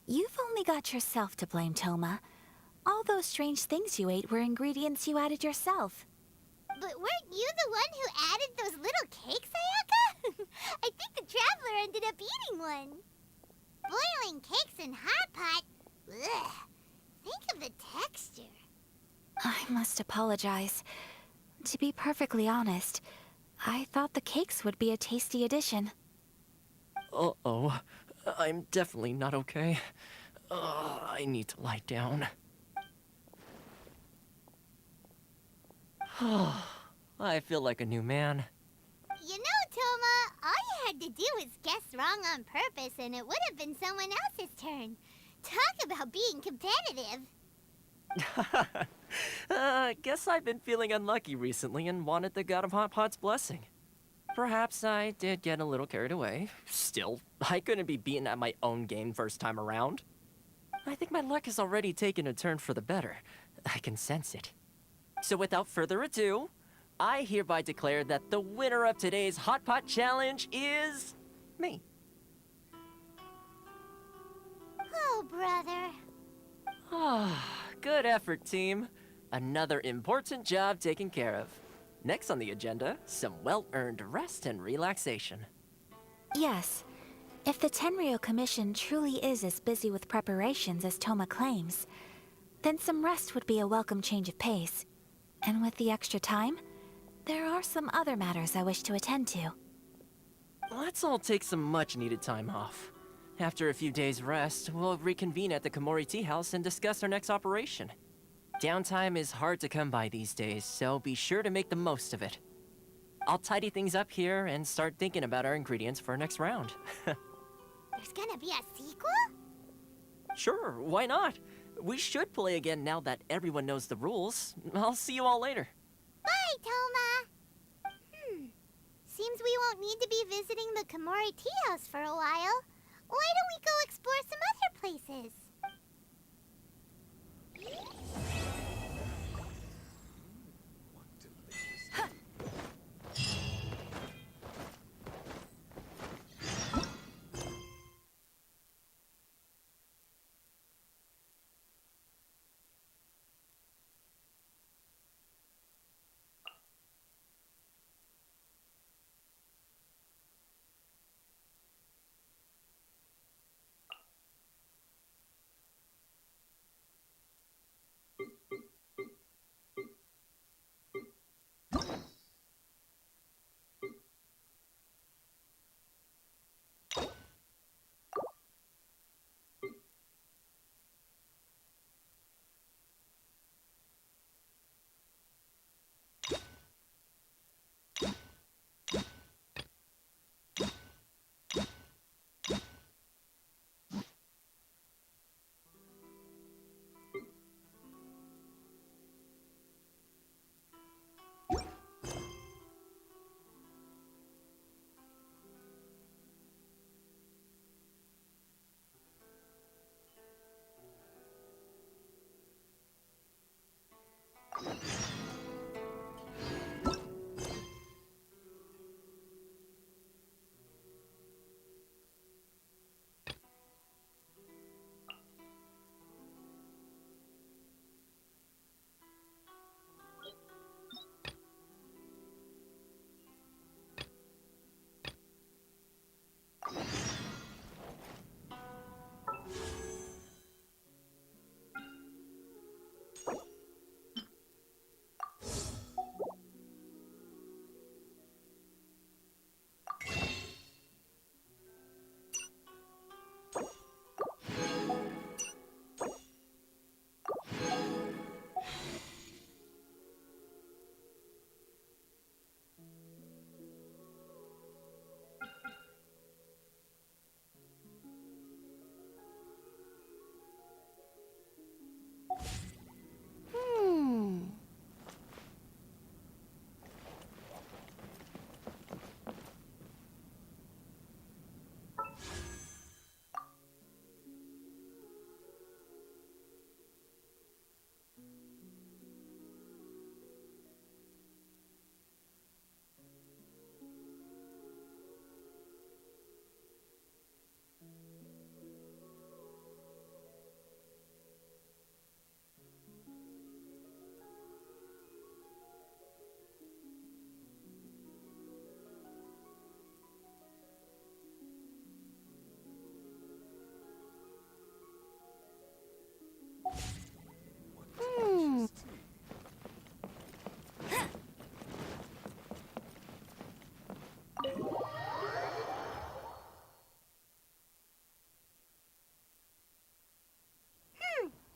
You've only got yourself to blame, Toma. All those strange things you ate were ingredients you added yourself. But weren't you the one who added those little cakes, Ayaka? I think the Traveler ended up eating one. Boiling cakes in hot pot? Ugh. Think of the texture. I must apologize. To be perfectly honest, I thought the cakes would be a tasty addition. Uh-oh. I'm definitely not okay. I need to lie down. I feel like a new man. You know, Toma, all you had to do was guess wrong on purpose and it would have been someone else's turn. Talk about being competitive. Guess I've been feeling unlucky recently and wanted the God of Hot Pot's blessing. Perhaps I did get a little carried away. Still, I couldn't be beaten at my own game first time around. I think my luck has already taken a turn for the better. I can sense it. So without further ado, I hereby declare that the winner of today's Hot Pot Challenge is me. Oh, brother. Good effort, team. Another important job taken care of. Next on the agenda, some well-earned rest and relaxation. Yes. If the Tenryou Commission truly is as busy with preparations as Toma claims, then some rest would be a welcome change of pace. And with the extra time, There are some other matters I wish to attend to. Let's all take some much-needed time off. After a few days' rest, we'll reconvene at the Komori Tea House and discuss our next operation. Downtime is hard to come by these days, so be sure to make the most of it. I'll tidy things up here and start thinking about our ingredients for our next round. There's gonna be a sequel? Sure, why not? We should play again now that everyone knows the rules. I'll see you all later. Bye, Toma! Seems we won't need to be visiting the Komori Tea House for a while. Why don't we go explore some other places?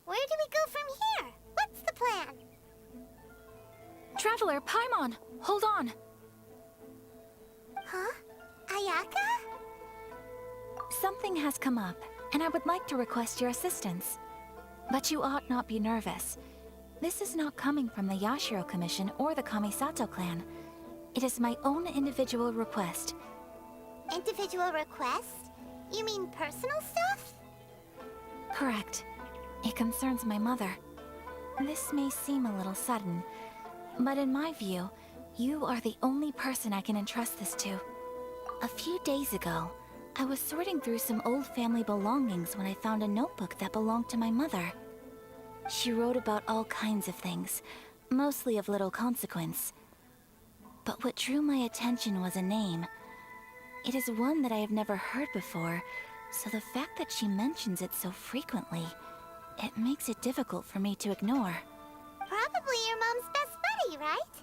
Where do we go from here? What's the plan? Traveler, Paimon, hold on. Huh? Ayaka? Something has come up, and I would like to request your assistance. But you ought not be nervous. This is not coming from the Yashiro Commission or the Kamisato clan. It is my own individual request. Individual request? You mean personal stuff? Correct. It concerns my mother. This may seem a little sudden, but in my view, you are the only person I can entrust this to. A few days ago, I was sorting through some old family belongings when I found a notebook that belonged to my mother. She wrote about all kinds of things, mostly of little consequence. But what drew my attention was a name. It is one that I have never heard before, so the fact that she mentions it so frequently, it makes it difficult for me to ignore. Probably your mom's best buddy, right?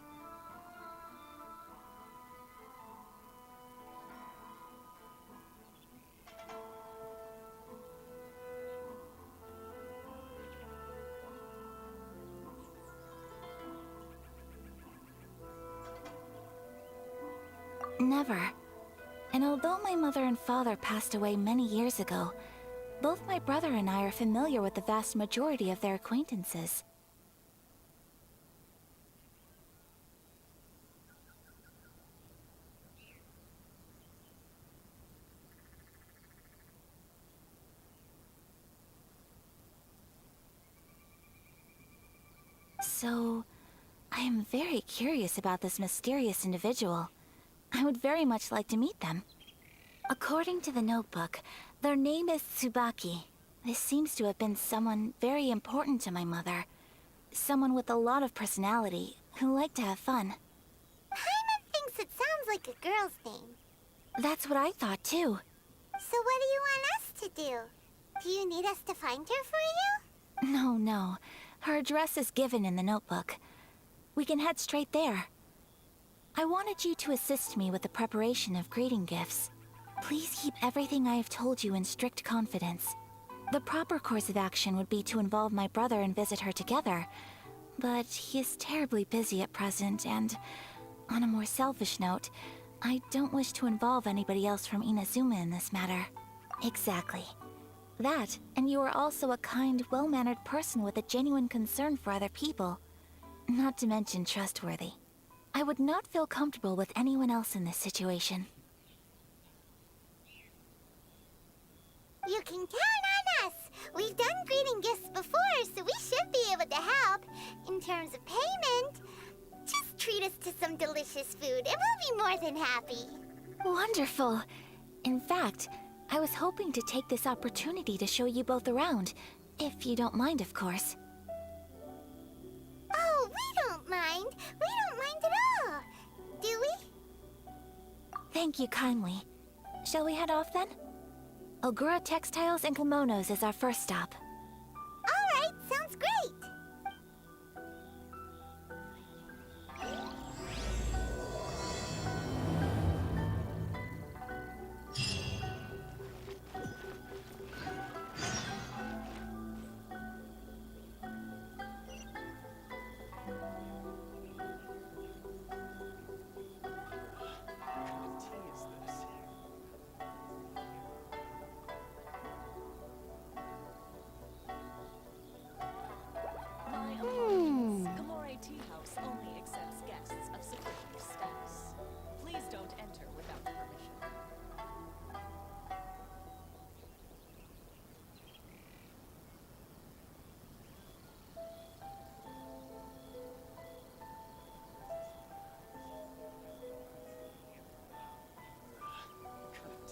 Never. And although my mother and father passed away many years ago, both my brother and I are familiar with the vast majority of their acquaintances. So, I am very curious about this mysterious individual. I would very much like to meet them. According to the notebook, their name is Tsubaki. This seems to have been someone very important to my mother. Someone with a lot of personality, who liked to have fun. Paimon thinks it sounds like a girl's name. That's what I thought too. So what do you want us to do? Do you need us to find her for you? No. Her address is given in the notebook. We can head straight there. I wanted you to assist me with the preparation of greeting gifts. Please keep everything I have told you in strict confidence. The proper course of action would be to involve my brother and visit her together, but he is terribly busy at present, and on a more selfish note, I don't wish to involve anybody else from Inazuma in this matter. Exactly. That, and you are also a kind, well-mannered person with a genuine concern for other people. Not to mention trustworthy. I would not feel comfortable with anyone else in this situation. You can count on us! We've done greeting gifts before, so we should be able to help. In terms of payment, just treat us to some delicious food and we'll be more than happy. Wonderful! In fact, I was hoping to take this opportunity to show you both around, if you don't mind, of course. Oh, we don't mind. We don't mind at all. Do we? Thank you kindly. Shall we head off then? Ogura Textiles and Kimonos is our first stop. All right, sounds great.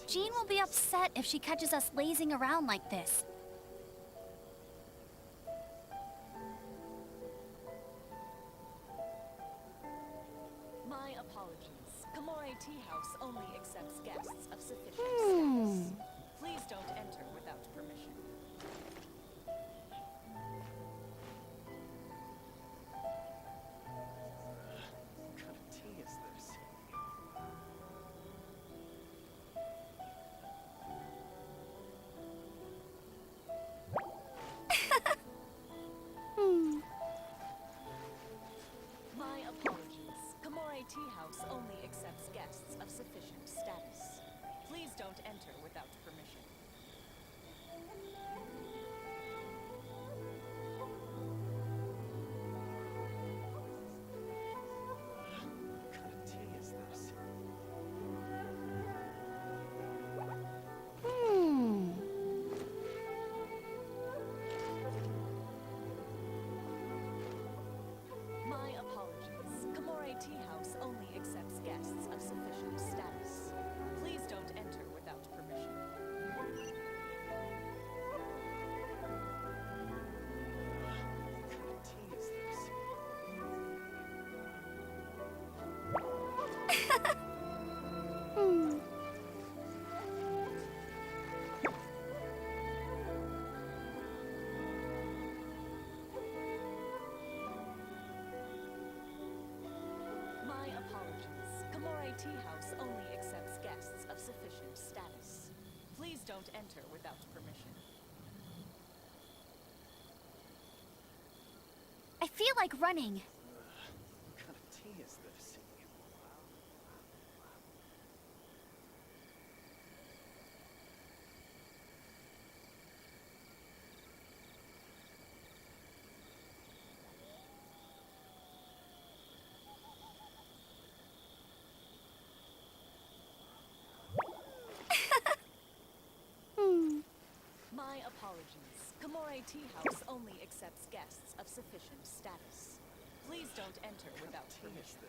Jean will be upset if she catches us lazing around like this. My apologies. Kamore Tea House only accepts guests of sufficient status. Please don't enter without permission. What kind of tea is this? My apologies. Kamore Tea House only accepts guests of sufficient status. Please don't enter without permission. What kind of tea is this? My apologies. Kamore Tea House only accepts guests of sufficient status. Please don't enter without permission. What kind of tea is this? My apologies. Kamore Tea House only accepts guests of sufficient status. Please don't enter without permission. I feel like running. What kind of tea is this? Komore Tea House only accepts guests of sufficient status. Please don't enter without permission.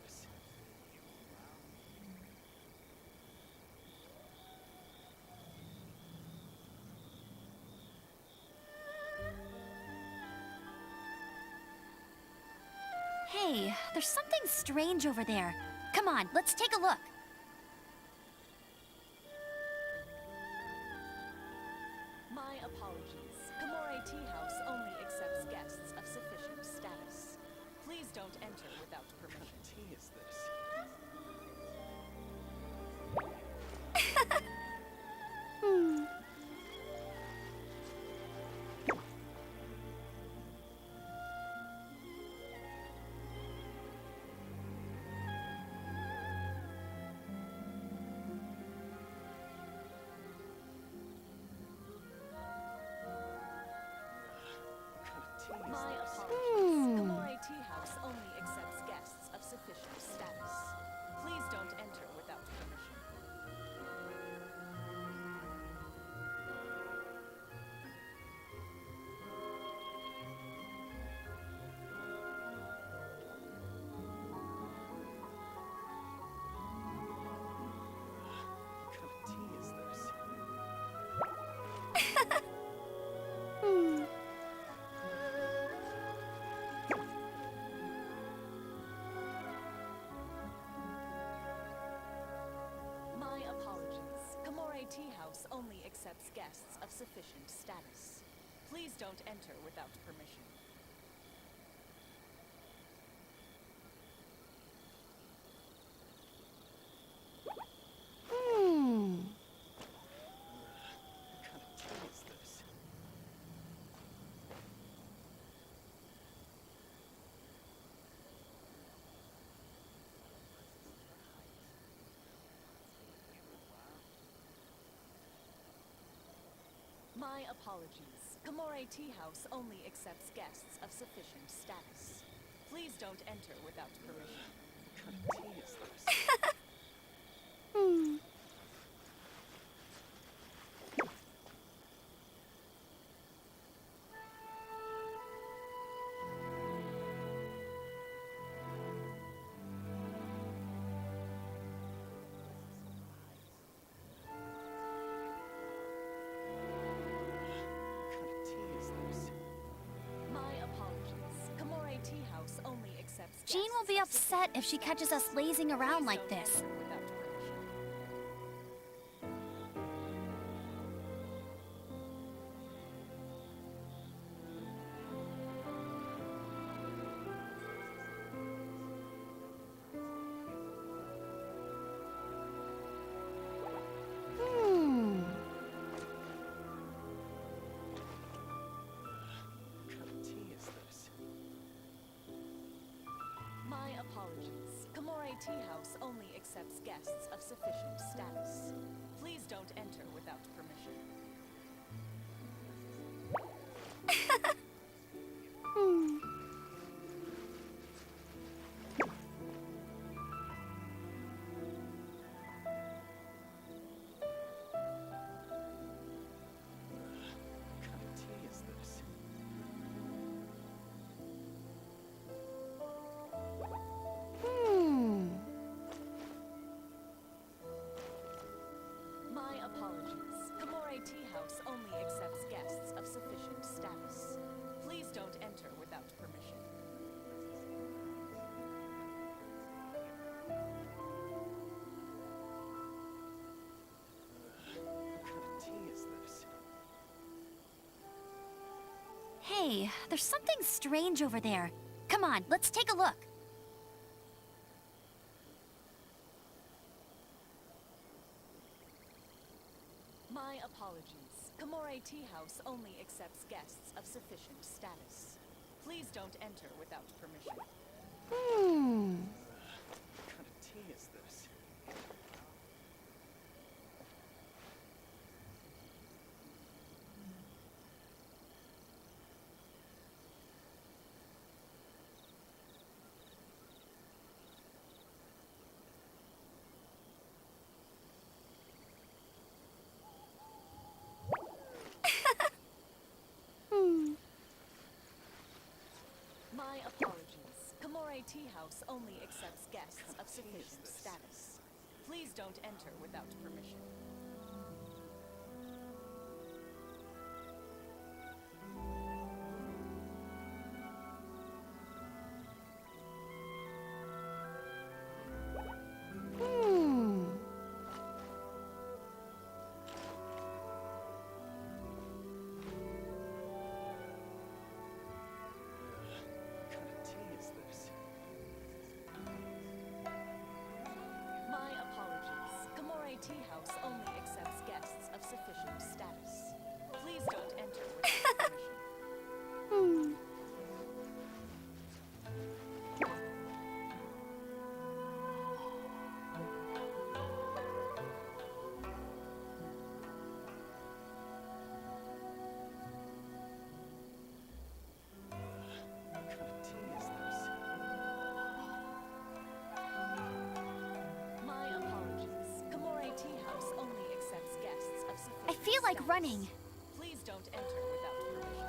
Hey, there's something strange over there. Come on, let's take a look. My apologies. Komore Tea House only accepts guests of sufficient status. Please don't enter without permission. What kind of tea is this? My apologies. Komore Tea House only accepts guests of sufficient status. Please don't enter without permission. What kind of tea is this? My apologies. Komore Tea House only accepts guests of sufficient status. Please don't enter without permission. What kind of tea is this? My apologies. Komore Tea House only accepts guests of sufficient status. Please don't enter without permission. What kind of tea is this? What kind of tea is this? My apologies. Komore Tea House only accepts Jean will be upset if she catches us lazing around like this. without permission. What kind of tea is this? My apologies. Komore Tea House only accepts guests of sufficient status. Please don't enter without permission. What kind of tea is this? My apologies. Komore Tea House only accepts guests of sufficient status. Please don't enter without permission. What kind of tea is this? Hey, there's something strange over there. Come on, let's take a look. My apologies. Komore Tea House only accepts guests of sufficient status. Please don't enter without permission. What kind of tea is this? Tea House only accepts guests of sufficient status. Please don't enter without permission. My apologies. Gamore Tea House only accepts guests of sufficient status. Please don't enter without permission. My apologies. Gamore Tea House only accepts guests of sufficient I feel like status. running. Please don't enter without permission.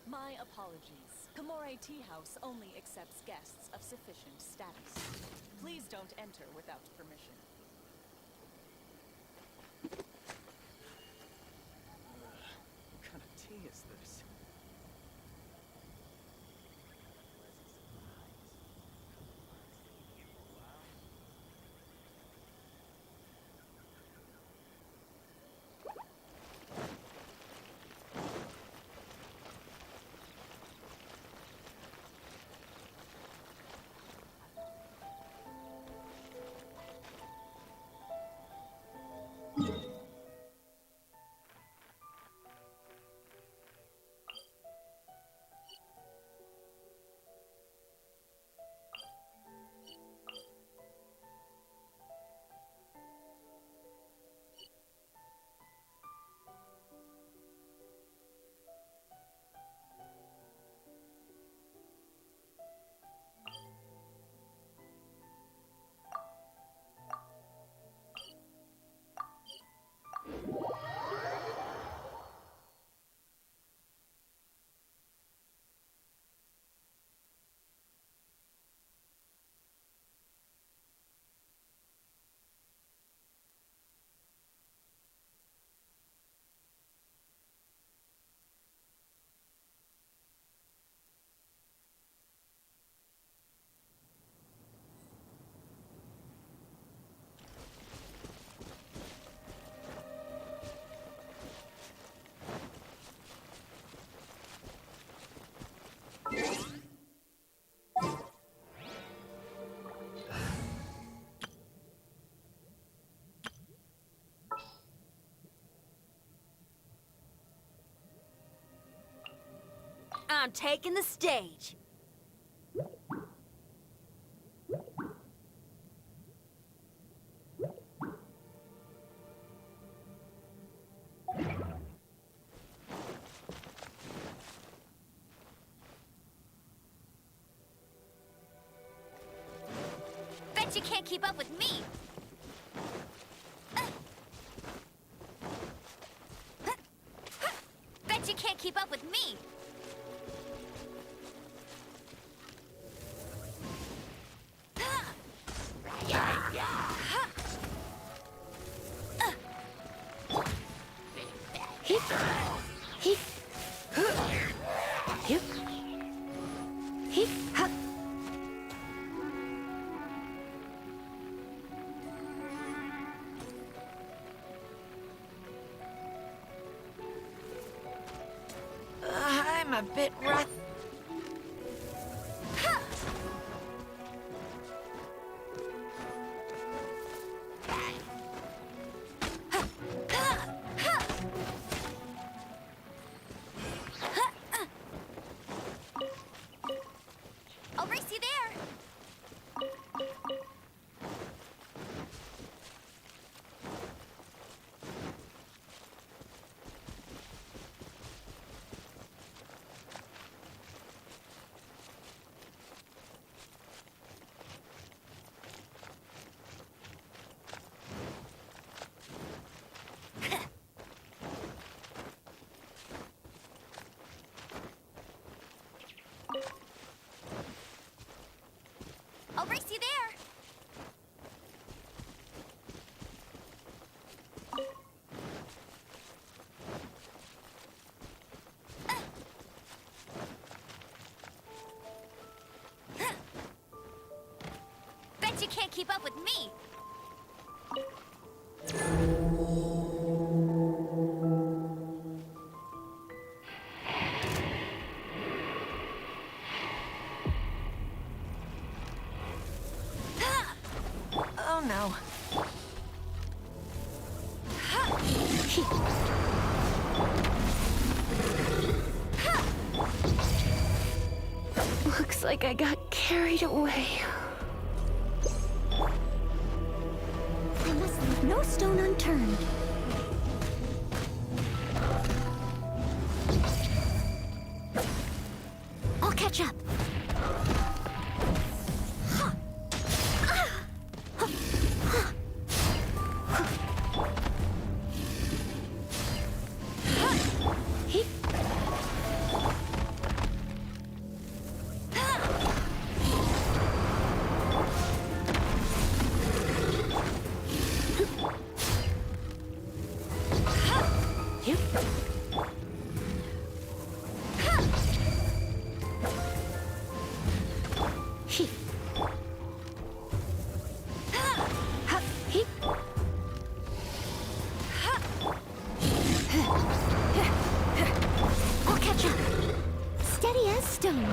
My apologies. Gamore Tea House only accepts guests of sufficient status. Please don't enter without permission. What kind of tea is this? I'm taking the stage. Bet you can't keep up with me. Bet you can't keep up with me. I'm a bit rough. I'll race you there. you can't keep up with me! Oh no. Looks like I got carried away. I must leave no stone unturned. I'll catch up. I'll catch up. Steady as stone.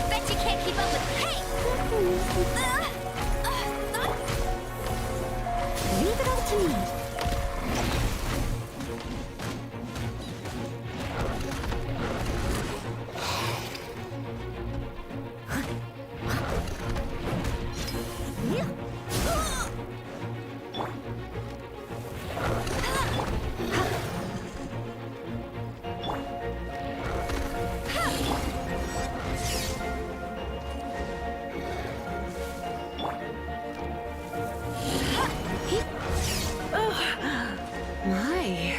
Bet you can't keep up with me! Leave it all to me. My.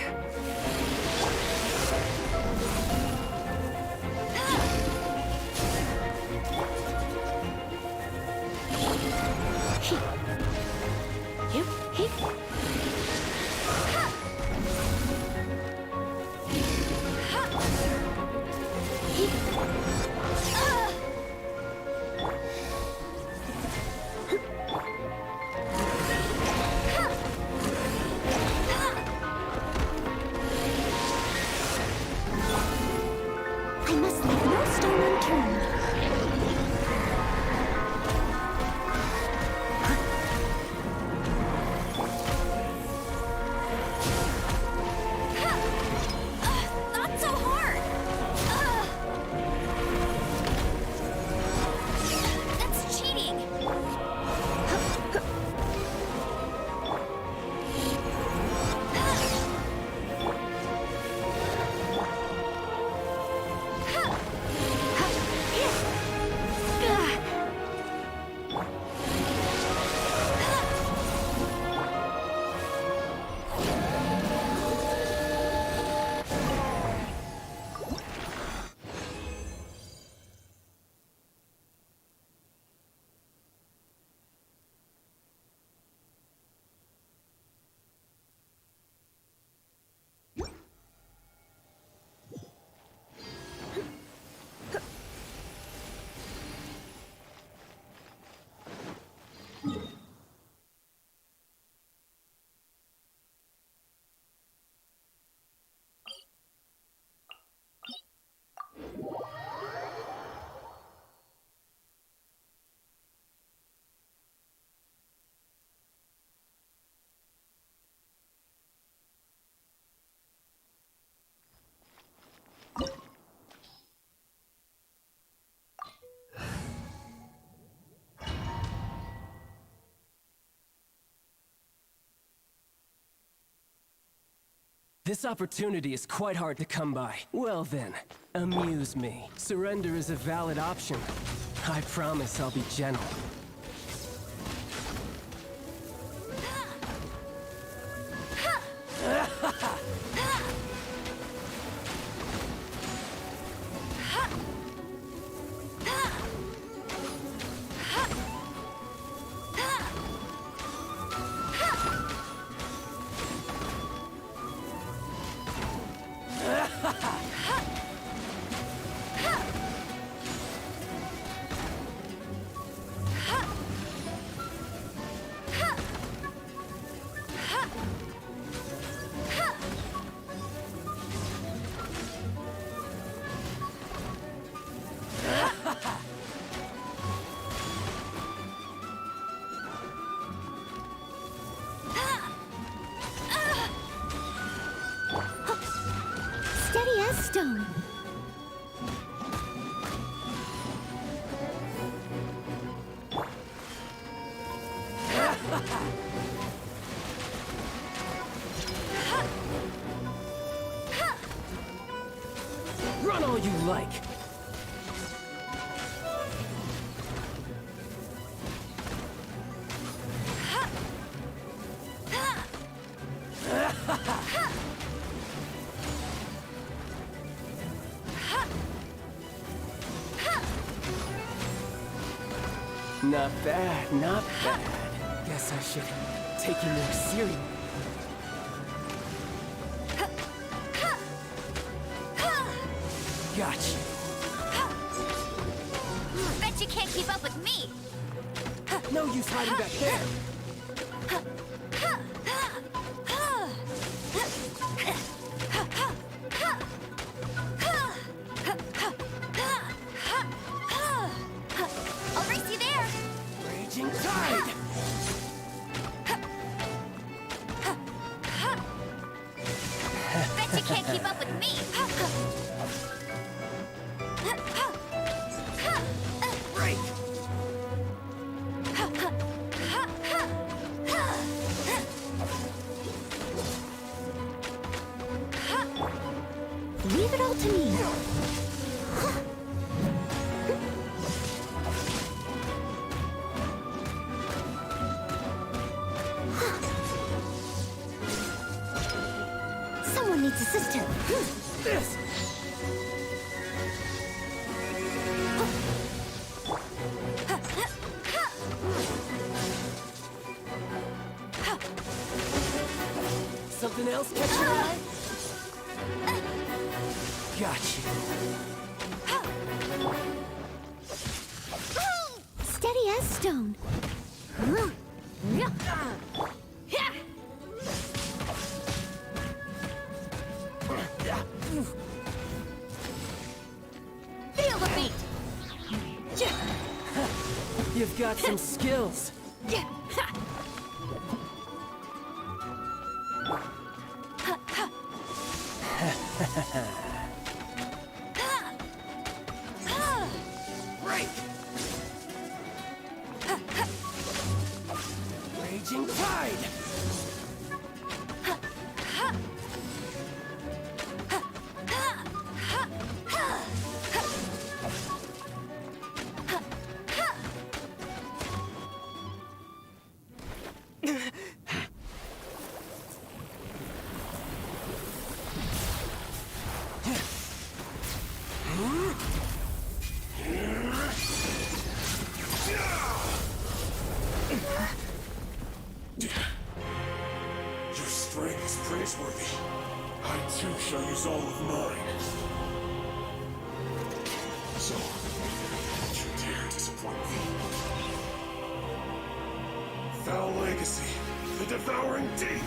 I must leave no stone unturned. Not so hard! That's cheating! This opportunity is quite hard to come by. Well then, amuse me. Surrender is a valid option. I promise I'll be gentle. Steady as stone. Run all you like! Not bad, not bad. Guess I should take you more seriously. Gotcha. Bet you can't keep up with me. No use hiding back there. I'll race you there. Raging tide. Bet you can't keep up with me. Break. Leave it all to me. Someone needs assistance. This. Something else catch your eye? Gotcha. Steady as stone. Feel the beat. You've got some skills. Break. Raging tide. Your strength is praiseworthy. I too shall use all of mine. So, don't you dare disappoint me. Foul legacy, the devouring deep.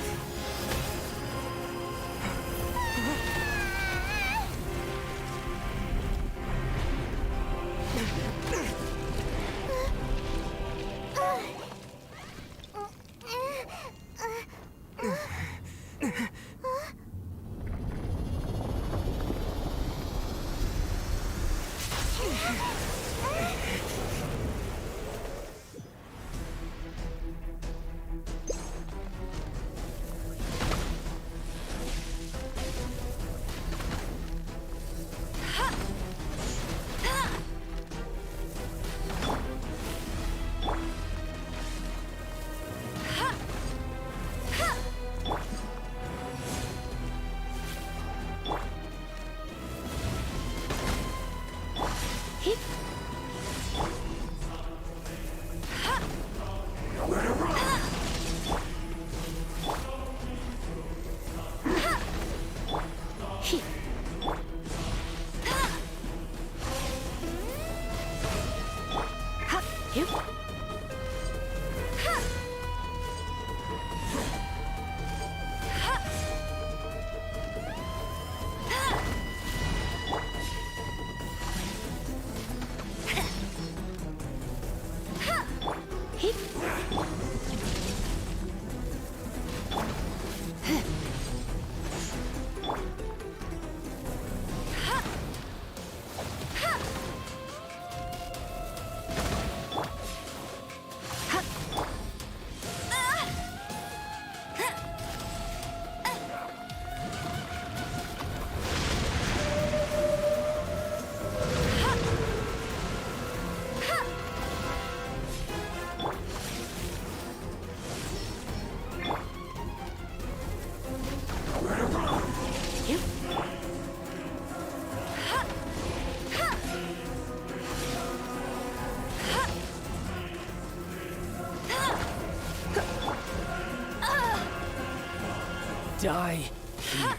Die here.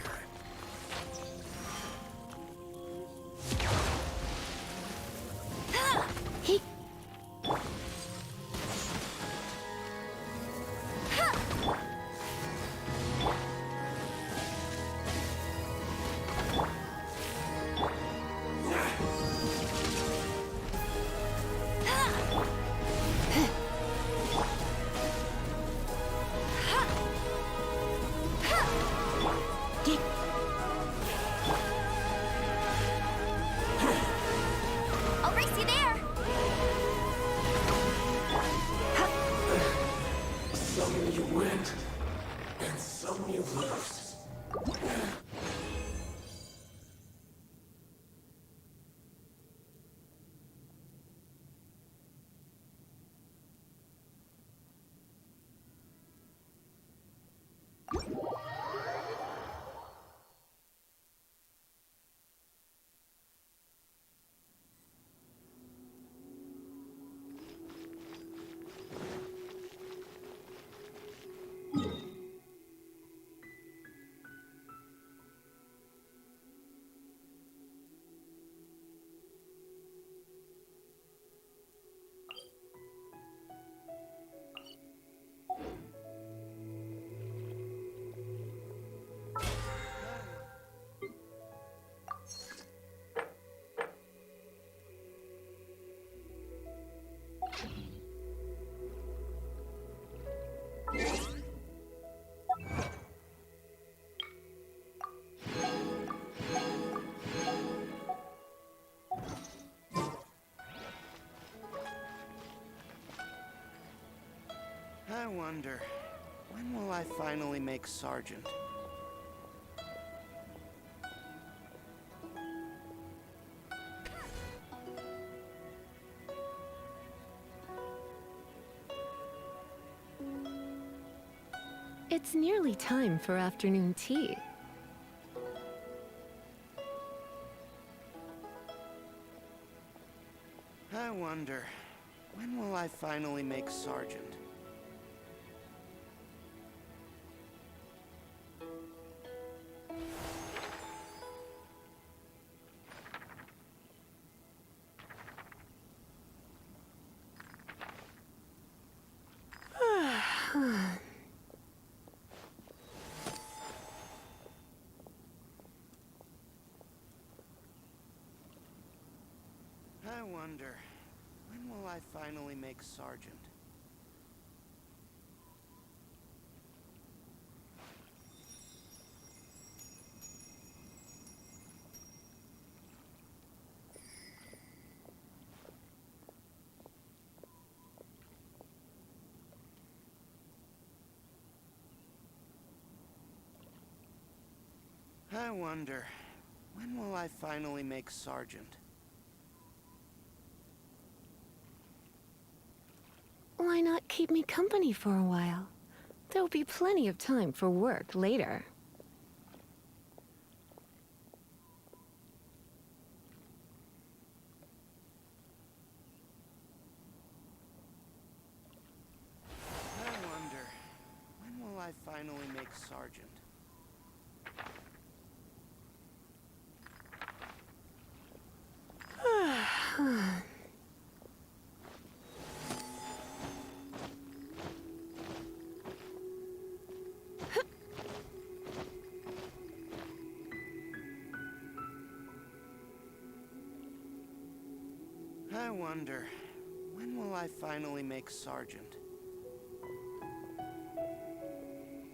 I'll race you there. Some you win, and some you lose. I wonder, when will I finally make Sergeant? It's nearly time for afternoon tea. I wonder, when will I finally make Sergeant? I wonder, when will I finally make Sergeant? I wonder, when will I finally make Sergeant? Why not keep me company for a while? There'll be plenty of time for work later. I wonder, when will I finally make Sergeant? I wonder, when will I finally make Sergeant?